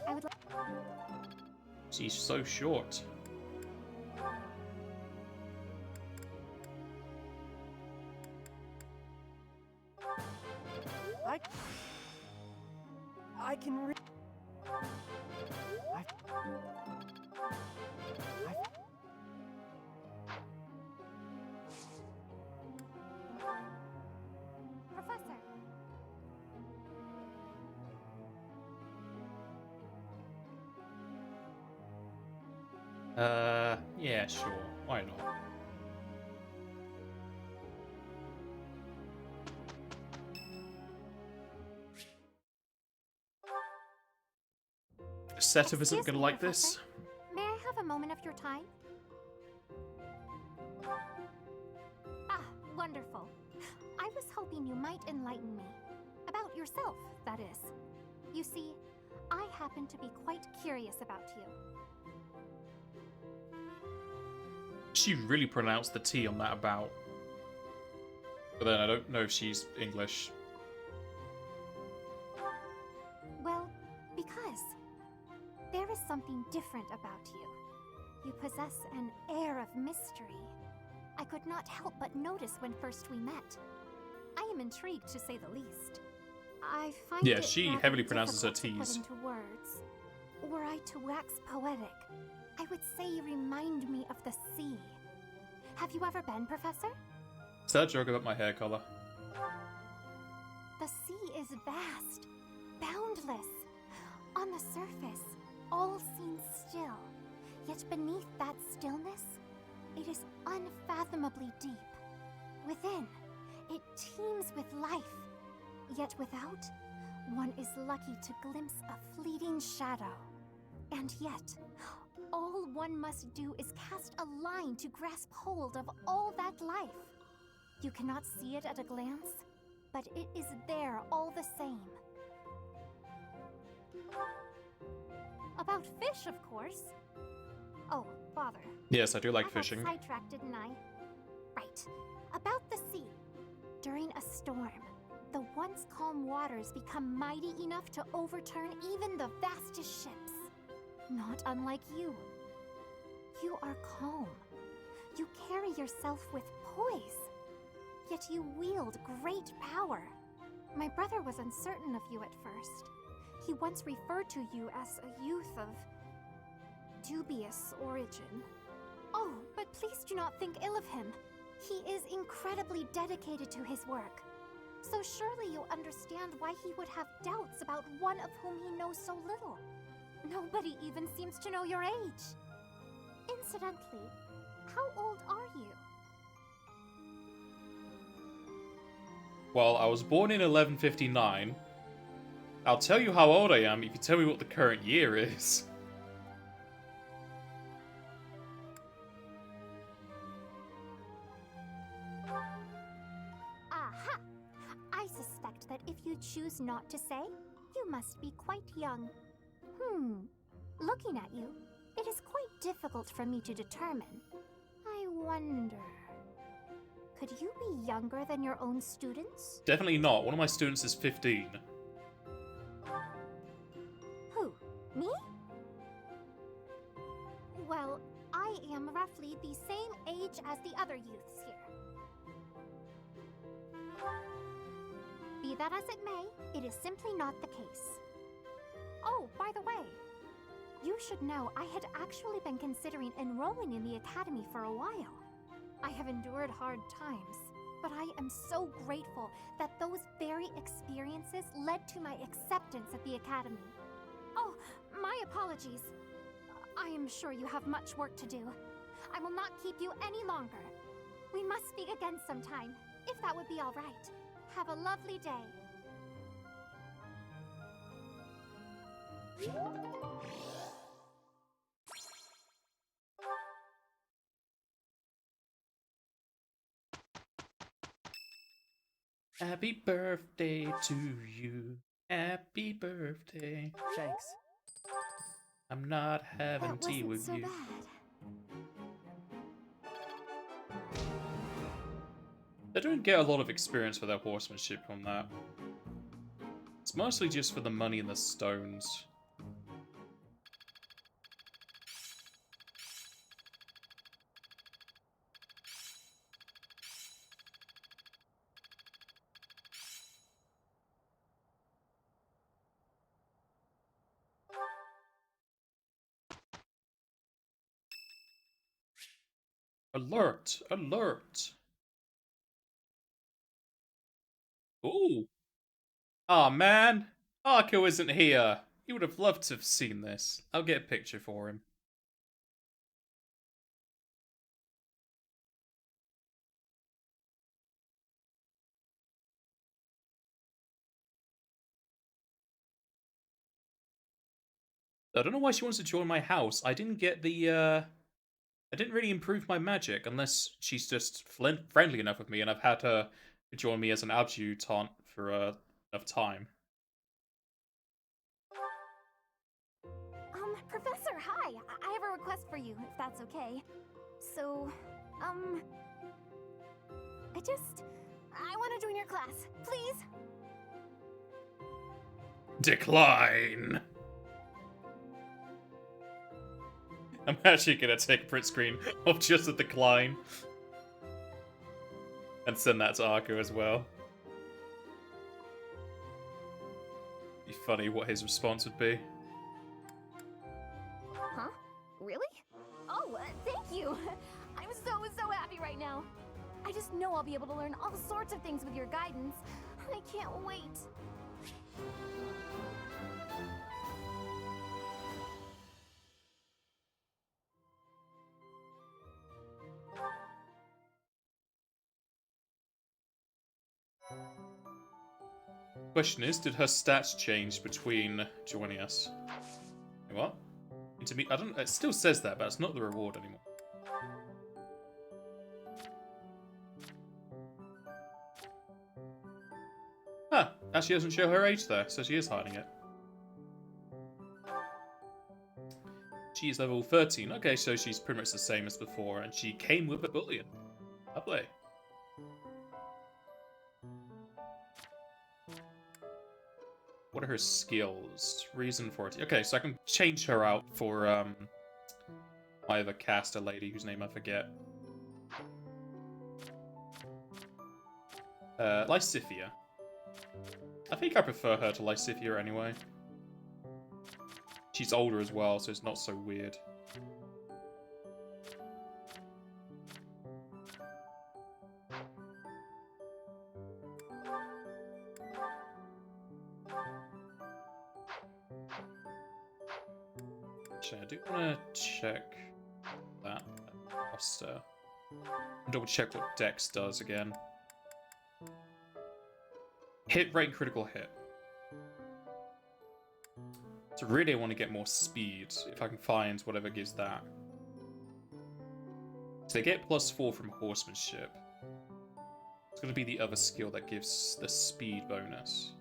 I would like... She's so short. I can read. Professor. Yeah, sure. Why not? Setup isn't gonna like this. May I have a moment of your time? Ah, wonderful. I was hoping you might enlighten me. About yourself, that is. You see, I happen to be quite curious about you. She really pronounced the T on that about. But then I don't know if she's English. Well, because there is something different about you. You possess an air of mystery. I could not help but notice when first we met. I am intrigued, to say the least. I find Yeah, it she rather heavily pronounces her difficult to T's. put into words. Were I to wax poetic, I would say you remind me of the sea. Have you ever been, Professor? Is that a joke about my hair color? The sea is vast, boundless. On the surface, all seems still. Yet beneath that stillness, it is unfathomably deep. Within, it teems with life. Yet without, one is lucky to glimpse a fleeting shadow. And yet, all one must do is cast a line to grasp hold of all that life. You cannot see it at a glance, but it is there all the same. About fish, of course. Oh, bother. Yes, I do like I got fishing. sidetracked, didn't I? Right. About the sea. During a storm, the once calm waters become mighty enough to overturn even the vastest ships. Not unlike you. You are calm. You carry yourself with poise. Yet you wield great power. My brother was uncertain of you at first. He once referred to you as a youth of dubious origin. Oh, but please do not think ill of him. He is incredibly dedicated to his work. So surely you'll understand why he would have doubts about one of whom he knows so little. Nobody even seems to know your age. Incidentally, how old are you? Well, I was born in 1159. I'll tell you how old I am if you tell me what the current year is. Aha! I suspect that if you choose not to say, you must be quite young. Looking at you, it is quite difficult for me to determine. I wonder... Could you be younger than your own students? Definitely not. One of my students is 15. Who? Me? Well, I am roughly the same age as the other youths here. Be that as it may, it is simply not the case. Oh, by the way, you should know I had actually been considering enrolling in the academy for a while. I have endured hard times, but I am so grateful that those very experiences led to my acceptance at the academy. Oh, my apologies. I am sure you have much work to do. I will not keep you any longer. We must speak again sometime, if that would be all right. Have a lovely day. Happy birthday to you. Happy birthday. Thanks. I'm not having That tea wasn't with so you. bad. They don't get a lot of experience for their horsemanship on that. It's mostly just for the money and the stones. Alert! Alert! Ooh! Aw, man! Arco isn't here! He would have loved to have seen this. I'll get a picture for him. I don't know why she wants to join my house. I didn't get the, I didn't really improve my magic, unless she's just friendly enough with me and I've had her join me as an adjutant for enough time. Professor, hi! I have a request for you, if that's okay. So, I want to join your class, please? Decline! I'm actually gonna take a print screen of just a decline. And send that to Arco as well. Be funny what his response would be. Huh? Really? Oh, thank you! I'm so happy right now. I just know I'll be able to learn all sorts of things with your guidance. I can't wait. Question is, did her stats change between joining us? What? I don't. It still says that, but it's not the reward anymore. Huh. Actually doesn't show her age there, so she is hiding it. She is level 13. Okay, so she's pretty much the same as before, and she came with a bullion. Lovely. What are her skills? Reason for it. Okay, so I can change her out for my other caster lady whose name I forget. Lysithia. I think I prefer her to Lysithia anyway. She's older as well, so it's not so weird. Actually, I do want to check that roster. Double check what Dex does again. Hit rate, critical hit. So really I want to get more speed, if I can find whatever gives that. So they get +4 from horsemanship. It's going to be the other skill that gives the speed bonus.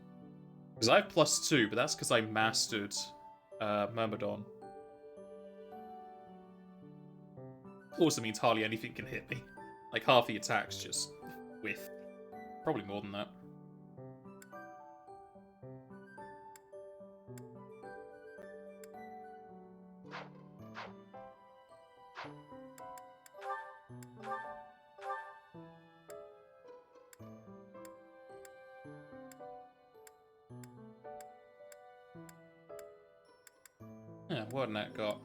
Because I have +2, but that's because I mastered Myrmidon. Also means hardly anything can hit me. Like half the attacks just whiff. Probably more than that. Yeah, what had that got?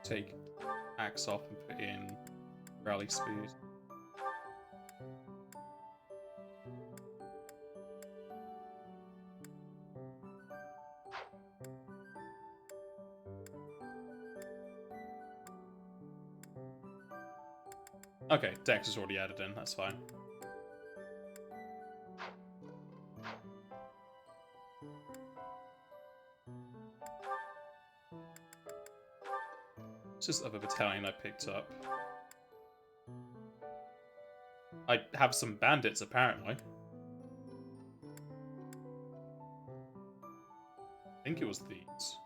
Take axe off and put in rally speed. Okay, Dex is already added in, that's fine. It's just the other battalion I picked up. I have some bandits, apparently. I think it was these.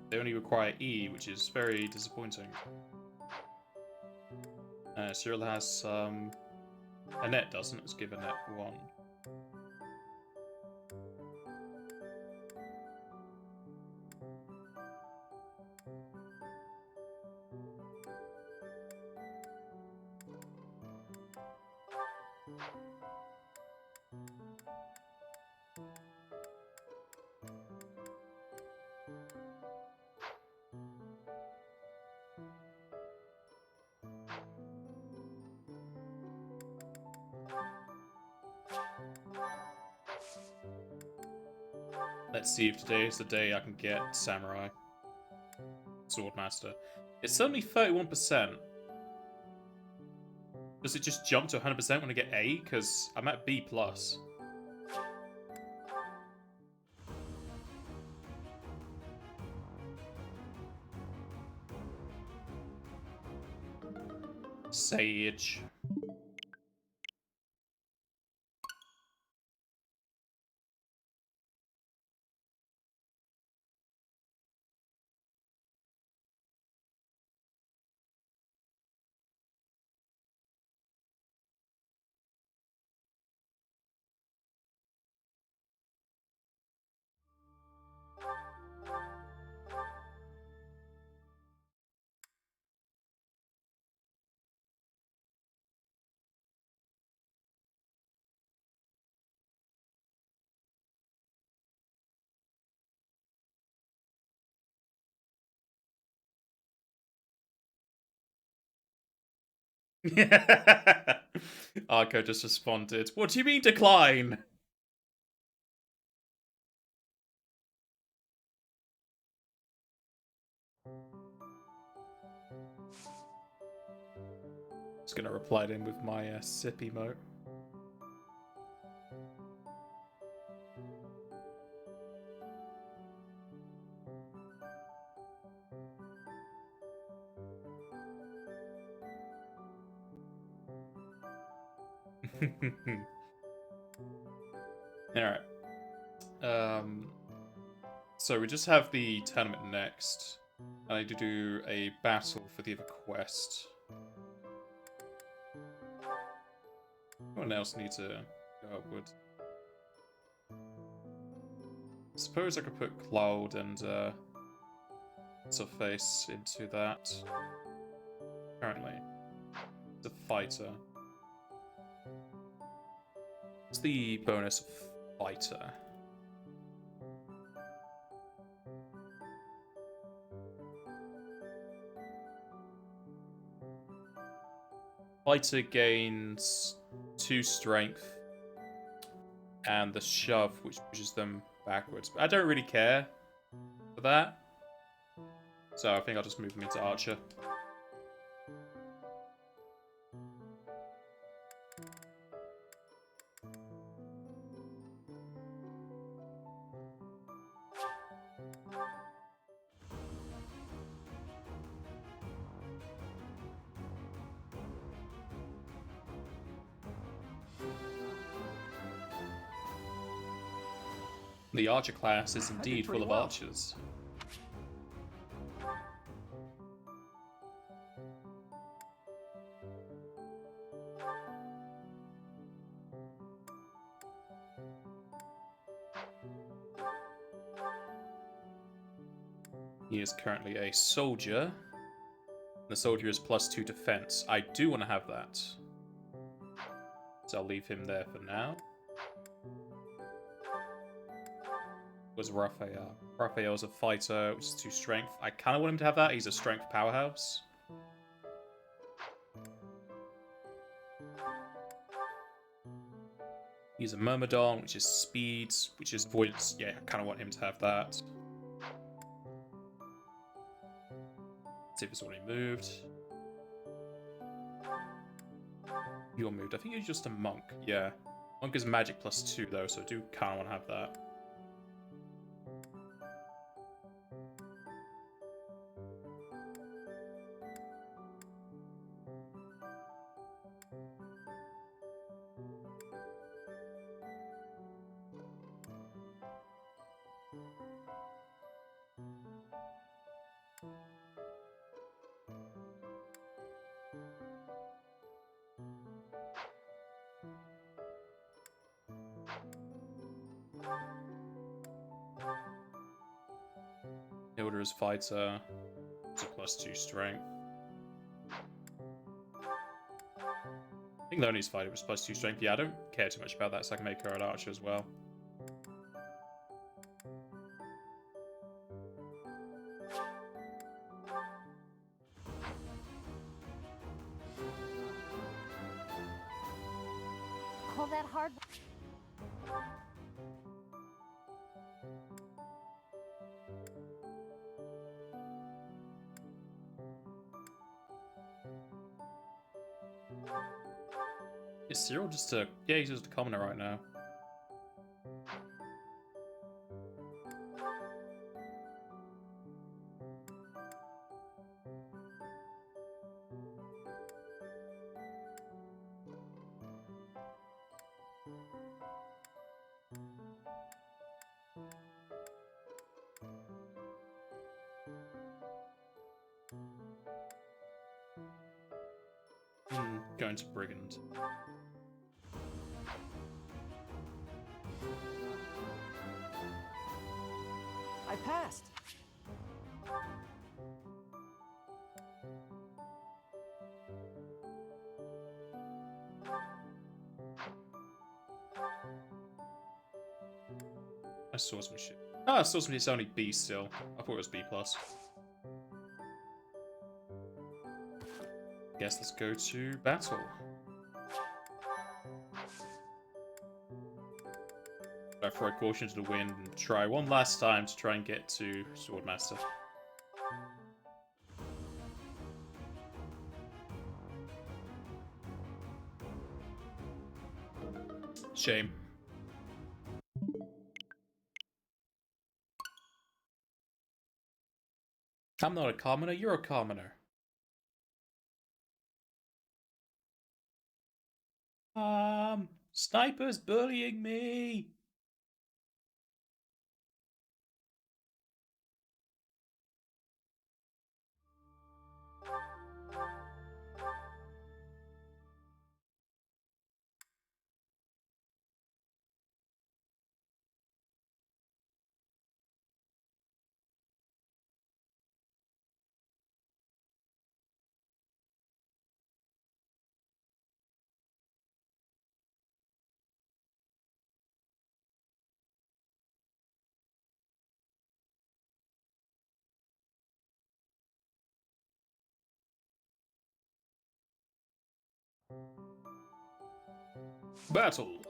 They only require E, which is very disappointing. Cyril has Annette doesn't. Let's give Annette 1. Let's see if today is the day I can get Samurai Swordmaster. It's only 31%. Does it just jump to 100% when I get A? Because I'm at B+. Sage. Arco just responded. What do you mean decline? Just gonna reply to him with my sip emote. Alright. So we just have the tournament next. I need to do a battle for the other quest. Anyone else need to go upward? Suppose I could put Cloud and Surface into that. Currently. It's a fighter. What's the bonus of fighter? Fighter gains 2 strength and the shove, which pushes them backwards. But I don't really care for that. So I think I'll just move them into Archer. The Archer class is indeed full of archers. He is currently a soldier. The soldier is +2 defense. I do want to have that. So I'll leave him there for now. Was Raphael. Raphael's a fighter, which is 2 strength. I kind of want him to have that. He's a strength powerhouse. He's a Myrmidon, which is speed, which is avoidance. Yeah, I kind of want him to have that. See if it's already moved. You're moved. I think you're just a monk. Yeah. Monk is magic +2 though, so I do kind of want to have that. Hilda is fighter. It's a +2 strength. I think Loni's fighter was +2 strength. Yeah, I don't care too much about that, so I can make her an archer as well. All that hard. Is Cyril just a... Yeah, he's just a commoner right now. Going to Brigand. I passed. I saw some shit. Ah, swordsmanship is only B still. I thought it was B+. Guess let's go to battle. I throw caution to the wind and try one last time to try and get to Swordmaster. Shame. I'm not a commoner, you're a commoner. Sniper's bullying me! Battle!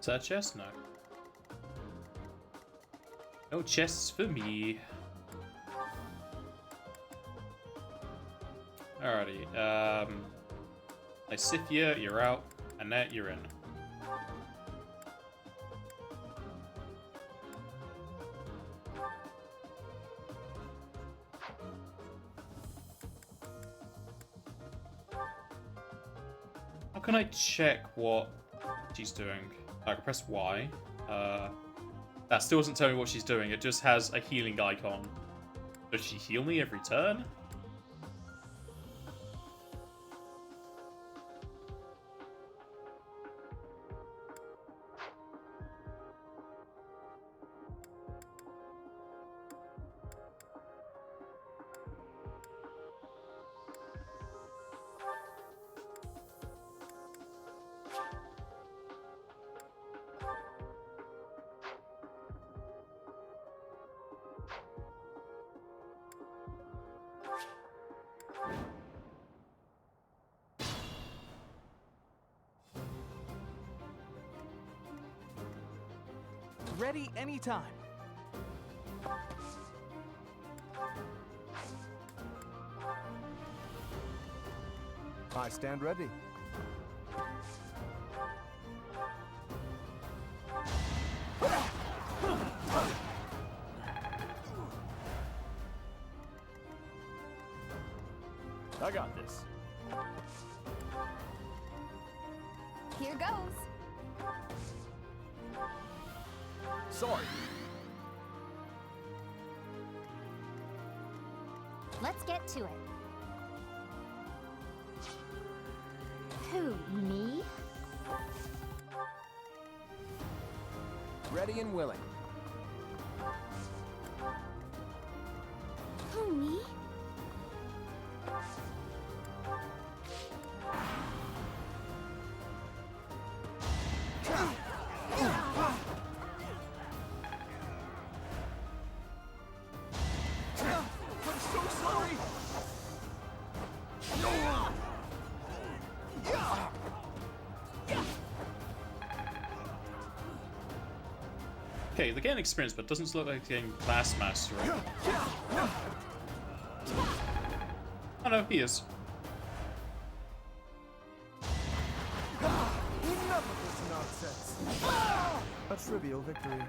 Is that a chest? No. No chests for me. Alrighty. Lysithia, you're out. Annette, you're in. How can I check what she's doing? I can press Y. That still doesn't tell me what she's doing. It just has a healing icon. Does she heal me every turn? Ready anytime. I stand ready. I got this. Here goes. Sorry. Let's get to it. Who, me? Ready and willing. Who, me? I'm so sorry! Okay, they're getting experience, but it doesn't look like they're getting class mastery. Oh no, he is. Enough of this nonsense. A trivial victory.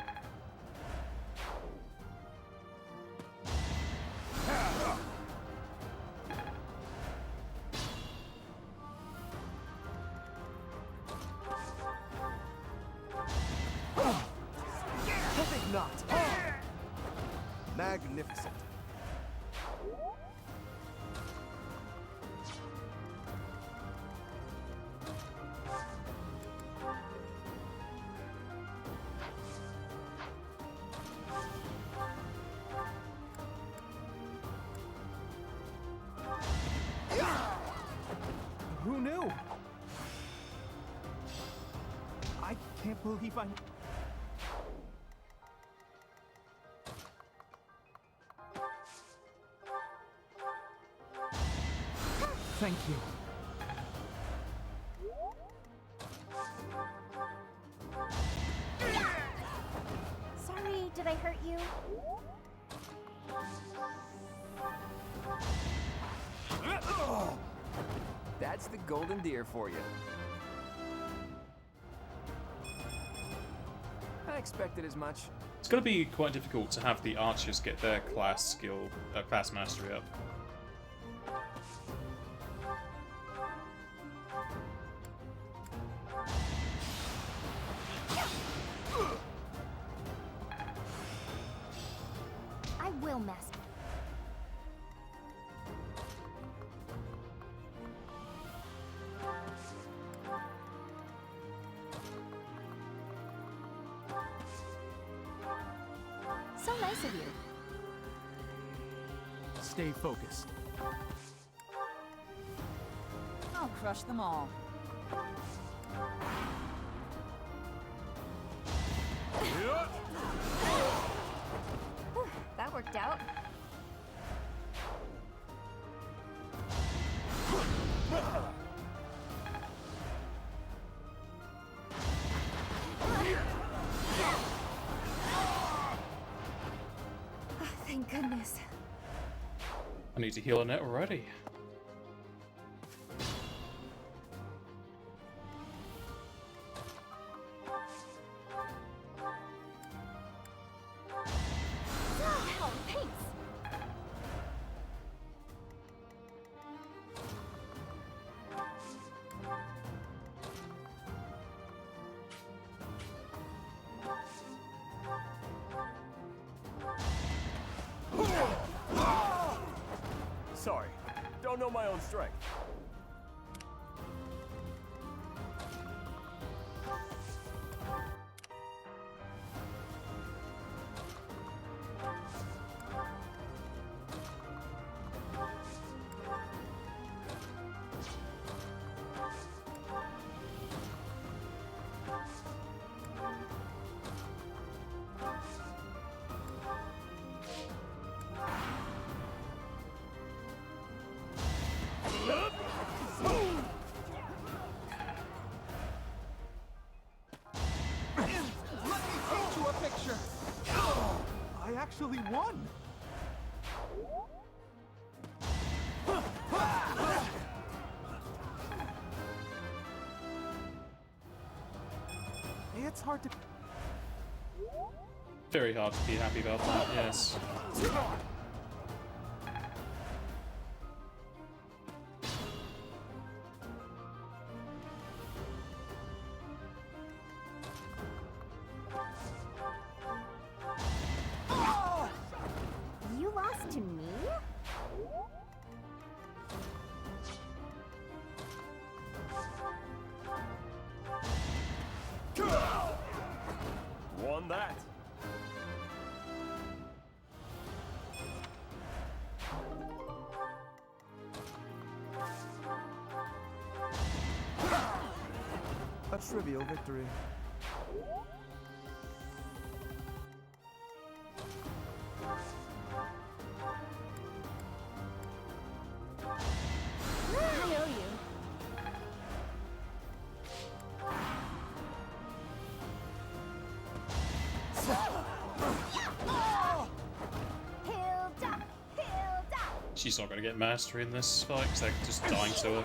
Perfect knot. Magnificent. Who knew? I can't believe I'm... Thank you. Sorry, did I hurt you? That's the golden deer for you. I expected as much. It's going to be quite difficult to have the archers get their class skill, class mastery up. I will master. So nice of you. Stay focused. I'll crush them all. That worked out. Thank goodness. I need to heal Annette already. Sorry, don't know my own strength. I actually won! It's hard to... Very hard to be happy about that, yes. You lost to me? Won that. A trivial victory. I owe you. Hilda! Hilda! She's not going to get mastery in this fight because they're just dying to her.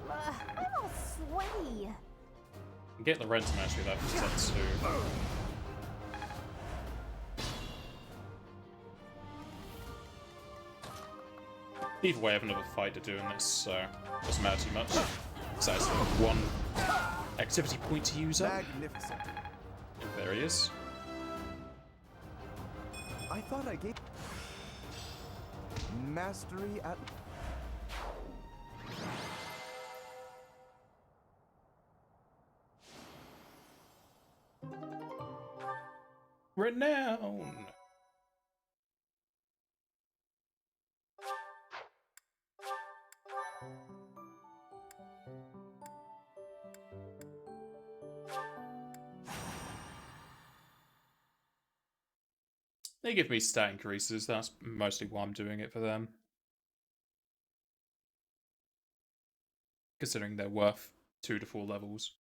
I'm all sweaty. Get the rent mastery that because too. Either way, I have another fight to do in this, so it doesn't matter too much. So that's one activity point to use up. Magnificent. There he is. I thought I gave mastery at Renown. They give me stat increases, that's mostly why I'm doing it for them. Considering they're worth 2 to 4 levels.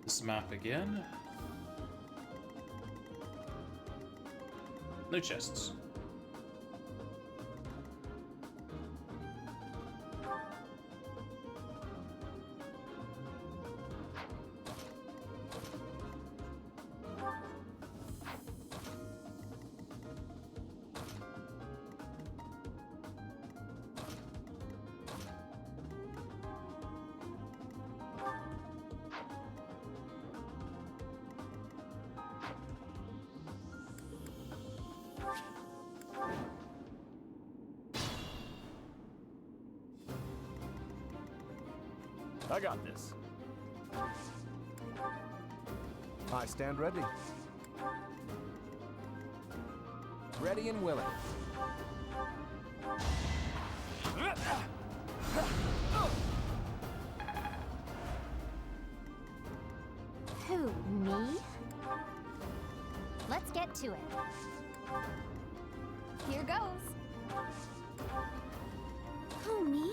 This map again. No chests. I got this. I stand ready. Ready and willing. Who, me? Let's get to it. Here goes. Who, me?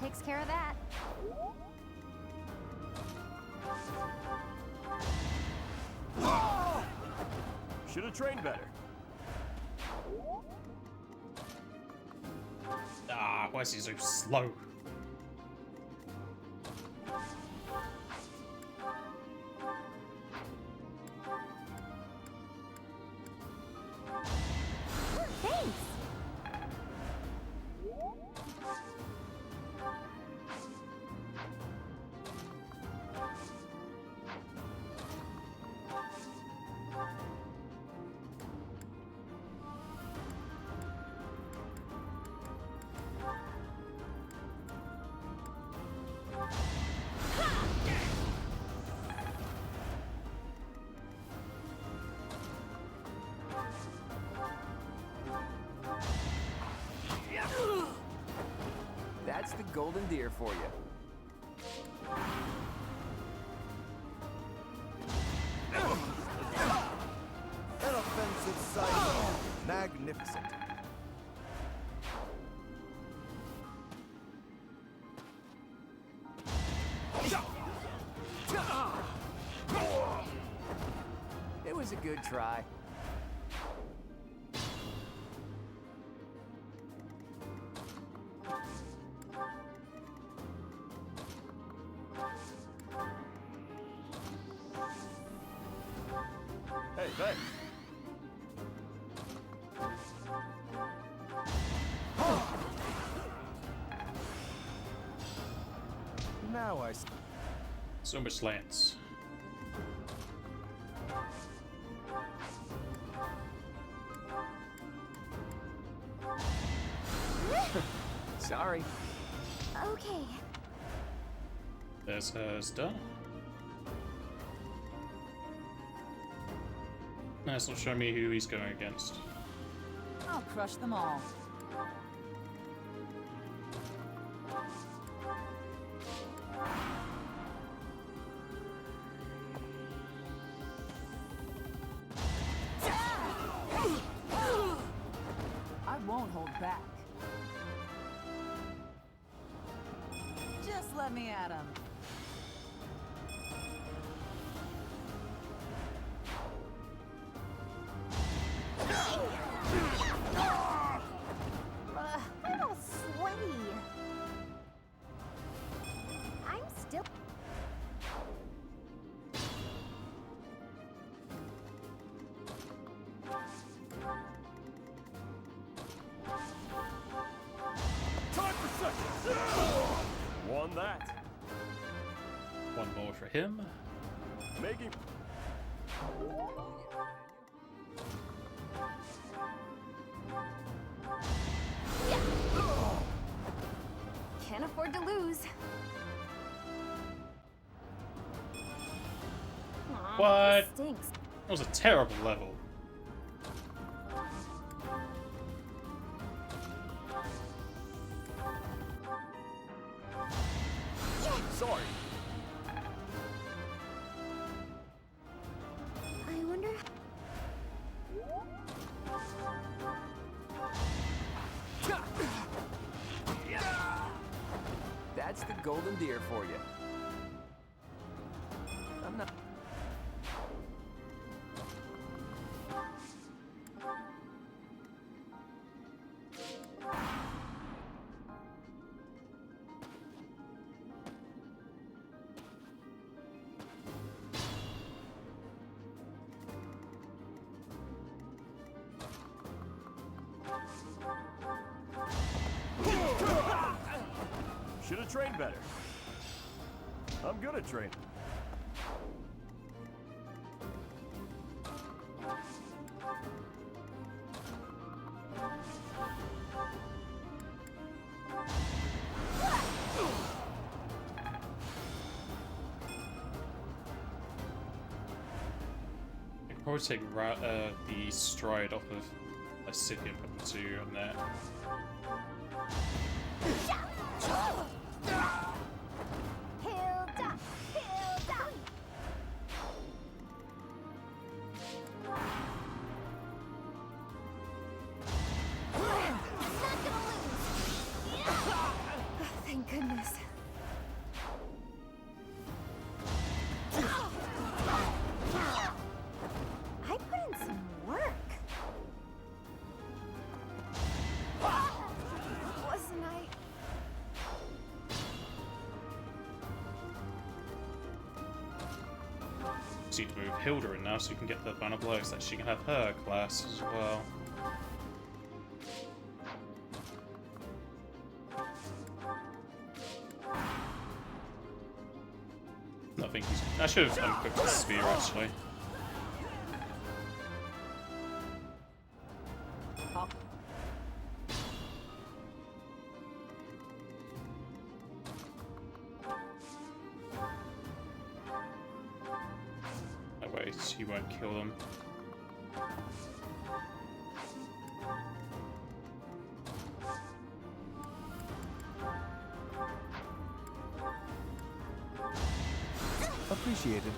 takes care of that. Should have trained better. Ah, why is he so slow? Thanks. That's the golden deer for you. An offensive sight. Magnificent. It was a good try. Hey, thanks. Now I So much slants. Sorry. Okay. There's hers done. No, it's not showing me who he's going against. I'll crush them all. I won't hold back. Just let me at him. I'm all sweaty. I'm still. Time for seconds. Won that. One more for him. Making. Can't afford to lose. Aw, What? this stinks. That was a terrible level. Sorry. I wonder. That's the golden deer for you. I'm not. Should have trained better. I'm good at training. I could probably take the stride off of a city and put the two on there. Hilda! Hilda! Thank goodness. just need to move Hilda in now so we can get the final blow so that she can have her class as well. I think he's... I should have unequipped the spear actually. That way he won't kill them. Appreciated.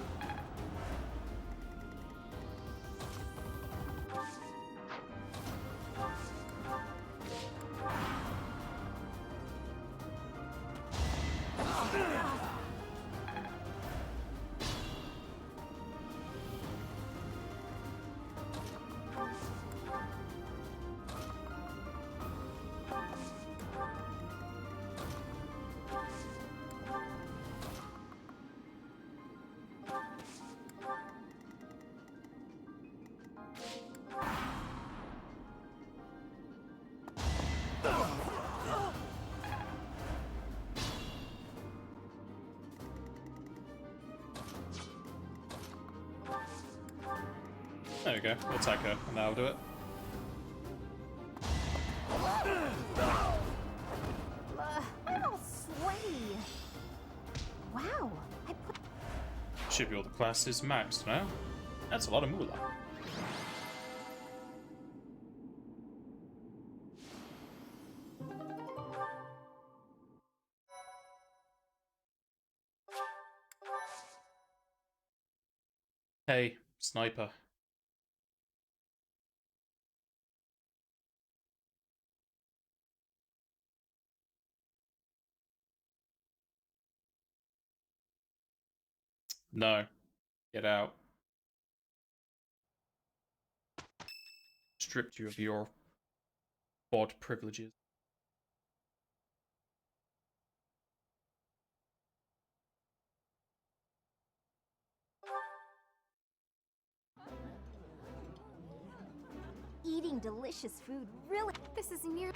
There we go. We'll attack her, and that'll do it. I'm all sweaty. Wow, I put... Should be all the classes maxed now. That's a lot of moolah. Hey, sniper. No. Get out. Stripped you of your bod privileges. Eating delicious food really... This is near...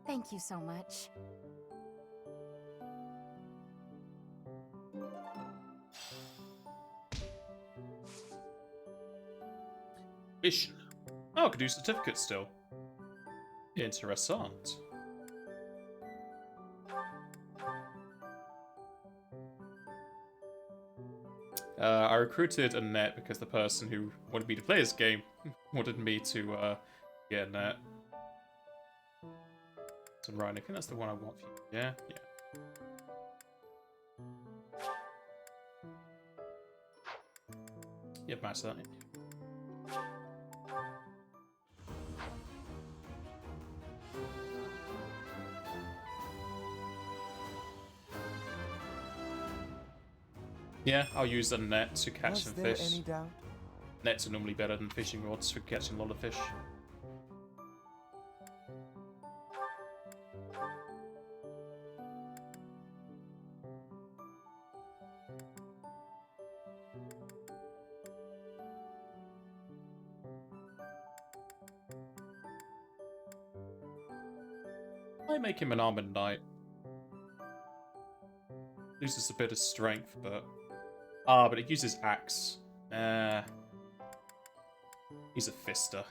Thank you so much. Ish. Oh, I could do certificates still. Interessant. I recruited a net because the person who wanted me to play this game wanted me to get a net. So right, I think that's the one I want for you. Yeah? Yeah. Yeah, match that. Yeah, I'll use a net to catch some fish. Was there any doubt? Nets are normally better than fishing rods for catching a lot of fish. I make him an armored knight. Loses a bit of strength, but... Ah, but it uses axe. He's a fister.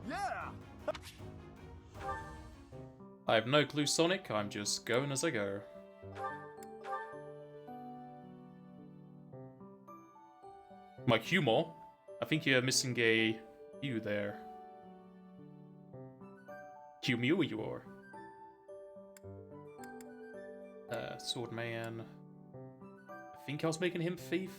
Yeah! I have no clue, Sonic. I'm just going as I go. My humor? I think you're missing a U there. Humor you are. Sword man. I think I was making him thief.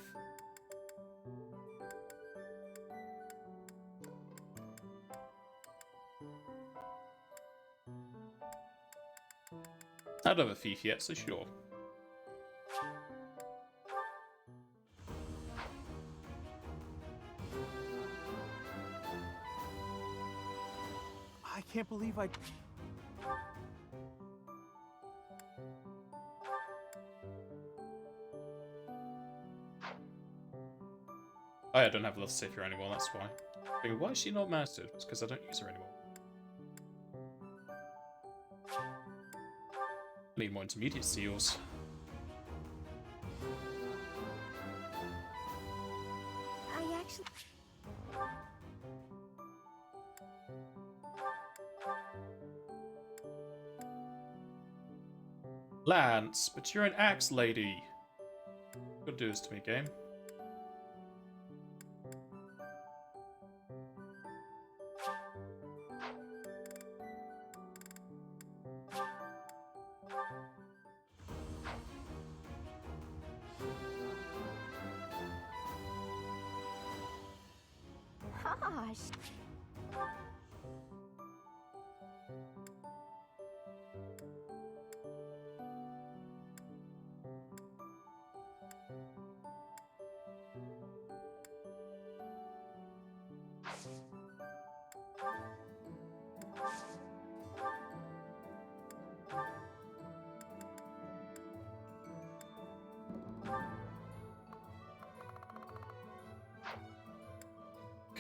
I don't have a thief yet, so sure. can't believe I... Oh, yeah, I don't have a little safe here anymore, that's why. I mean, why is she not mastered? It's because I don't use her anymore. I need more intermediate seals. I actually... Lance, but you're an axe lady. Don't do this to me, game. Gosh.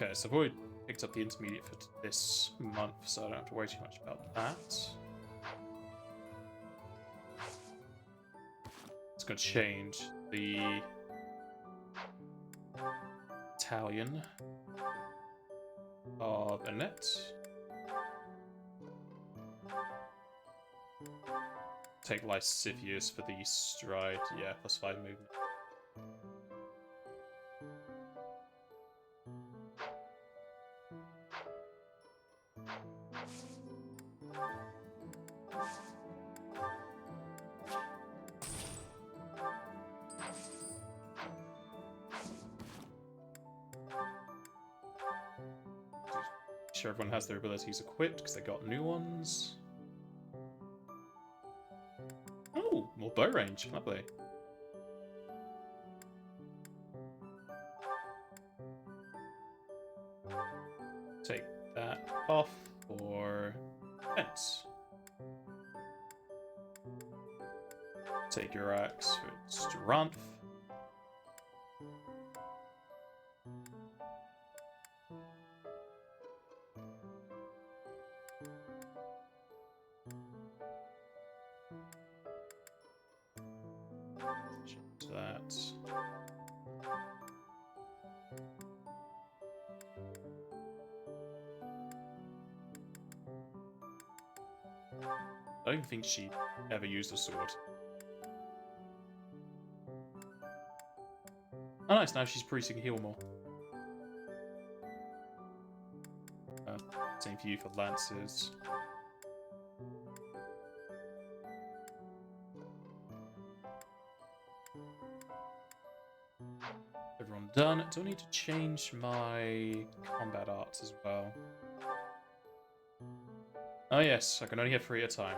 Okay, so I've already picked up the intermediate for this month, so I don't have to worry too much about that. It's going to change the Italian of Annette. Take Lascivious for the stride, yeah, +5 movement. Sure everyone has their abilities equipped because they got new ones. Oh, more bow range, lovely. Take that off for fence. Take your axe for strength. Change that. I don't think she ever used a sword. Oh nice, now she's pretty, so can heal more. Same for you for lances. Everyone done. Do I need to change my combat arts as well? Oh yes, I can only have 3 at a time.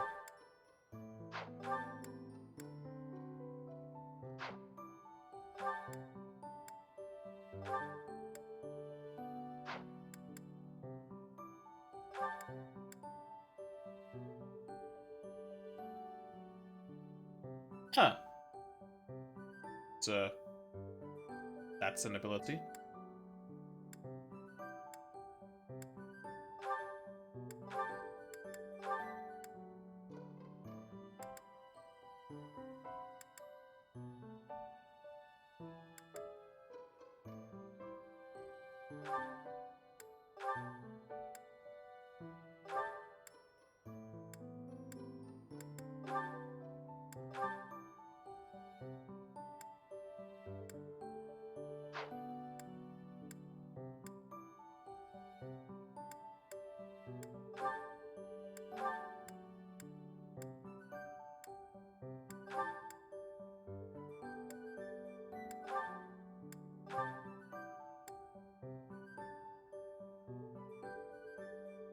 Huh. So, that's an ability.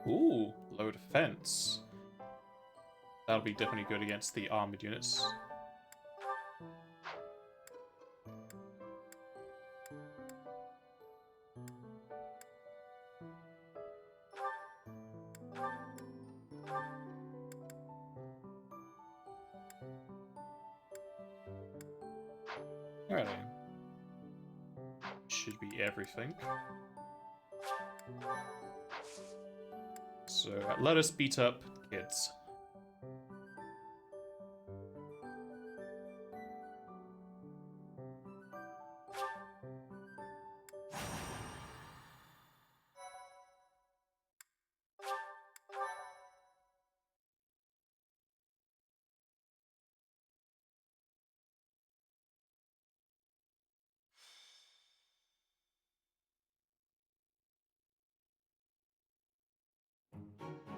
Ooh, low defense. That'll be definitely good against the armored units. Alright. Should be everything. So, let us beat up kids.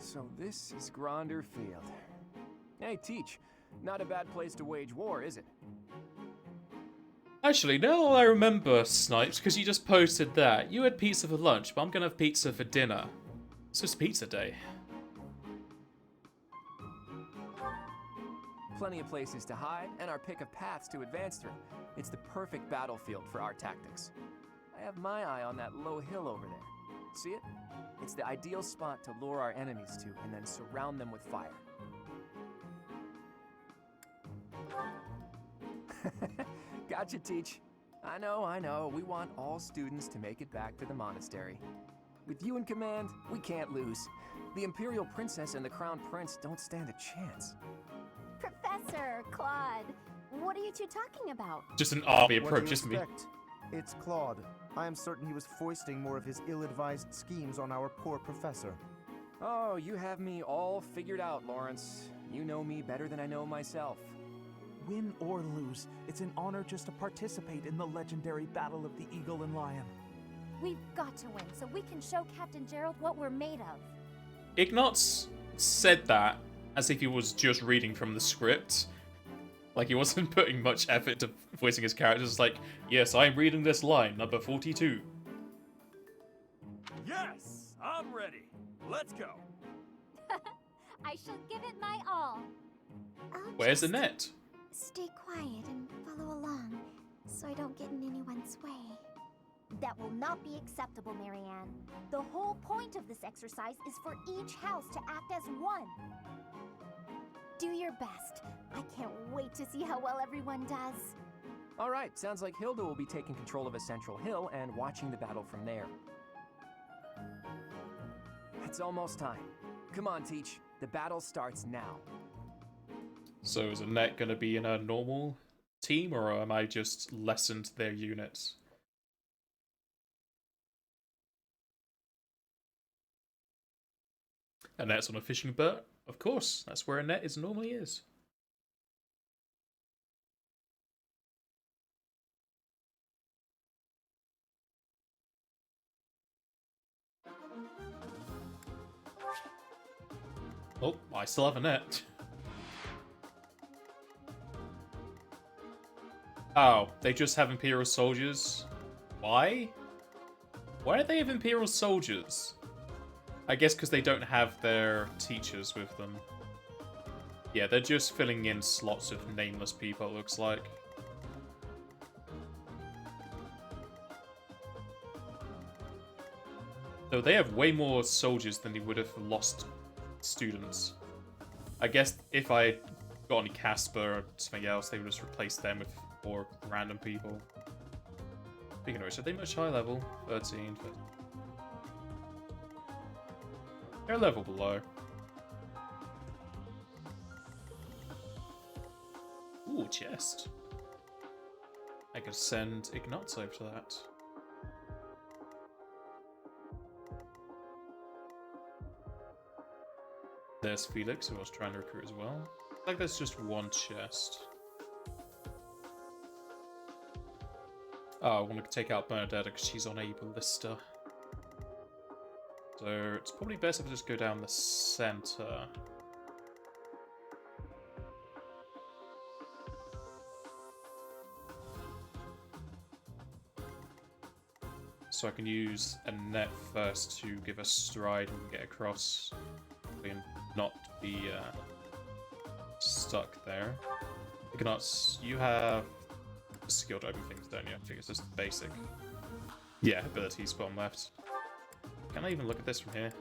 So this is Gronder Field. Hey, Teach. Not a bad place to wage war, is it? Actually, now I remember, Snipes, because you just posted that. You had pizza for lunch, but I'm gonna have pizza for dinner. It's just pizza day. Plenty of places to hide, and our pick of paths to advance through. It's the perfect battlefield for our tactics. I have my eye on that low hill over there. See it? It's the ideal spot to lure our enemies to, and then surround them with fire. Gotcha, Teach. I know. We want all students to make it back to the monastery. With you in command, we can't lose. The Imperial Princess and the Crown Prince don't stand a chance. Professor, Claude, what are you two talking about? Just an army What do you approaches me. expect? It's Claude. I am certain he was foisting more of his ill-advised schemes on our poor professor. Oh, you have me all figured out, Lawrence. You know me better than I know myself. Win or lose, it's an honor just to participate in the legendary Battle of the Eagle and Lion. We've got to win so we can show Captain Gerald what we're made of. Ignatz said that as if he was just reading from the script. Like, he wasn't putting much effort to voicing his characters. Like, yes, I'm reading this line, number 42. Yes, I'm ready. Let's go. I shall give it my all. Where's Annette? Stay quiet and follow along, so I don't get in anyone's way. That will not be acceptable, Marianne. The whole point of this exercise is for each house to act as one. Do your best. I can't wait to see how well everyone does. All right, sounds like Hilda will be taking control of a central hill and watching the battle from there. It's almost time. Come on, Teach. The battle starts now. So is Annette gonna be in a normal team, or am I just lessened their units? Annette's on a fishing boat? Of course, that's where Annette normally is. Oh, I still have Annette. Oh, they just have Imperial soldiers? Why? Why do they have Imperial soldiers? I guess because they don't have their teachers with them. Yeah, they're just filling in slots of nameless people, it looks like. So they have way more soldiers than they would have lost students. I guess if I got any Casper or something else, they would just replace them with more random people. Speaking of which, are they much high level? 13. They're a level below. Ooh, chest. I could send Ignatz over to that. There's Felix, who I was trying to recruit as well. Like there's just one chest. Oh, I want to take out Bernadetta because she's on a ballista. So it's probably best if I just go down the center. So I can use a net first to give us stride and get across and not be stuck there. Ignatz, you have skilled open things, don't you? I think it's just basic. Yeah, abilities bottom left. Can I even look at this from here?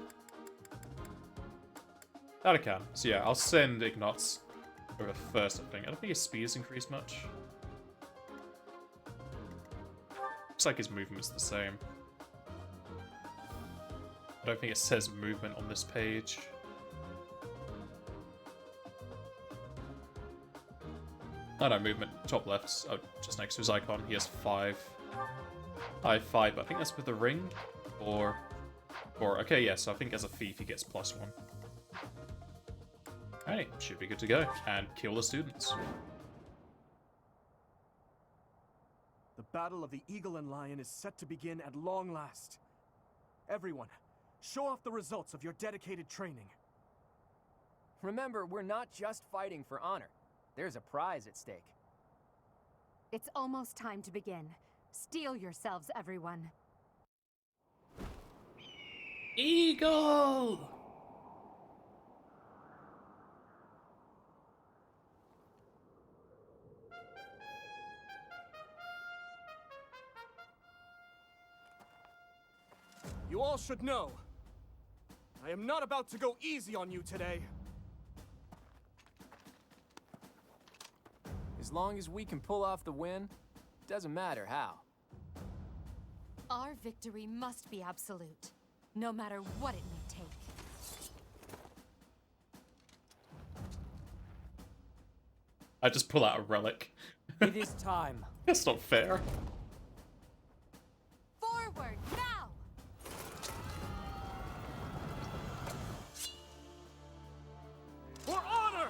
That I can. So yeah, I'll send Ignatz over first, I think. I don't think his speed has increased much. Looks like his movement's the same. I don't think it says movement on this page. Oh no, movement. Top left. Oh, just next to his icon. He has 5. I have 5, but I think that's with the ring. Or okay, yeah, so I think as a thief he gets +1. Alright, should be good to go. And kill the students. The Battle of the Eagle and Lion is set to begin at long last. Everyone, show off the results of your dedicated training. Remember, we're not just fighting for honor. There's a prize at stake. It's almost time to begin. Steel yourselves, everyone. Eagle! You all should know, I am not about to go easy on you today. As long as we can pull off the win, doesn't matter how. Our victory must be absolute, no matter what it may take. I just pull out a relic. It is time. That's not fair. Forward, now! For honor!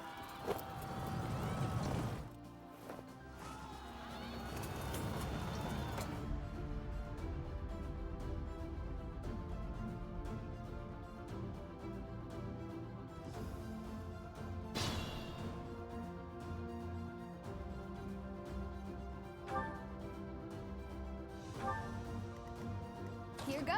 Here goes.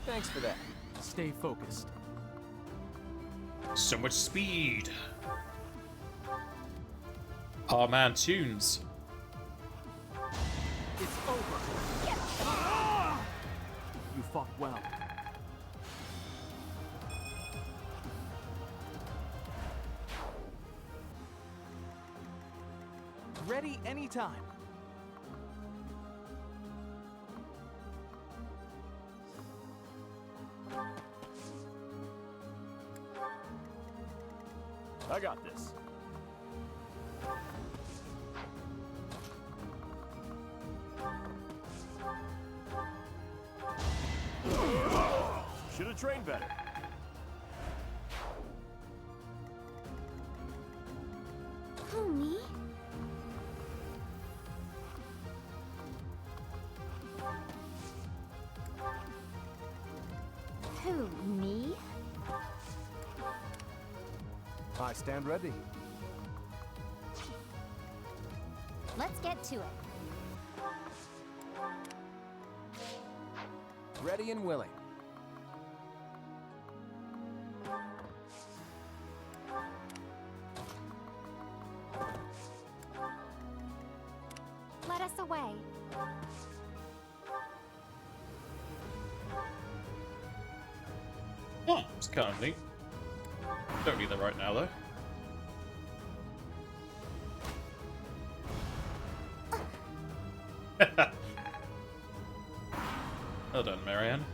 Thanks for that. Stay focused. So much speed. Oh man, tunes. It's over. You fought well. Ready anytime. I got this. Should have trained better. Who, me? Who, me? I stand ready. Let's get to it. Ready and willing. Let us away. Oh, it's kind of neat. Don't need that right now, though. Well done, Marianne.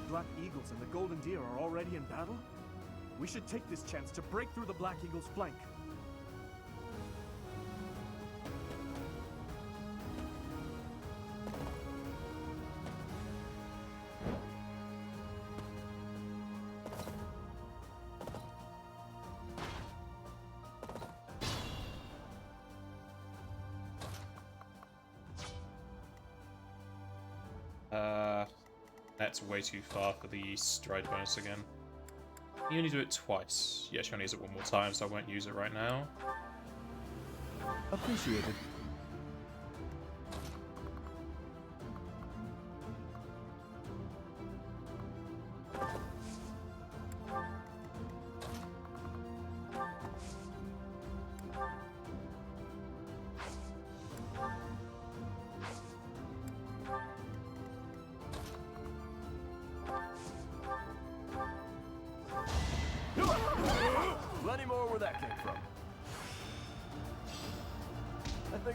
Black Eagles and the Golden Deer are already in battle? We should take this chance to break through the Black Eagle's flank. That's way too far for the stride bonus again. You only do it twice. Yeah, she only use it one more time, so I won't use it right now. Appreciated.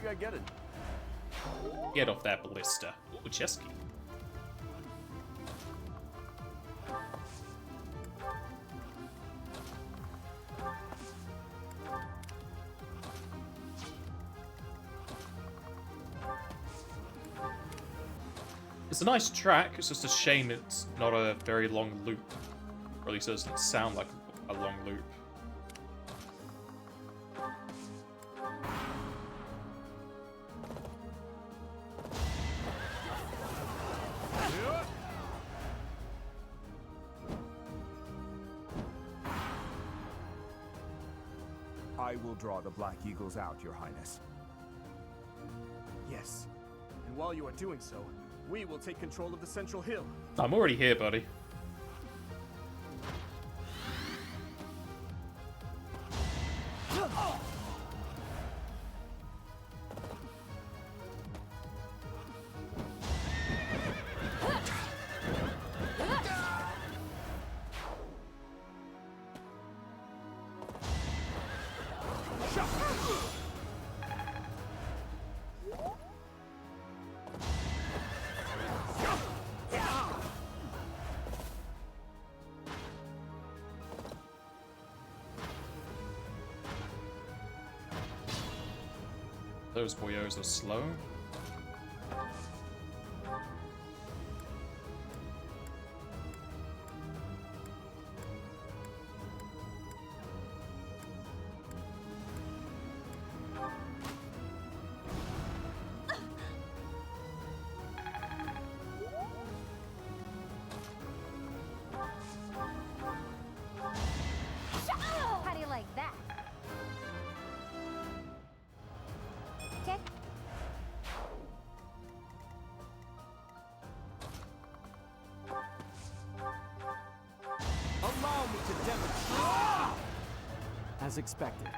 think I get it. Get off that ballista. Ooh, chest key. It's a nice track, it's just a shame it's not a very long loop. Or at least it doesn't sound like a long loop. I will draw the Black Eagles out, Your Highness. Yes. And while you are doing so, we will take control of the central hill. I'm already here, buddy. Those boyos are slow. How do you like that? Okay. Allow me to demonstrate. As expected.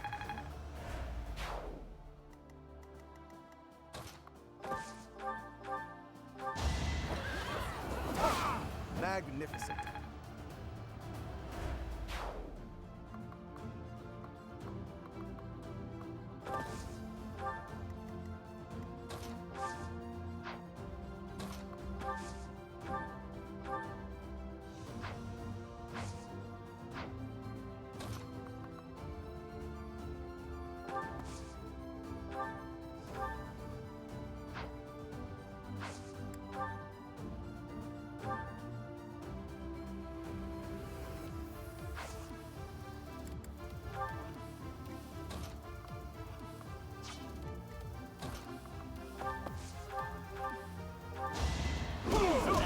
Magnificent.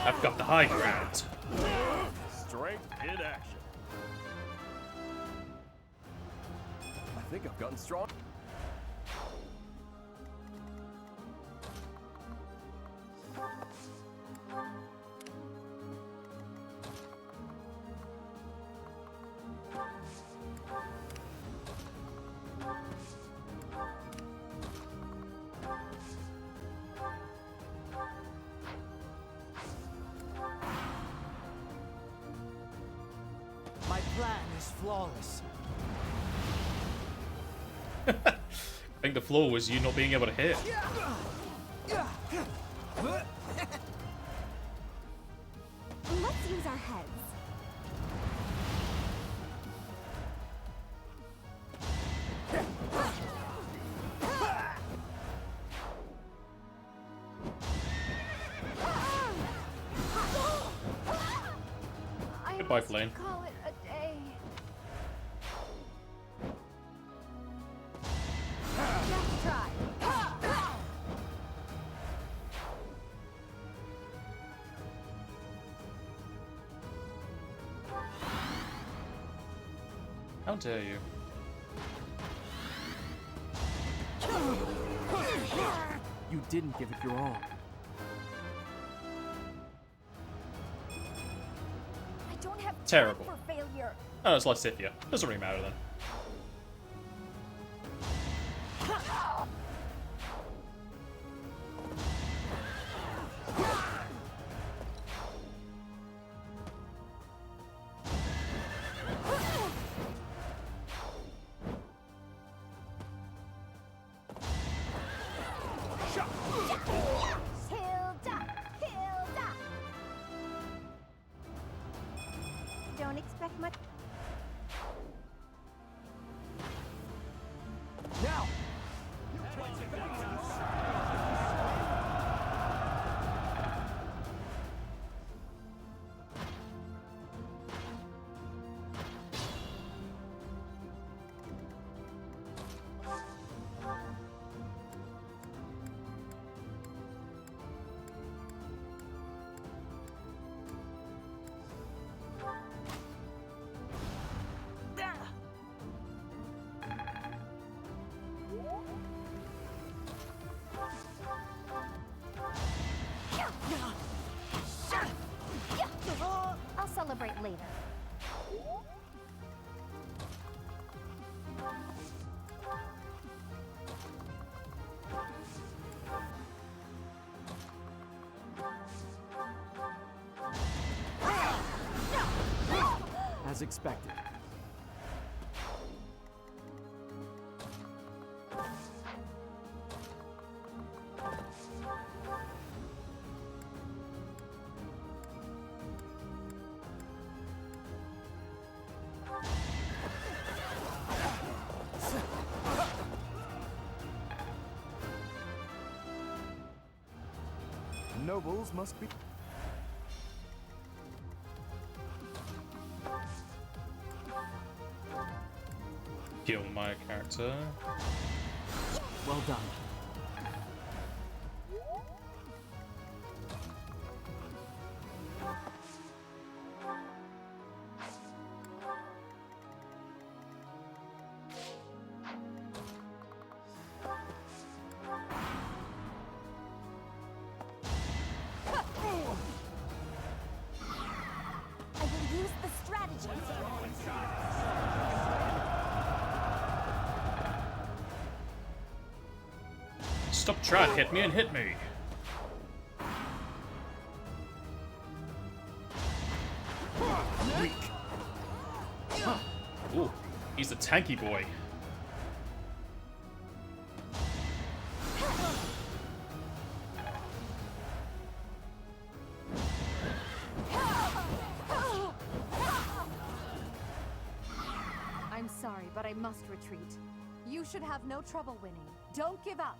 I've got the high ground. Strength in action. I think I've gotten strong. My plan is flawless. I think the flaw was you not being able to hit. Let's use our heads. Goodbye, Flame. Call it a day. Next try. How dare you? You didn't give it your all. I don't have time Terrible. for failure. Oh, it's Lysithia. Doesn't really matter then. My Now! I'll celebrate later. As expected. Nobles must be... Kill my character. Well done. I will use the strategy. Stop trying to hit me and hit me. Weak. Ooh, he's a tanky boy. I'm sorry, but I must retreat. You should have no trouble winning. Don't give up.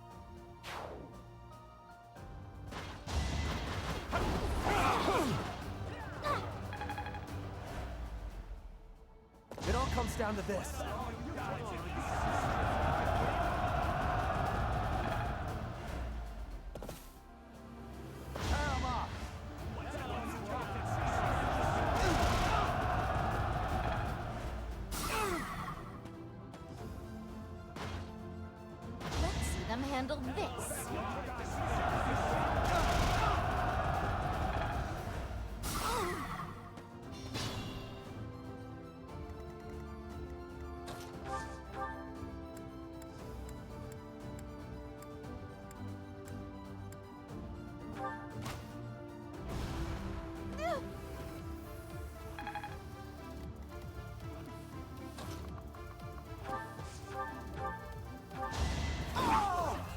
It all comes down to this. Let's see them handle this.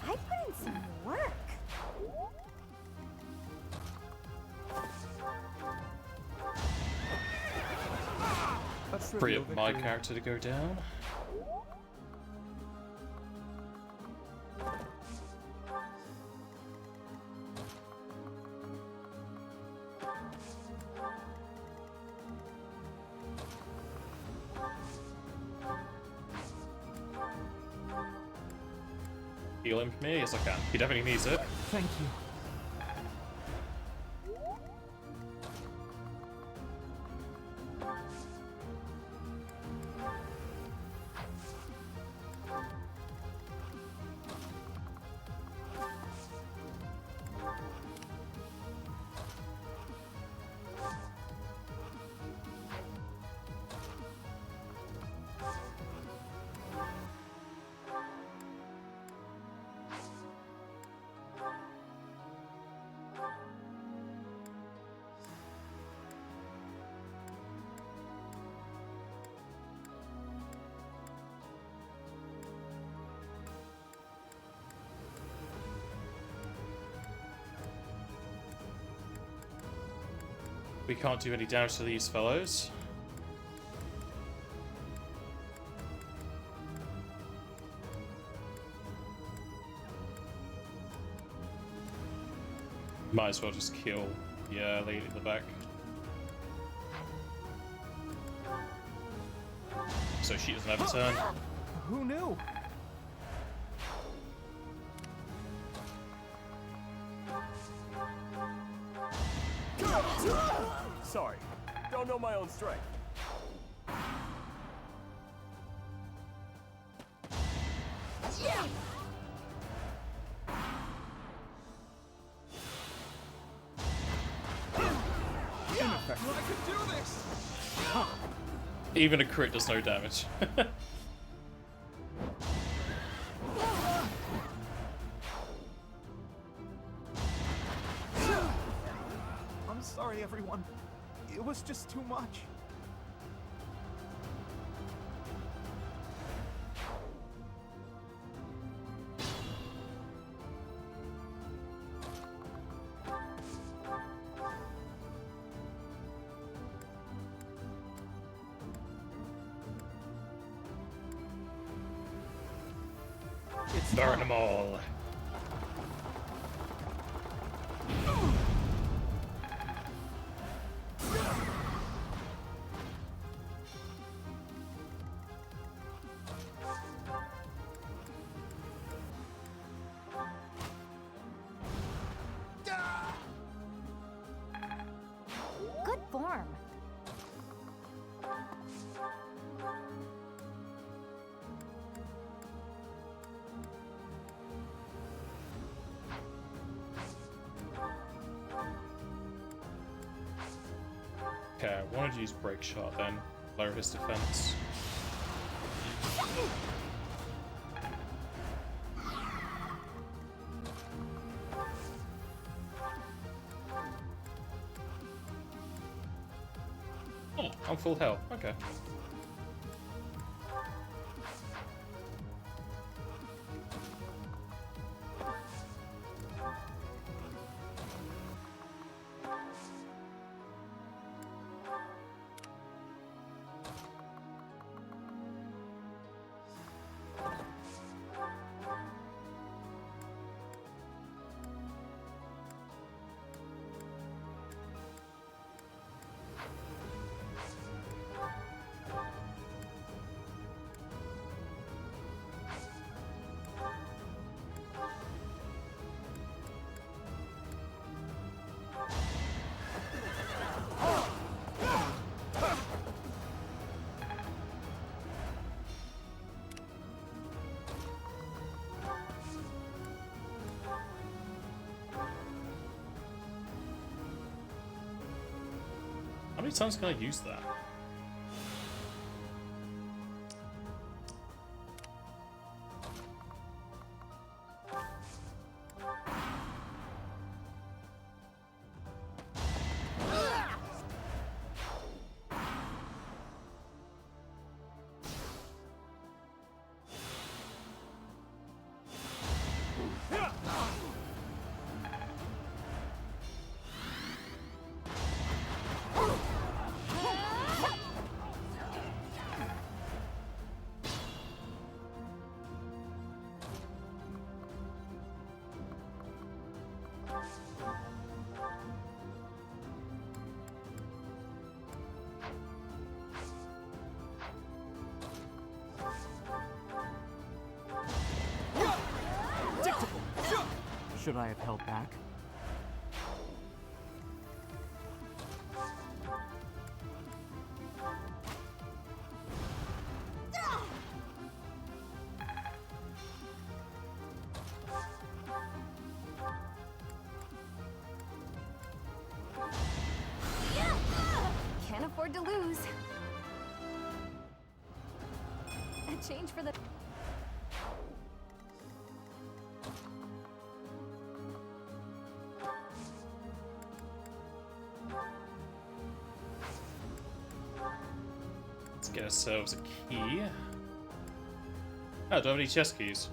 I put in some work. Free up my character to go down. Heal him for me? Yes, I can. He definitely needs it. Thank you. We can't do any damage to these fellows. Might as well just kill the lady in the back. So she doesn't have a turn. Who knew? Sorry, don't know my own strength. Ineffective. I can do this! Even a crit does no damage. I'm sorry, everyone. It was just too much. Burn them all. Good form. Okay, I wanted to use Break Shot then. Lower his defense. Oh, I'm full health. Okay. How many times can I use that? Should I have held back? Can't afford to lose. A change for the... Let's get ourselves a key. Oh, do I have any chest keys?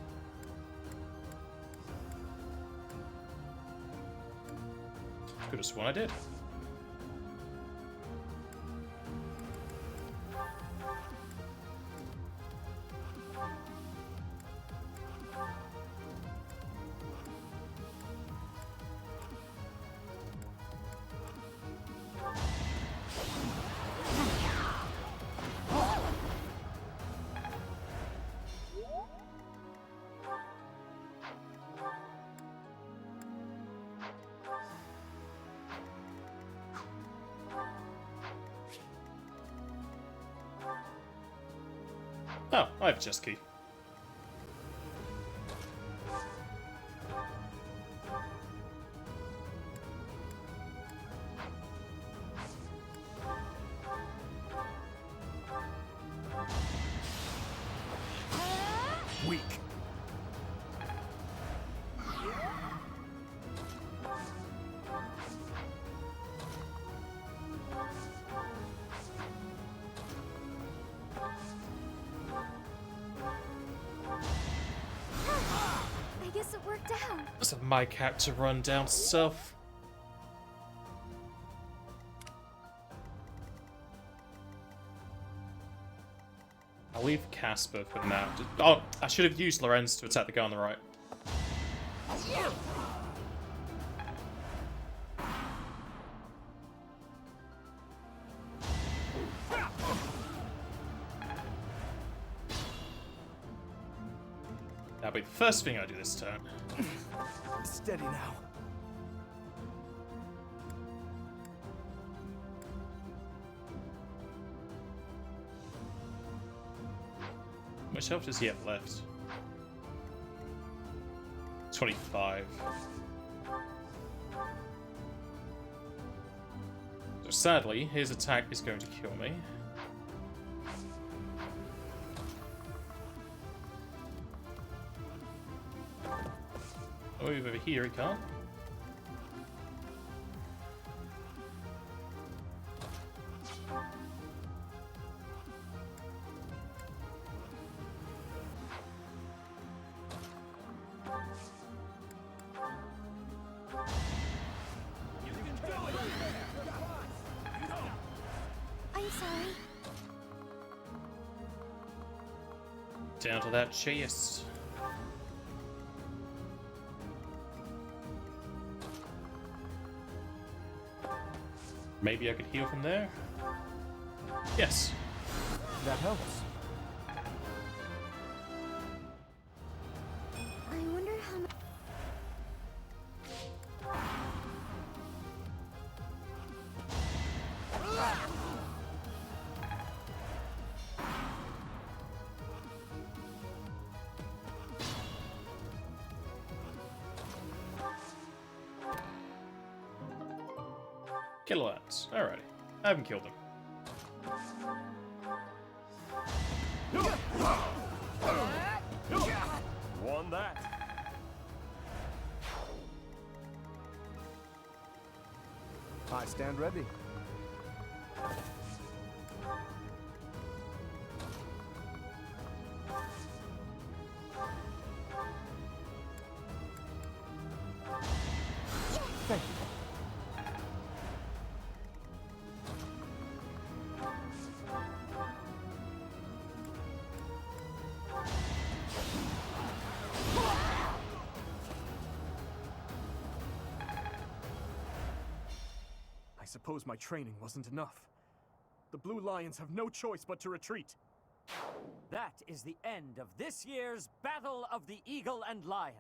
Could have sworn I did. Oh, I have a chest key. Weak. I guess it worked out. Let's have my character run down south. I'll leave Casper for now. Oh, I should have used Lorenz to attack the guy on the right. That'll be the first thing I do this turn. Steady now. How much health does he have left? 25. So sadly, his attack is going to kill me. I'll move over here, he can't. I'm sorry. Down to that chase. Maybe I could heal from there? Yes. That helps. I wonder how much. Kilowatts. Alrighty. I haven't killed him. Won that. I stand ready. Thank you. I suppose my training wasn't enough. The Blue Lions have no choice but to retreat. That is the end of this year's Battle of the Eagle and Lion.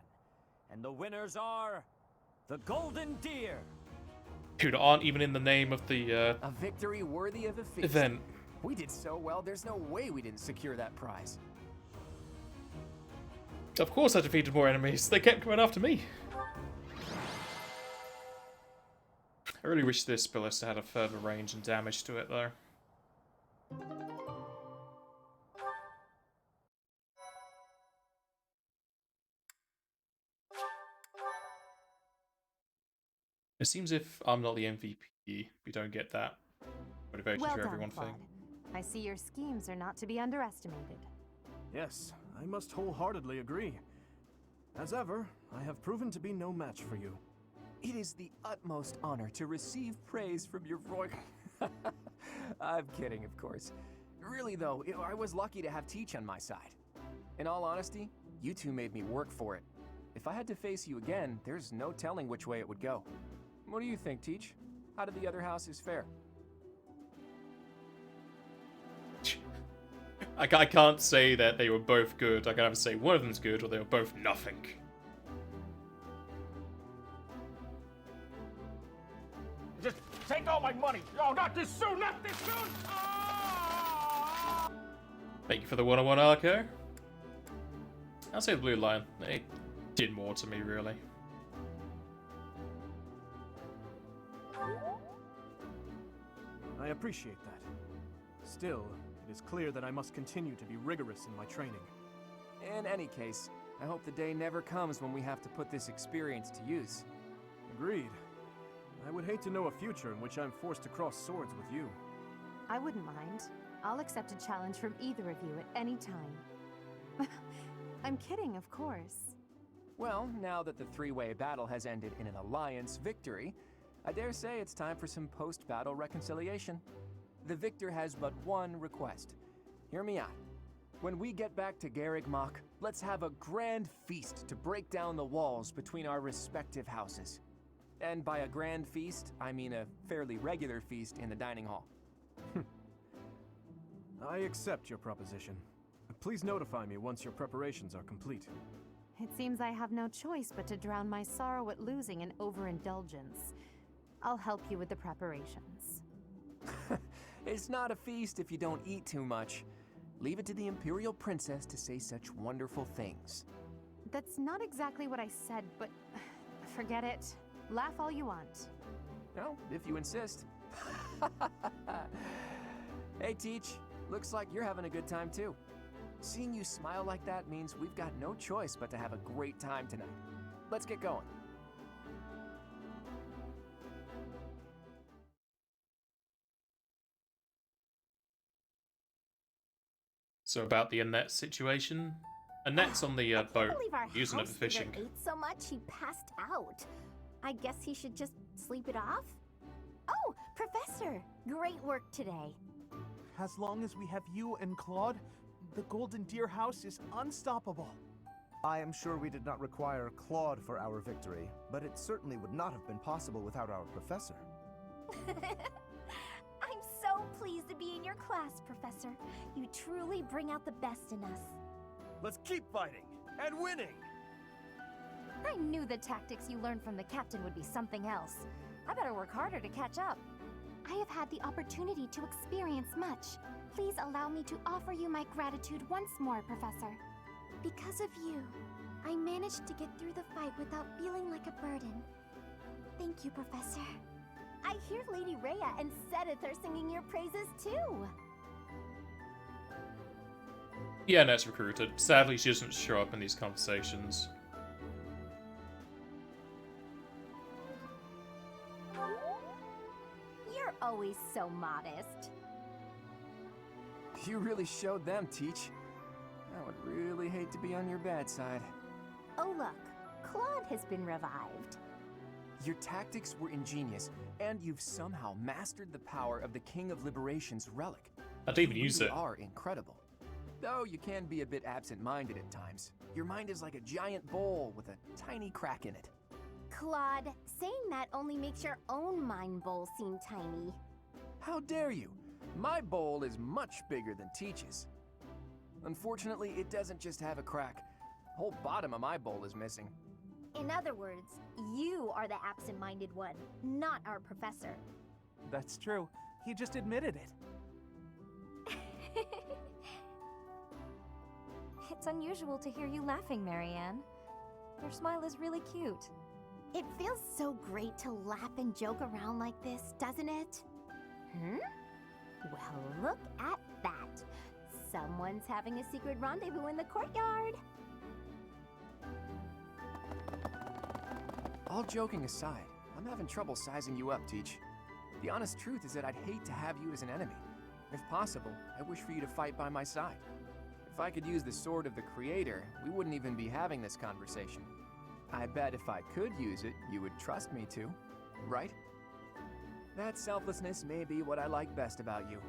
And the winners are the Golden Deer. Dude, aren't even in the name of the A victory worthy of a feast. event. We did so well, there's no way we didn't secure that prize. Of course I defeated more enemies. They kept coming after me. I really wish this ballista had a further range and damage to it, though. It seems if I'm not the MVP, we don't get that motivation Well for done, everyone Claude. thing. I see your schemes are not to be underestimated. Yes, I must wholeheartedly agree. As ever, I have proven to be no match for you. It is the utmost honor to receive praise from your royal... I'm kidding, of course. Really, though, I was lucky to have Teach on my side. In all honesty, you two made me work for it. If I had to face you again, there's no telling which way it would go. What do you think, Teach? How did the other houses fare? I can't say that they were both good. I can either say one of them's good or they were both nothing. Just take all my money. Oh, not this soon, not this soon. Thank you for the 101 Arco. I'll say the Blue Lion. It did more to me, really. I appreciate that. Still, it is clear that I must continue to be rigorous in my training. In any case, I hope the day never comes when we have to put this experience to use. Agreed. I would hate to know a future in which I'm forced to cross swords with you. I wouldn't mind. I'll accept a challenge from either of you at any time. I'm kidding, of course. Well, now that the three-way battle has ended in an alliance victory, I dare say it's time for some post-battle reconciliation. The victor has but one request. Hear me out. When we get back to Garreg Mach, let's have a grand feast to break down the walls between our respective houses. And by a grand feast, I mean a fairly regular feast in the dining hall. I accept your proposition. Please notify me once your preparations are complete. It seems I have no choice but to drown my sorrow at losing in overindulgence. I'll help you with the preparations. It's not a feast if you don't eat too much. Leave it to the Imperial Princess to say such wonderful things. That's not exactly what I said, but forget it. Laugh all you want. No, if you insist. Hey, Teach. Looks like you're having a good time, too. Seeing you smile like that means we've got no choice but to have a great time tonight. Let's get going. So about the Annette situation. Annette's on the boat, using it for fishing. Ate so much he passed out. I guess he should just sleep it off? Oh, Professor! Great work today. As long as we have you and Claude, the Golden Deer House is unstoppable. I am sure we did not require Claude for our victory, but it certainly would not have been possible without our professor. I'm so pleased to be in your class, Professor. You truly bring out the best in us. Let's keep fighting and winning! I knew the tactics you learned from the captain would be something else. I better work harder to catch up. I have had the opportunity to experience much. Please allow me to offer you my gratitude once more, Professor. Because of you, I managed to get through the fight without feeling like a burden. Thank you, Professor. I hear Lady Rhea and Sedith are singing your praises too. Yeah, Annette's recruited. Sadly, she doesn't show up in these conversations. You're always so modest. You really showed them, Teach. I would really hate to be on your bad side. Oh look, Claude has been revived. Your tactics were ingenious, and you've somehow mastered the power of the King of Liberation's relic. I didn't even use You it. are incredible. Though you can be a bit absent-minded at times. Your mind is like a giant bowl with a tiny crack in it. Claude, saying that only makes your own mind bowl seem tiny. How dare you? My bowl is much bigger than Teach's. Unfortunately, it doesn't just have a crack. The whole bottom of my bowl is missing. In other words, you are the absent-minded one, not our professor. That's true. He just admitted it. It's unusual to hear you laughing, Marianne. Your smile is really cute. It feels so great to laugh and joke around like this, doesn't it? Well, look at that. Someone's having a secret rendezvous in the courtyard. All joking aside, I'm having trouble sizing you up, Teach. The honest truth is that I'd hate to have you as an enemy. If possible, I wish for you to fight by my side. If I could use the sword of the Creator, we wouldn't even be having this conversation. I bet if I could use it, you would trust me to, right? That selflessness may be what I like best about you.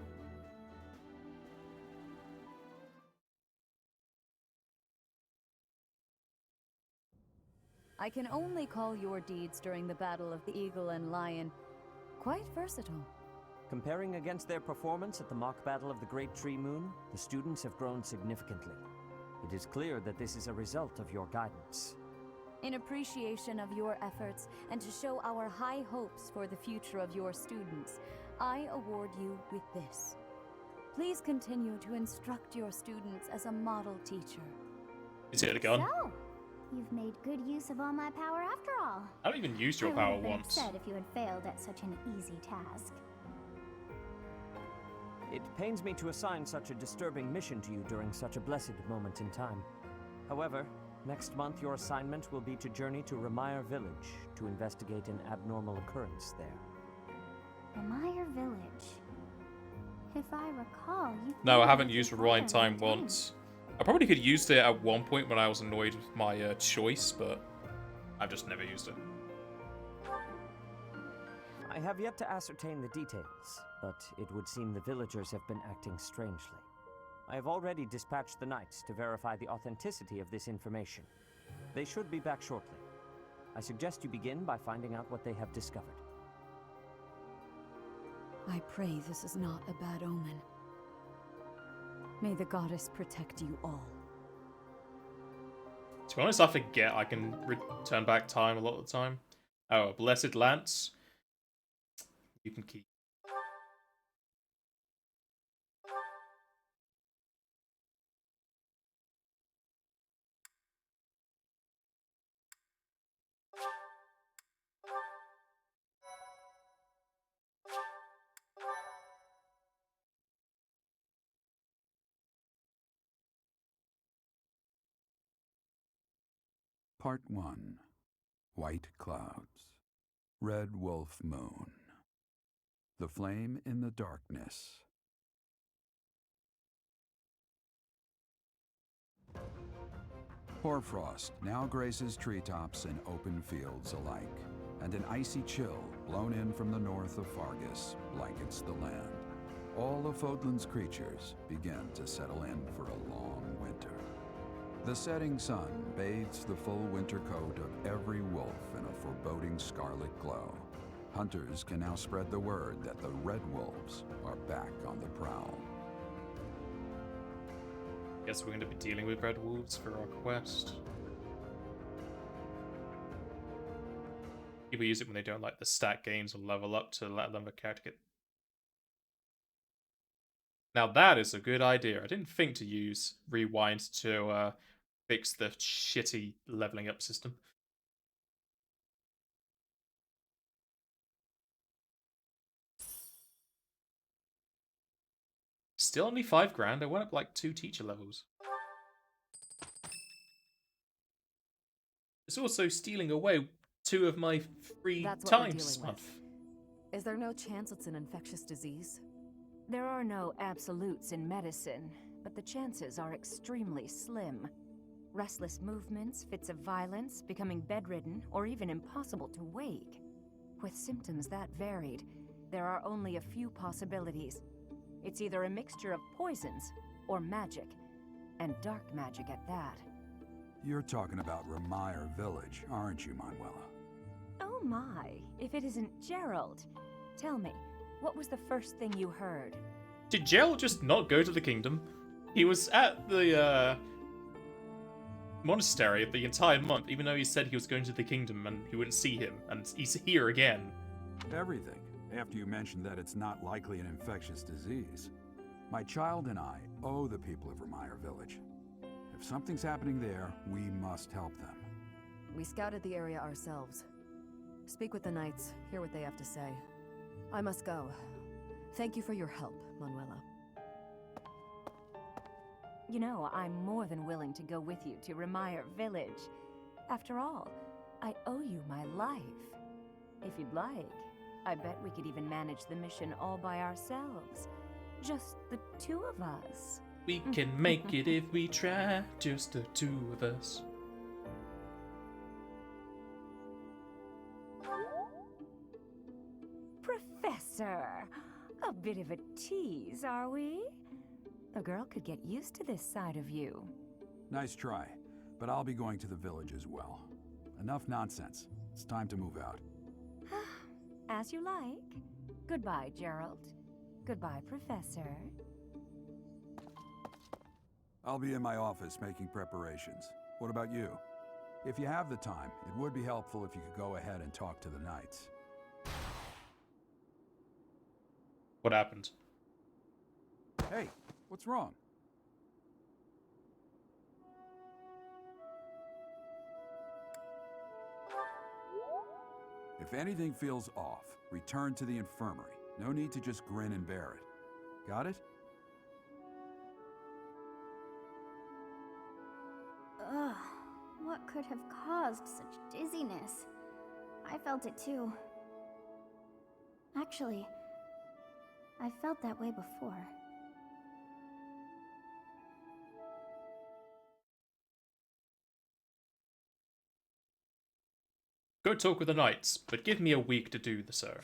I can only call your deeds during the Battle of the Eagle and Lion quite versatile. Comparing against their performance at the mock battle of the Great Tree Moon, the students have grown significantly. It is clear that this is a result of your guidance. In appreciation of your efforts and to show our high hopes for the future of your students, I award you with this. Please continue to instruct your students as a model teacher. Is it a gun? So, you've made good use of all my power after all. I haven't even used your I power would have been once. upset if you had failed at such an easy task. It pains me to assign such a disturbing mission to you during such a blessed moment in time. However, next month your assignment will be to journey to Remire Village to investigate an abnormal occurrence there. Remire Village. If I recall, you. No, I haven't used Rewind Time once. I probably could have used it at one point when I was annoyed with my choice, but I've just never used it. I have yet to ascertain the details, but it would seem the villagers have been acting strangely. I have already dispatched the knights to verify the authenticity of this information. They should be back shortly. I suggest you begin by finding out what they have discovered. I pray this is not a bad omen. May the goddess protect you all. To be honest, I forget I can turn back time a lot of the time. Oh, a Blessed Lance. You can keep. Part 1. White Clouds. Red Wolf Moon. The Flame in the Darkness. Hoarfrost now graces treetops and open fields alike, and an icy chill blown in from the north of Fargus blankets the land. All of Fodlan's creatures begin to settle in for a long winter. The setting sun bathes the full winter coat of every wolf in a foreboding scarlet glow. Hunters can now spread the word that the Red Wolves are back on the prowl. Guess we're going to be dealing with Red Wolves for our quest. People use it when they don't like the stat gains or level up to let them a character get. Now that is a good idea. I didn't think to use Rewind to fix the shitty leveling up system. Still only 5 grand. I went up like 2 teacher levels. It's also stealing away 2 of my free That's what we're times this dealing month. with. Is there no chance it's an infectious disease? There are no absolutes in medicine, but the chances are extremely slim. Restless movements, fits of violence, becoming bedridden, or even impossible to wake. With symptoms that varied, there are only a few possibilities. It's either a mixture of poisons or magic, and dark magic at that. You're talking about Remire Village, aren't you, Manuela? Oh my, if it isn't Gerald. Tell me, what was the first thing you heard? Did Gerald just not go to the kingdom? He was at the monastery the entire month, even though he said he was going to the kingdom and he wouldn't see him, and he's here again. Everything, after you mentioned that it's not likely an infectious disease. My child and I owe the people of Remire Village. If something's happening there, we must help them. We scouted the area ourselves. Speak with the knights, hear what they have to say. I must go. Thank you for your help, Manuela. You know, I'm more than willing to go with you to Remire Village. After all, I owe you my life. If you'd like, I bet we could even manage the mission all by ourselves. Just the 2 of us. We can make it if we try, just the 2 of us. Professor! A bit of a tease, are we? A girl could get used to this side of you. Nice try, but I'll be going to the village as well. Enough nonsense. It's time to move out. As you like. Goodbye, Gerald. Goodbye, Professor. I'll be in my office making preparations. What about you? If you have the time, it would be helpful if you could go ahead and talk to the knights. What happened? Hey, what's wrong? If anything feels off, return to the infirmary. No need to just grin and bear it. Got it? Ugh, what could have caused such dizziness? I felt it too. Actually, I felt that way before. Go talk with the knights, but give me a week to do so.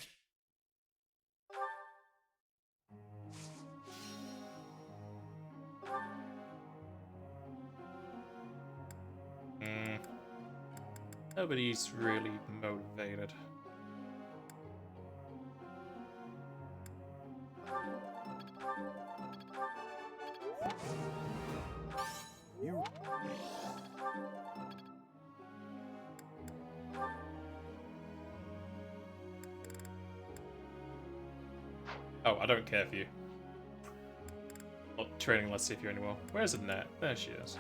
Nobody's really motivated. You... Oh, I don't care for you. Not training, let's see if you anymore. Where's Annette? There she is.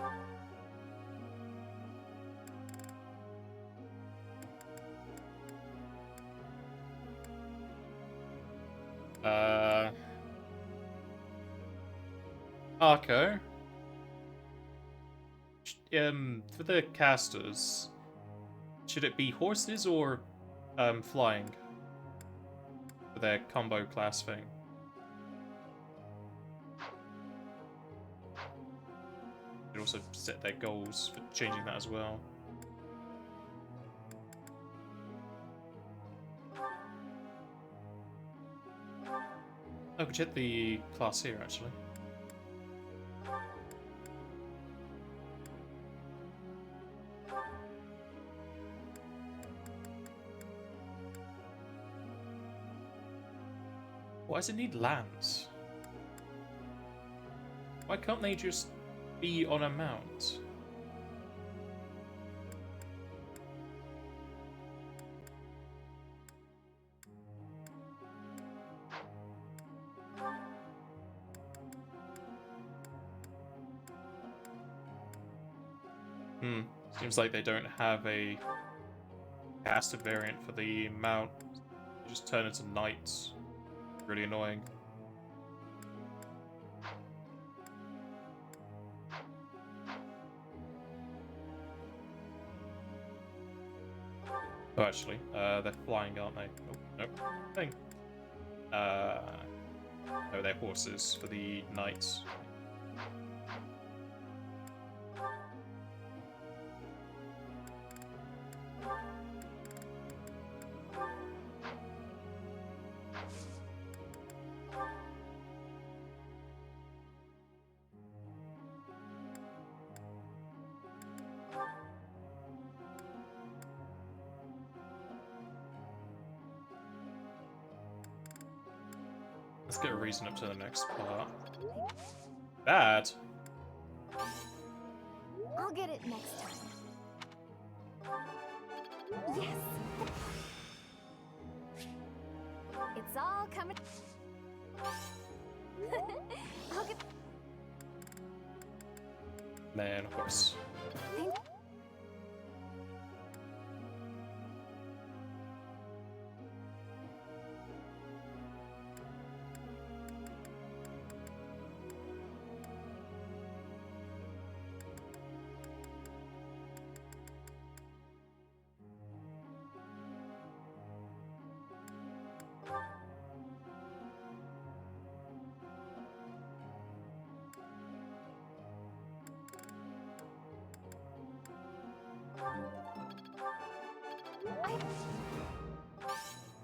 Arco. For the casters, should it be horses or flying for their combo class thing? You could also set their goals for changing that as well. I could check the class here actually. Why does it need lands? Why can't they just be on a mount? Seems like they don't have a casted variant for the mount. They just turn into knights. Really annoying. Oh, actually, they're flying, aren't they? Oh, nope. Thing. No, they're horses for the knights. Let's get a reason up to the next part. Bad. I'll get it next time. Yes! It's all coming. I'll get. Man, of course.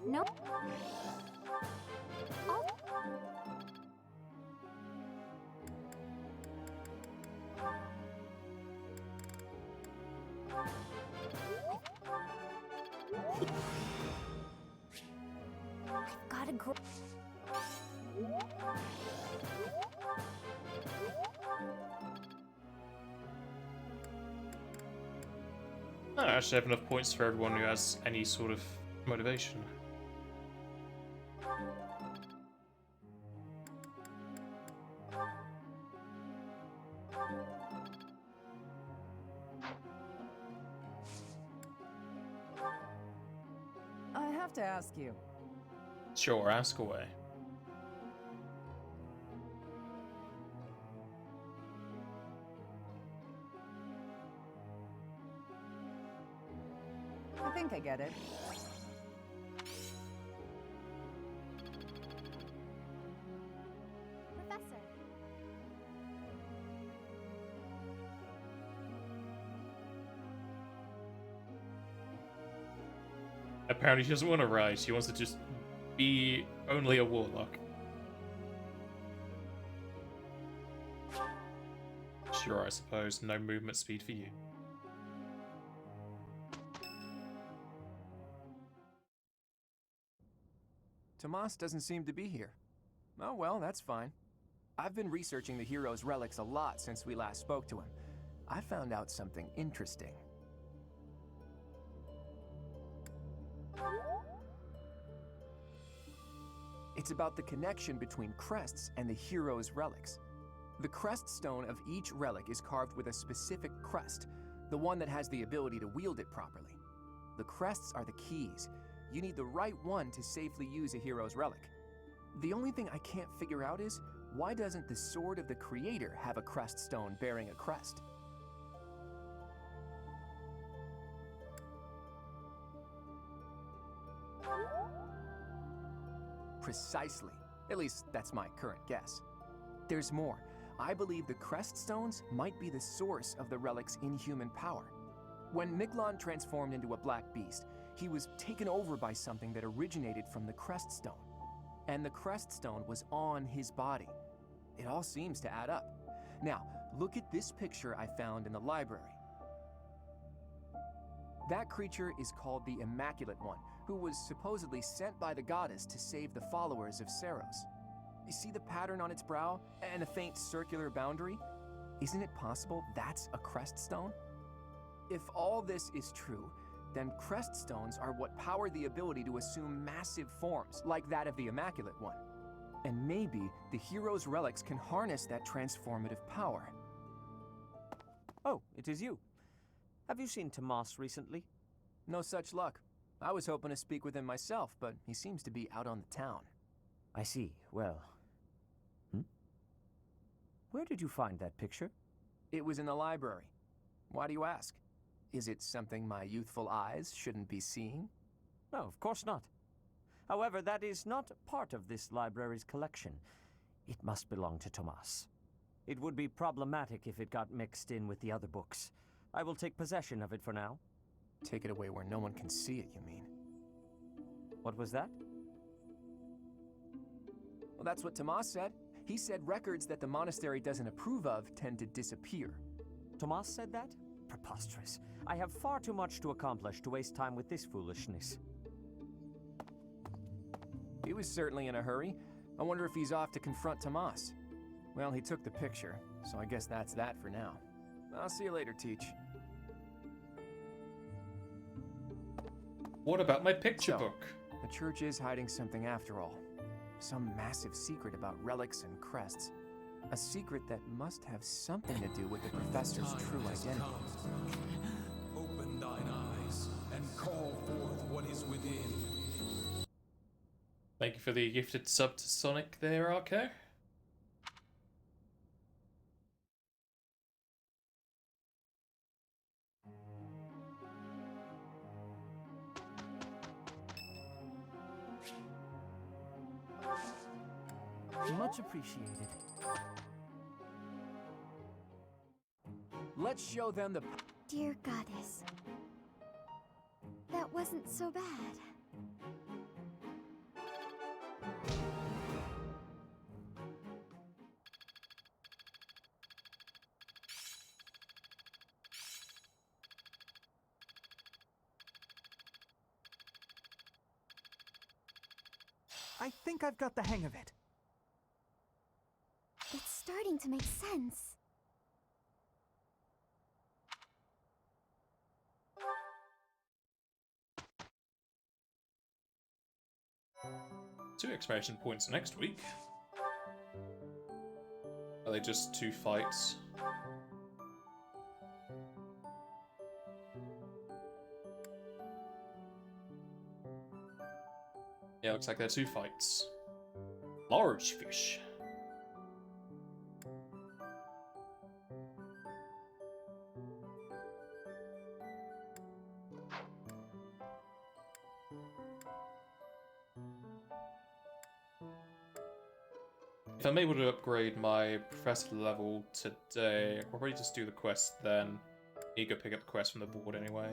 Nope. Oh. I've got to grow. I actually have enough points for everyone who has any sort of motivation. have to ask you. Sure, ask away. I think I get it. Professor. Apparently she doesn't want to rise, she wants to just be only a warlock. Sure, I suppose. No movement speed for you. Tomas doesn't seem to be here. Oh well, that's fine. I've been researching the hero's relics a lot since we last spoke to him. I found out something interesting. It's about the connection between crests and the hero's relics. The crest stone of each relic is carved with a specific crest, the one that has the ability to wield it properly. The crests are the keys. You need the right one to safely use a hero's relic. The only thing I can't figure out is, why doesn't the Sword of the Creator have a crest stone bearing a crest? Precisely. At least, that's my current guess. There's more. I believe the crest stones might be the source of the relic's inhuman power. When Miglon transformed into a black beast, he was taken over by something that originated from the crest stone. And the crest stone was on his body. It all seems to add up. Now, look at this picture I found in the library. That creature is called the Immaculate One, who was supposedly sent by the goddess to save the followers of Saros. You see the pattern on its brow and the faint circular boundary? Isn't it possible that's a crest stone? If all this is true, then crest stones are what power the ability to assume massive forms, like that of the Immaculate One. And maybe the hero's relics can harness that transformative power. Oh, it is you. Have you seen Tomas recently? No such luck. I was hoping to speak with him myself, but he seems to be out on the town. I see. Well... Where did you find that picture? It was in the library. Why do you ask? Is it something my youthful eyes shouldn't be seeing? No, of course not. However, that is not part of this library's collection. It must belong to Tomas. It would be problematic if it got mixed in with the other books. I will take possession of it for now. Take it away where no one can see it, you mean? What was that? Well, that's what Tomas said. He said records that the monastery doesn't approve of tend to disappear. Tomas said that? Preposterous. I have far too much to accomplish to waste time with this foolishness. He was certainly in a hurry. I wonder if he's off to confront Tomas. Well, he took the picture, so I guess that's that for now. I'll see you later, Teach. What about my picture book? The church is hiding something after all. Some massive secret about relics and crests. A secret that must have something to do with the professor's true identity. Open thine eyes and call forth what is within. Thank you for the gifted sub to Sonic there, Arco. Much appreciated. Let's show them the... Dear goddess. That wasn't so bad. I think I've got the hang of it. It's starting to make sense. Two exclamation points next week. Are they just two fights? Yeah, looks like there are two fights. Large fish. If I'm able to upgrade my professor level today, I'll probably just do the quest then. You go pick up the quest from the board anyway.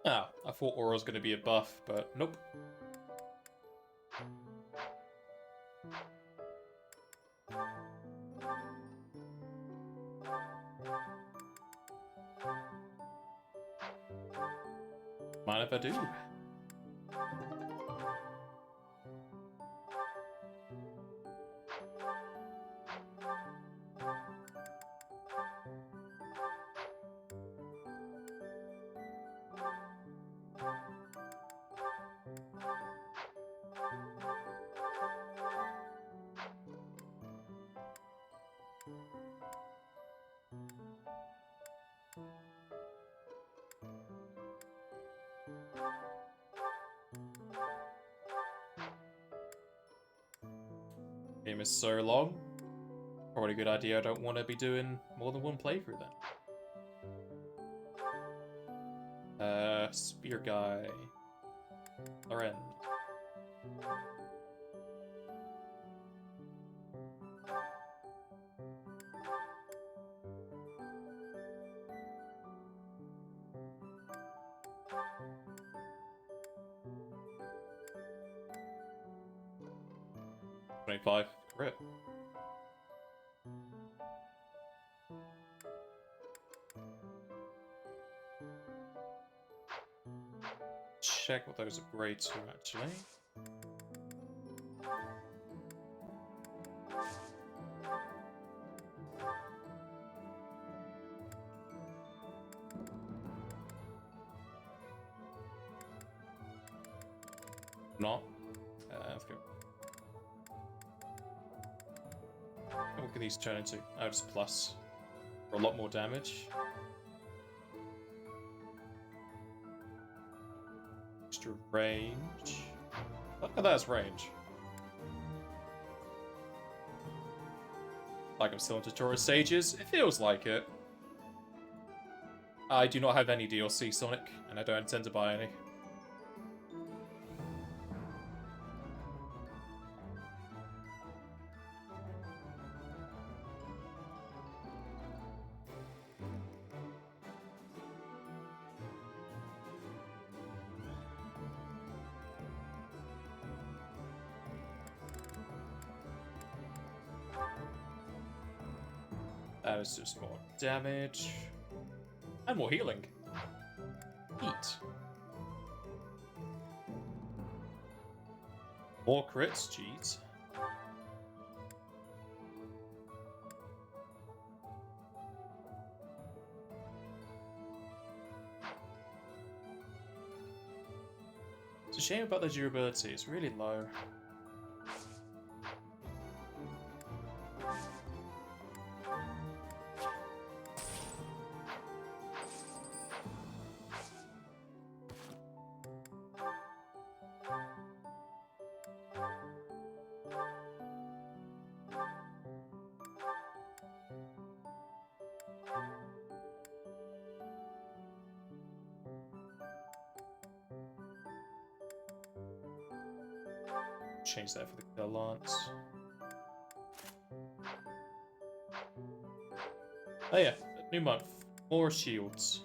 Ah, I thought Aura was going to be a buff, but nope. Mind if I do? Game is so long. Probably a good idea I don't want to be doing more than one playthrough then. Spear guy. Loren. $25. Crit. Check what those upgrade to actually. Not. Let's go. What can these turn into? Oh, just plus. For a lot more damage. Extra range. Look at that as range. Like I'm still in tutorial stages. It feels like it. I do not have any DLC Sonic, and I don't intend to buy any. That is just more damage. And more healing. Eat. More crits, jeez. It's a shame about the durability, it's really low. Change that for the kill lance. Oh yeah, new month. More shields.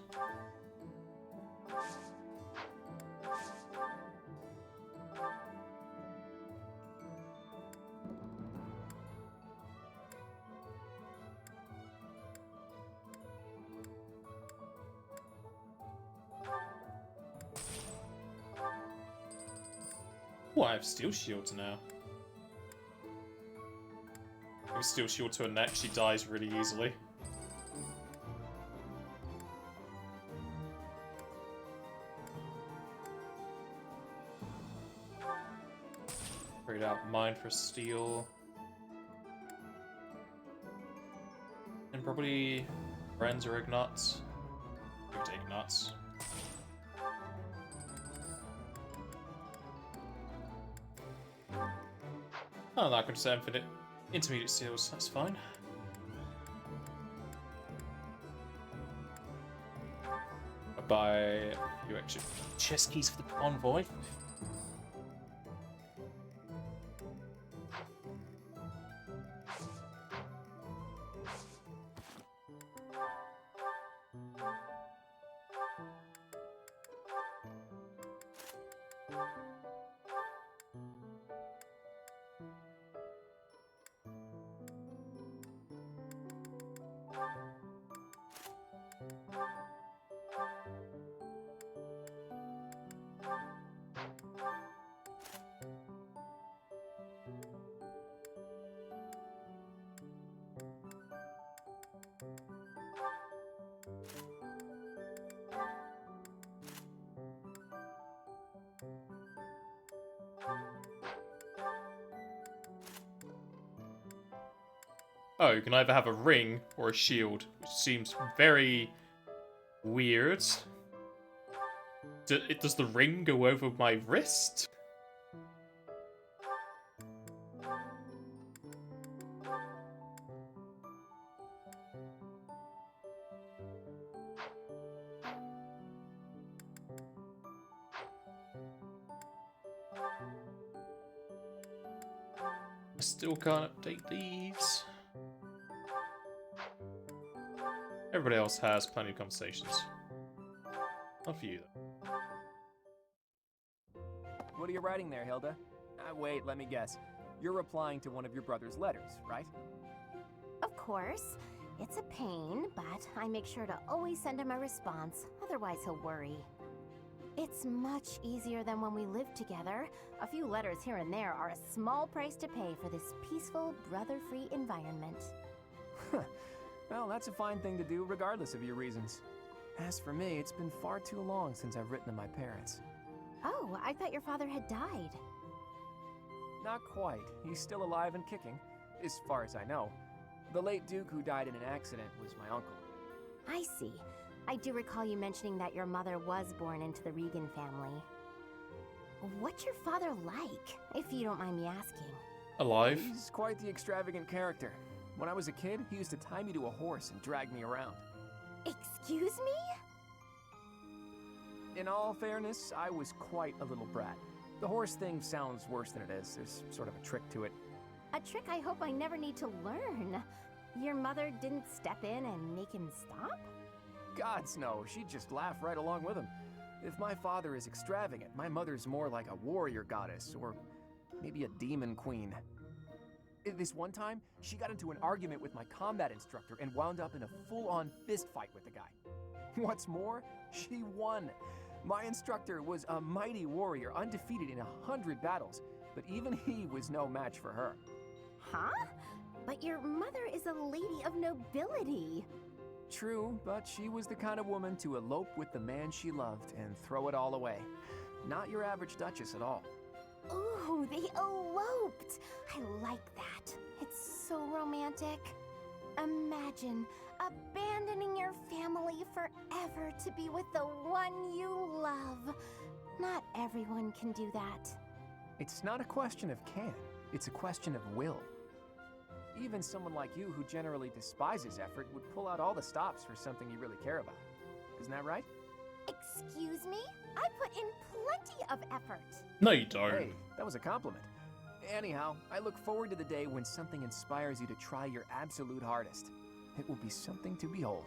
Oh, I have steel shields now. Give steel shield to her neck, she dies really easily. Trade out mine for steel. And probably friends or Ignuts. Give it to Ignuts. Oh, I'm not going to say infinite intermediate seals, that's fine. I'll buy a few extra chest keys for the convoy. Oh, you can either have a ring or a shield, which seems very weird. Does the ring go over my wrist? I still can't update these. Everybody else has plenty of conversations. Not for you, though. What are you writing there, Hilda? Wait, let me guess. You're replying to one of your brother's letters, right? Of course. It's a pain, but I make sure to always send him a response, otherwise he'll worry. It's much easier than when we lived together. A few letters here and there are a small price to pay for this peaceful, brother-free environment. Well, that's a fine thing to do, regardless of your reasons. As for me, it's been far too long since I've written to my parents. Oh, I thought your father had died. Not quite. He's still alive and kicking, as far as I know. The late Duke who died in an accident was my uncle. I see. I do recall you mentioning that your mother was born into the Regan family. What's your father like, if you don't mind me asking? Alive? He's quite the extravagant character. When I was a kid, he used to tie me to a horse and drag me around. Excuse me? In all fairness, I was quite a little brat. The horse thing sounds worse than it is. There's sort of a trick to it. A trick I hope I never need to learn. Your mother didn't step in and make him stop? Gods no, she'd just laugh right along with him. If my father is extravagant, my mother's more like a warrior goddess, or maybe a demon queen. This one time, she got into an argument with my combat instructor and wound up in a full-on fist fight with the guy. What's more, she won. My instructor was a mighty warrior, undefeated in 100 battles, but even he was no match for her. Huh? But your mother is a lady of nobility. True, but she was the kind of woman to elope with the man she loved and throw it all away. Not your average duchess at all. Ooh, they eloped! I like that. It's so romantic. Imagine abandoning your family forever to be with the one you love. Not everyone can do that. It's not a question of can, it's a question of will. Even someone like you who generally despises effort would pull out all the stops for something you really care about. Isn't that right? Excuse me? I put in plenty of effort. No, you don't. Hey, that was a compliment. Anyhow, I look forward to the day when something inspires you to try your absolute hardest. It will be something to behold.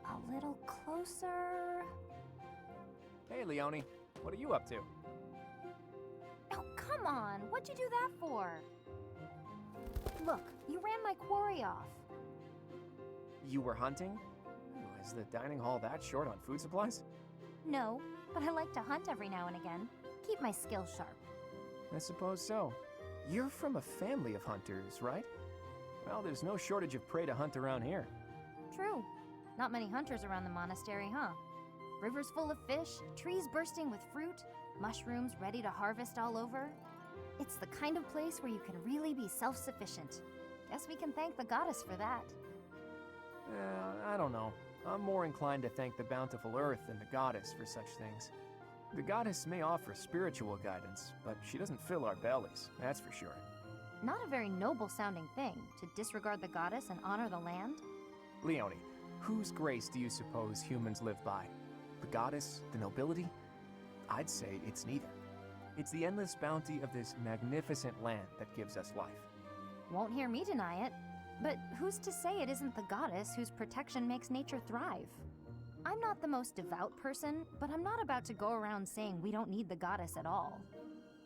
A little closer. Hey, Leonie, what are you up to? Oh, come on. What'd you do that for? Look, you ran my quarry off. You were hunting? Is the dining hall that short on food supplies? No, but I like to hunt every now and again. Keep my skills sharp. I suppose so. You're from a family of hunters, right? Well, there's no shortage of prey to hunt around here. True. Not many hunters around the monastery, huh? Rivers full of fish, trees bursting with fruit, mushrooms ready to harvest all over. It's the kind of place where you can really be self-sufficient. Guess we can thank the goddess for that. I don't know. I'm more inclined to thank the bountiful earth than the goddess for such things. The goddess may offer spiritual guidance, but she doesn't fill our bellies, that's for sure. Not a very noble-sounding thing, to disregard the goddess and honor the land. Leonie, whose grace do you suppose humans live by? The goddess? The nobility? I'd say it's neither. It's the endless bounty of this magnificent land that gives us life. Won't hear me deny it. But who's to say it isn't the goddess whose protection makes nature thrive? I'm not the most devout person, but I'm not about to go around saying we don't need the goddess at all.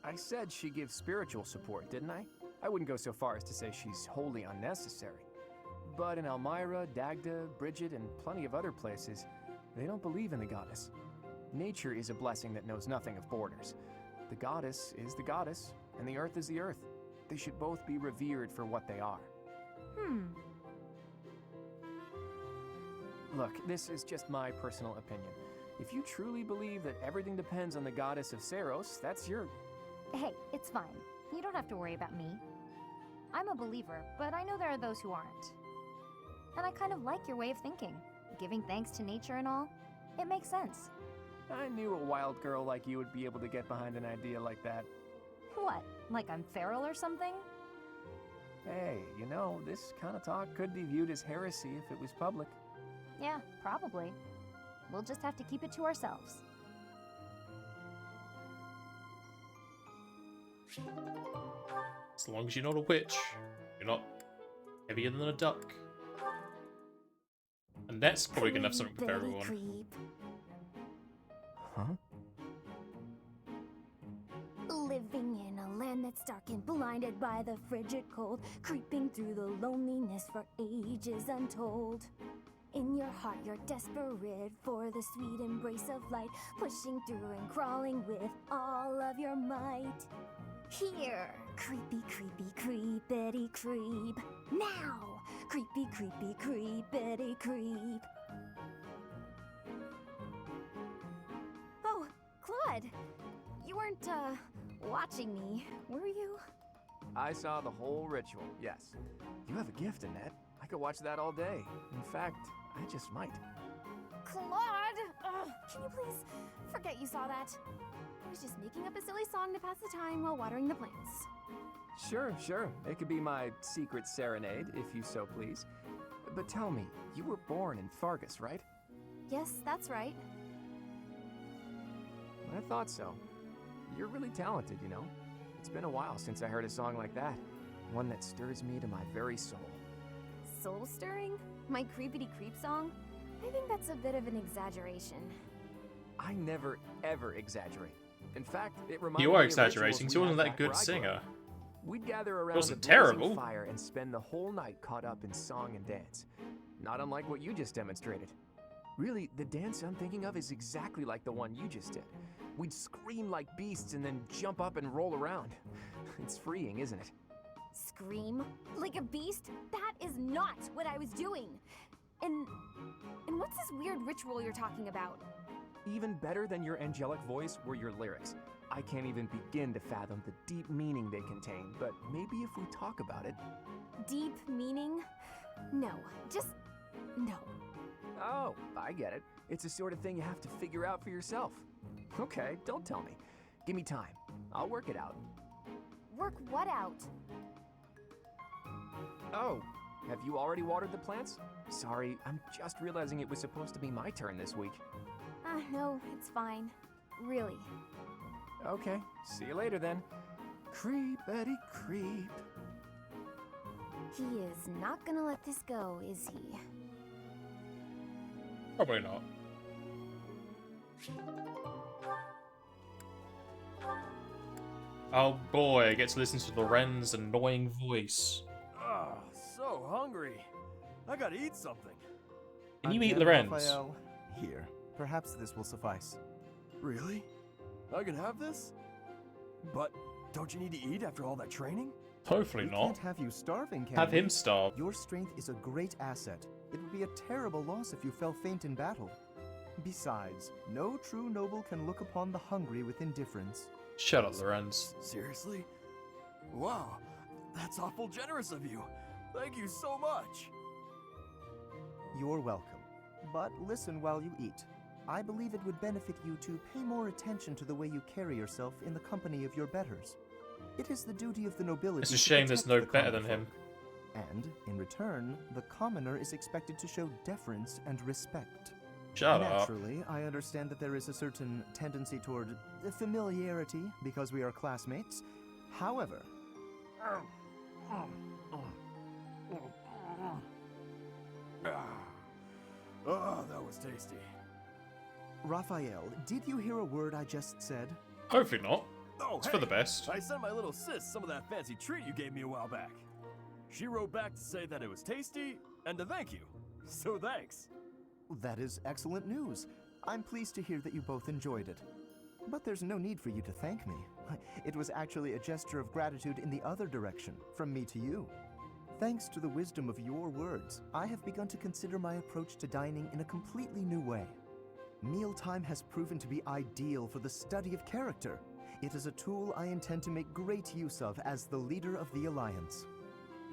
I said she gives spiritual support, didn't I? I wouldn't go so far as to say she's wholly unnecessary. But in Elmira, Dagda, Bridget, and plenty of other places, they don't believe in the goddess. Nature is a blessing that knows nothing of borders. The goddess is the goddess, and the earth is the earth. They should both be revered for what they are. Look, this is just my personal opinion. If you truly believe that everything depends on the goddess of Saros, that's your... Hey, it's fine. You don't have to worry about me. I'm a believer, but I know there are those who aren't. And I kind of like your way of thinking. Giving thanks to nature and all. It makes sense. I knew a wild girl like you would be able to get behind an idea like that. What? Like I'm feral or something? Hey, you know, this kind of talk could be viewed as heresy if it was public. Yeah, probably. We'll just have to keep it to ourselves. As long as you're not a witch, you're not heavier than a duck. And that's probably gonna have something for everyone. Huh? Living in a land that's dark and blinded by the frigid cold, creeping through the loneliness for ages untold. In your heart, you're desperate for the sweet embrace of light, pushing through and crawling with all of your might. Here, creepy, creepy, creepity creep. Now, creepy, creepy, creepity creep. Oh, Claude, you weren't, watching me, were you? I saw the whole ritual, yes. You have a gift, Annette. I could watch that all day. In fact, I just might. Claude! Can you please forget you saw that? I was just making up a silly song to pass the time while watering the plants. Sure. It could be my secret serenade, if you so please. But tell me, you were born in Fargus, right? Yes, that's right. I thought so. You're really talented, you know. It's been a while since I heard a song like that. One that stirs me to my very soul. Soul stirring? My creepity creep song? I think that's a bit of an exaggeration. I never, ever exaggerate. In fact, it reminds me You are of exaggerating, rituals she we wasn't had that back good where I grew singer. up. We'd gather around Wasn't a blazing terrible. fire and spend the whole night caught up in song and dance. Not unlike what you just demonstrated. Really, the dance I'm thinking of is exactly like the one you just did. We'd scream like beasts and then jump up and roll around. It's freeing, isn't it? Scream? Like a beast? That is not what I was doing! And what's this weird ritual you're talking about? Even better than your angelic voice were your lyrics. I can't even begin to fathom the deep meaning they contain, but maybe if we talk about it... Deep meaning? No, just... no. Oh, I get it. It's the sort of thing you have to figure out for yourself. Okay, don't tell me. Give me time. I'll work it out. Work what out? Oh, have you already watered the plants? Sorry, I'm just realizing it was supposed to be my turn this week. No, it's fine. Really. Okay, see you later then. Creepity creep. He is not gonna let this go, is he? Probably not. Oh boy, I get to listen to Loren's annoying voice. Ah, so hungry. I gotta eat something. Can you eat Again, Lorenz? Raphael? Here, perhaps this will suffice. Really? I can have this? But don't you need to eat after all that training? Hopefully We not. can't have you starving, can Have we? him starve. Your strength is a great asset. It would be a terrible loss if you fell faint in battle. Besides, no true noble can look upon the hungry with indifference. Shut up, Lorenz. Seriously? Wow, that's awful generous of you. Thank you so much. You're welcome. But listen while you eat. I believe it would benefit you to pay more attention to the way you carry yourself in the company of your betters. It is the duty of the nobility. It's a to shame there's protect no the better common than him. folk. And, in return, the commoner is expected to show deference and respect. Shut up. Naturally, I understand that there is a certain tendency toward familiarity because we are classmates. However, Oh, that was tasty. Raphael, did you hear a word I just said? Hopefully not. Oh, It's for the best. I sent my little sis some of that fancy treat you gave me a while back. She wrote back to say that it was tasty and to thank you. So thanks. That is excellent news. I'm pleased to hear that you both enjoyed it. But there's no need for you to thank me. It was actually a gesture of gratitude in the other direction, from me to you. Thanks to the wisdom of your words, I have begun to consider my approach to dining in a completely new way. Mealtime has proven to be ideal for the study of character. It is a tool I intend to make great use of as the leader of the Alliance.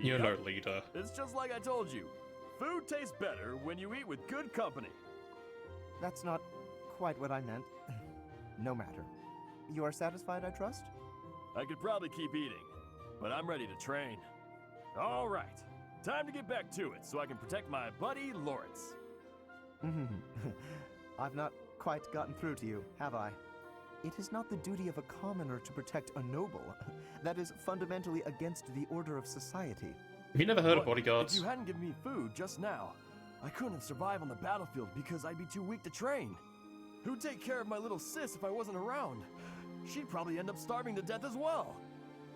You're no leader. It's just like I told you. Food tastes better when you eat with good company. That's not quite what I meant. No matter. You are satisfied, I trust? I could probably keep eating, but I'm ready to train. All right, time to get back to it so I can protect my buddy Lawrence. I've not quite gotten through to you, have I? It is not the duty of a commoner to protect a noble. That is fundamentally against the order of society. Have you never heard of But bodyguards? If you hadn't given me food just now, I couldn't survive on the battlefield because I'd be too weak to train. Who'd take care of my little sis if I wasn't around? She'd probably end up starving to death as well.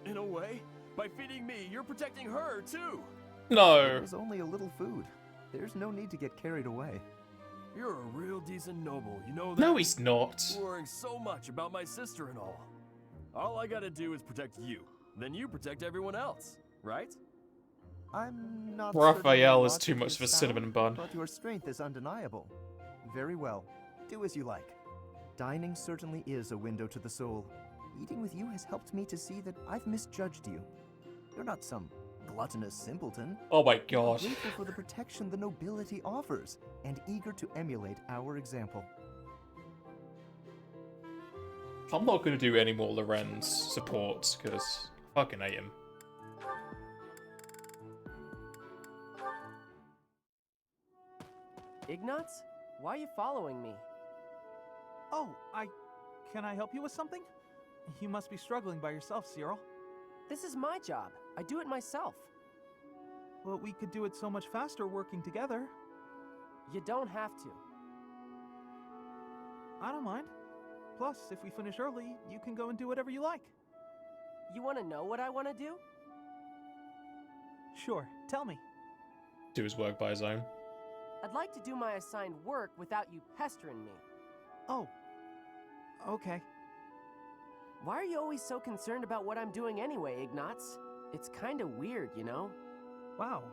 In a way, by feeding me, you're protecting her too. No. It was only a little food. There's no need to get carried away. You're a real decent noble, you know that? No, he's not. Worrying so much about my sister and all. All I gotta do is protect you. Then you protect everyone else, right? I'm not Raphael certain is what too logic much is of a sound, cinnamon bun. But your strength is undeniable. Very well. Do as you like. Dining certainly is a window to the soul. Eating with you has helped me to see that I've misjudged you. You're not some gluttonous simpleton. Oh my You're god. grateful for the protection the nobility offers, and eager to emulate our example. I'm not going to do any more Lorenz supports, because I fucking hate him. Ignatz? Why are you following me? Oh, Can I help you with something? You must be struggling by yourself, Cyril. This is my job. I do it myself. Well, we could do it so much faster working together. You don't have to. I don't mind. Plus, if we finish early, you can go and do whatever you like. You want to know what I want to do? Sure, tell me. Do his work by his own. I'd like to do my assigned work without you pestering me. Oh. Okay. Why are you always so concerned about what I'm doing anyway, Ignatz? It's kinda weird, you know? Wow.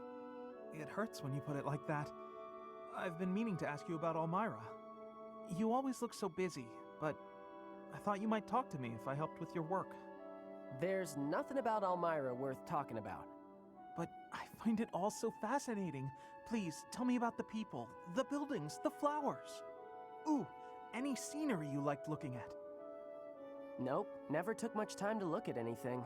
It hurts when you put it like that. I've been meaning to ask you about Elmira. You always look so busy, but I thought you might talk to me if I helped with your work. There's nothing about Elmira worth talking about. But I find it all so fascinating. Please, tell me about the people, the buildings, the flowers. Ooh, any scenery you liked looking at. Nope, never took much time to look at anything.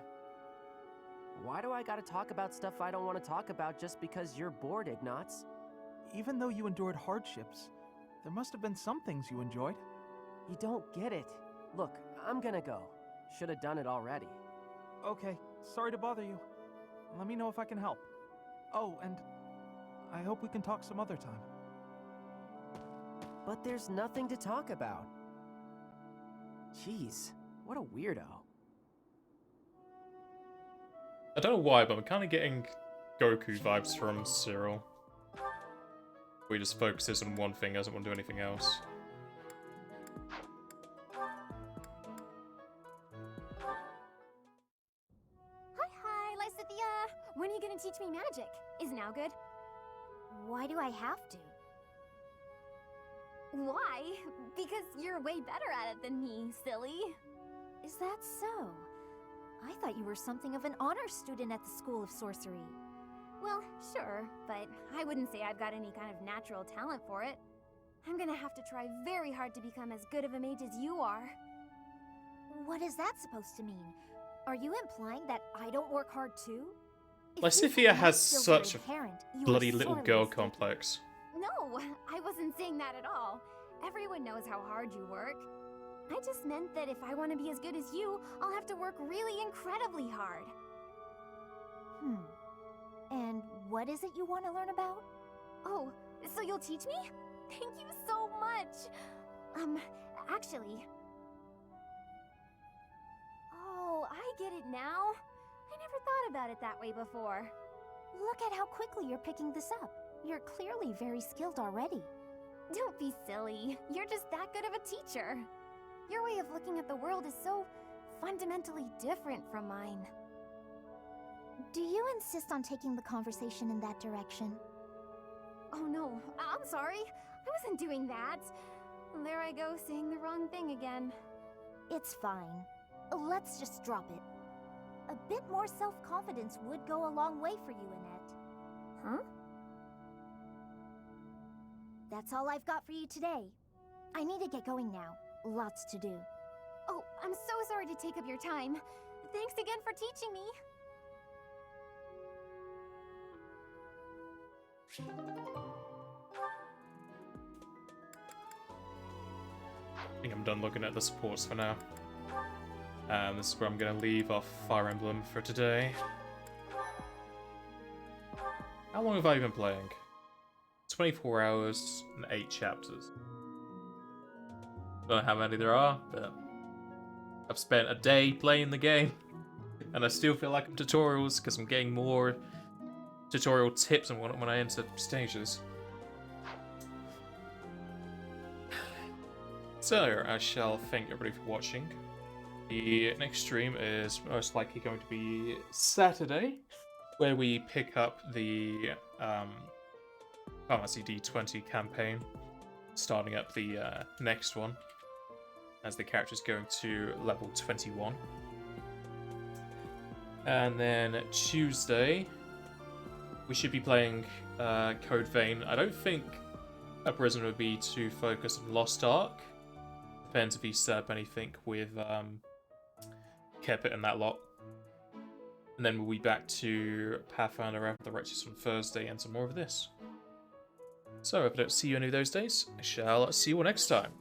Why do I gotta talk about stuff I don't want to talk about just because you're bored, Ignatz? Even though you endured hardships, there must have been some things you enjoyed. You don't get it. Look, I'm gonna go. Should have done it already. Okay, sorry to bother you. Let me know if I can help. Oh, and I hope we can talk some other time. But there's nothing to talk about. Jeez, what a weirdo. I don't know why, but I'm kind of getting Goku vibes from Cyril. Where he just focuses on one thing, doesn't want to do anything else. Hi, Lysithia! When are you gonna teach me magic? Is now good? Why do I have to? Why? Because you're way better at it than me, silly. Is that so? I thought you were something of an honor student at the School of Sorcery. Well, sure, but I wouldn't say I've got any kind of natural talent for it. I'm gonna have to try very hard to become as good of a mage as you are. What is that supposed to mean? Are you implying that I don't work hard too? Lysithia has such a you bloody are little sorely girl mistaken. complex. No, I wasn't saying that at all. Everyone knows how hard you work. I just meant that if I want to be as good as you, I'll have to work really incredibly hard. And what is it you want to learn about? Oh, so you'll teach me? Thank you so much! Actually... Oh, I get it now. I never thought about it that way before. Look at how quickly you're picking this up. You're clearly very skilled already. Don't be silly. You're just that good of a teacher. Your way of looking at the world is so fundamentally different from mine. Do you insist on taking the conversation in that direction? Oh no, I'm sorry. I wasn't doing that. There I go, saying the wrong thing again. It's fine. Let's just drop it. A bit more self-confidence would go a long way for you, Annette. Huh? That's all I've got for you today. I need to get going now. Lots to do. Oh, I'm so sorry to take up your time. Thanks again for teaching me. I think I'm done looking at the supports for now. And this is where I'm going to leave off Fire Emblem for today. How long have I been playing? 24 hours and 8 chapters. Don't know how many there are, but I've spent a day playing the game. And I still feel like I'm tutorials because I'm getting more tutorial tips and when I enter stages. So, I shall thank everybody for watching. The next stream is most likely going to be Saturday, where we pick up the Pharmacy D20 campaign, starting up the next one, as the character's going to level 21. And then Tuesday, we should be playing Code Vein. I don't think a prison would be too focused on Lost Ark. Depends if he set up anything with Kepit and that lot. And then we'll be back to Pathfinder After the Righteous on Thursday and some more of this. So if I don't see you any of those days, I shall see you all next time.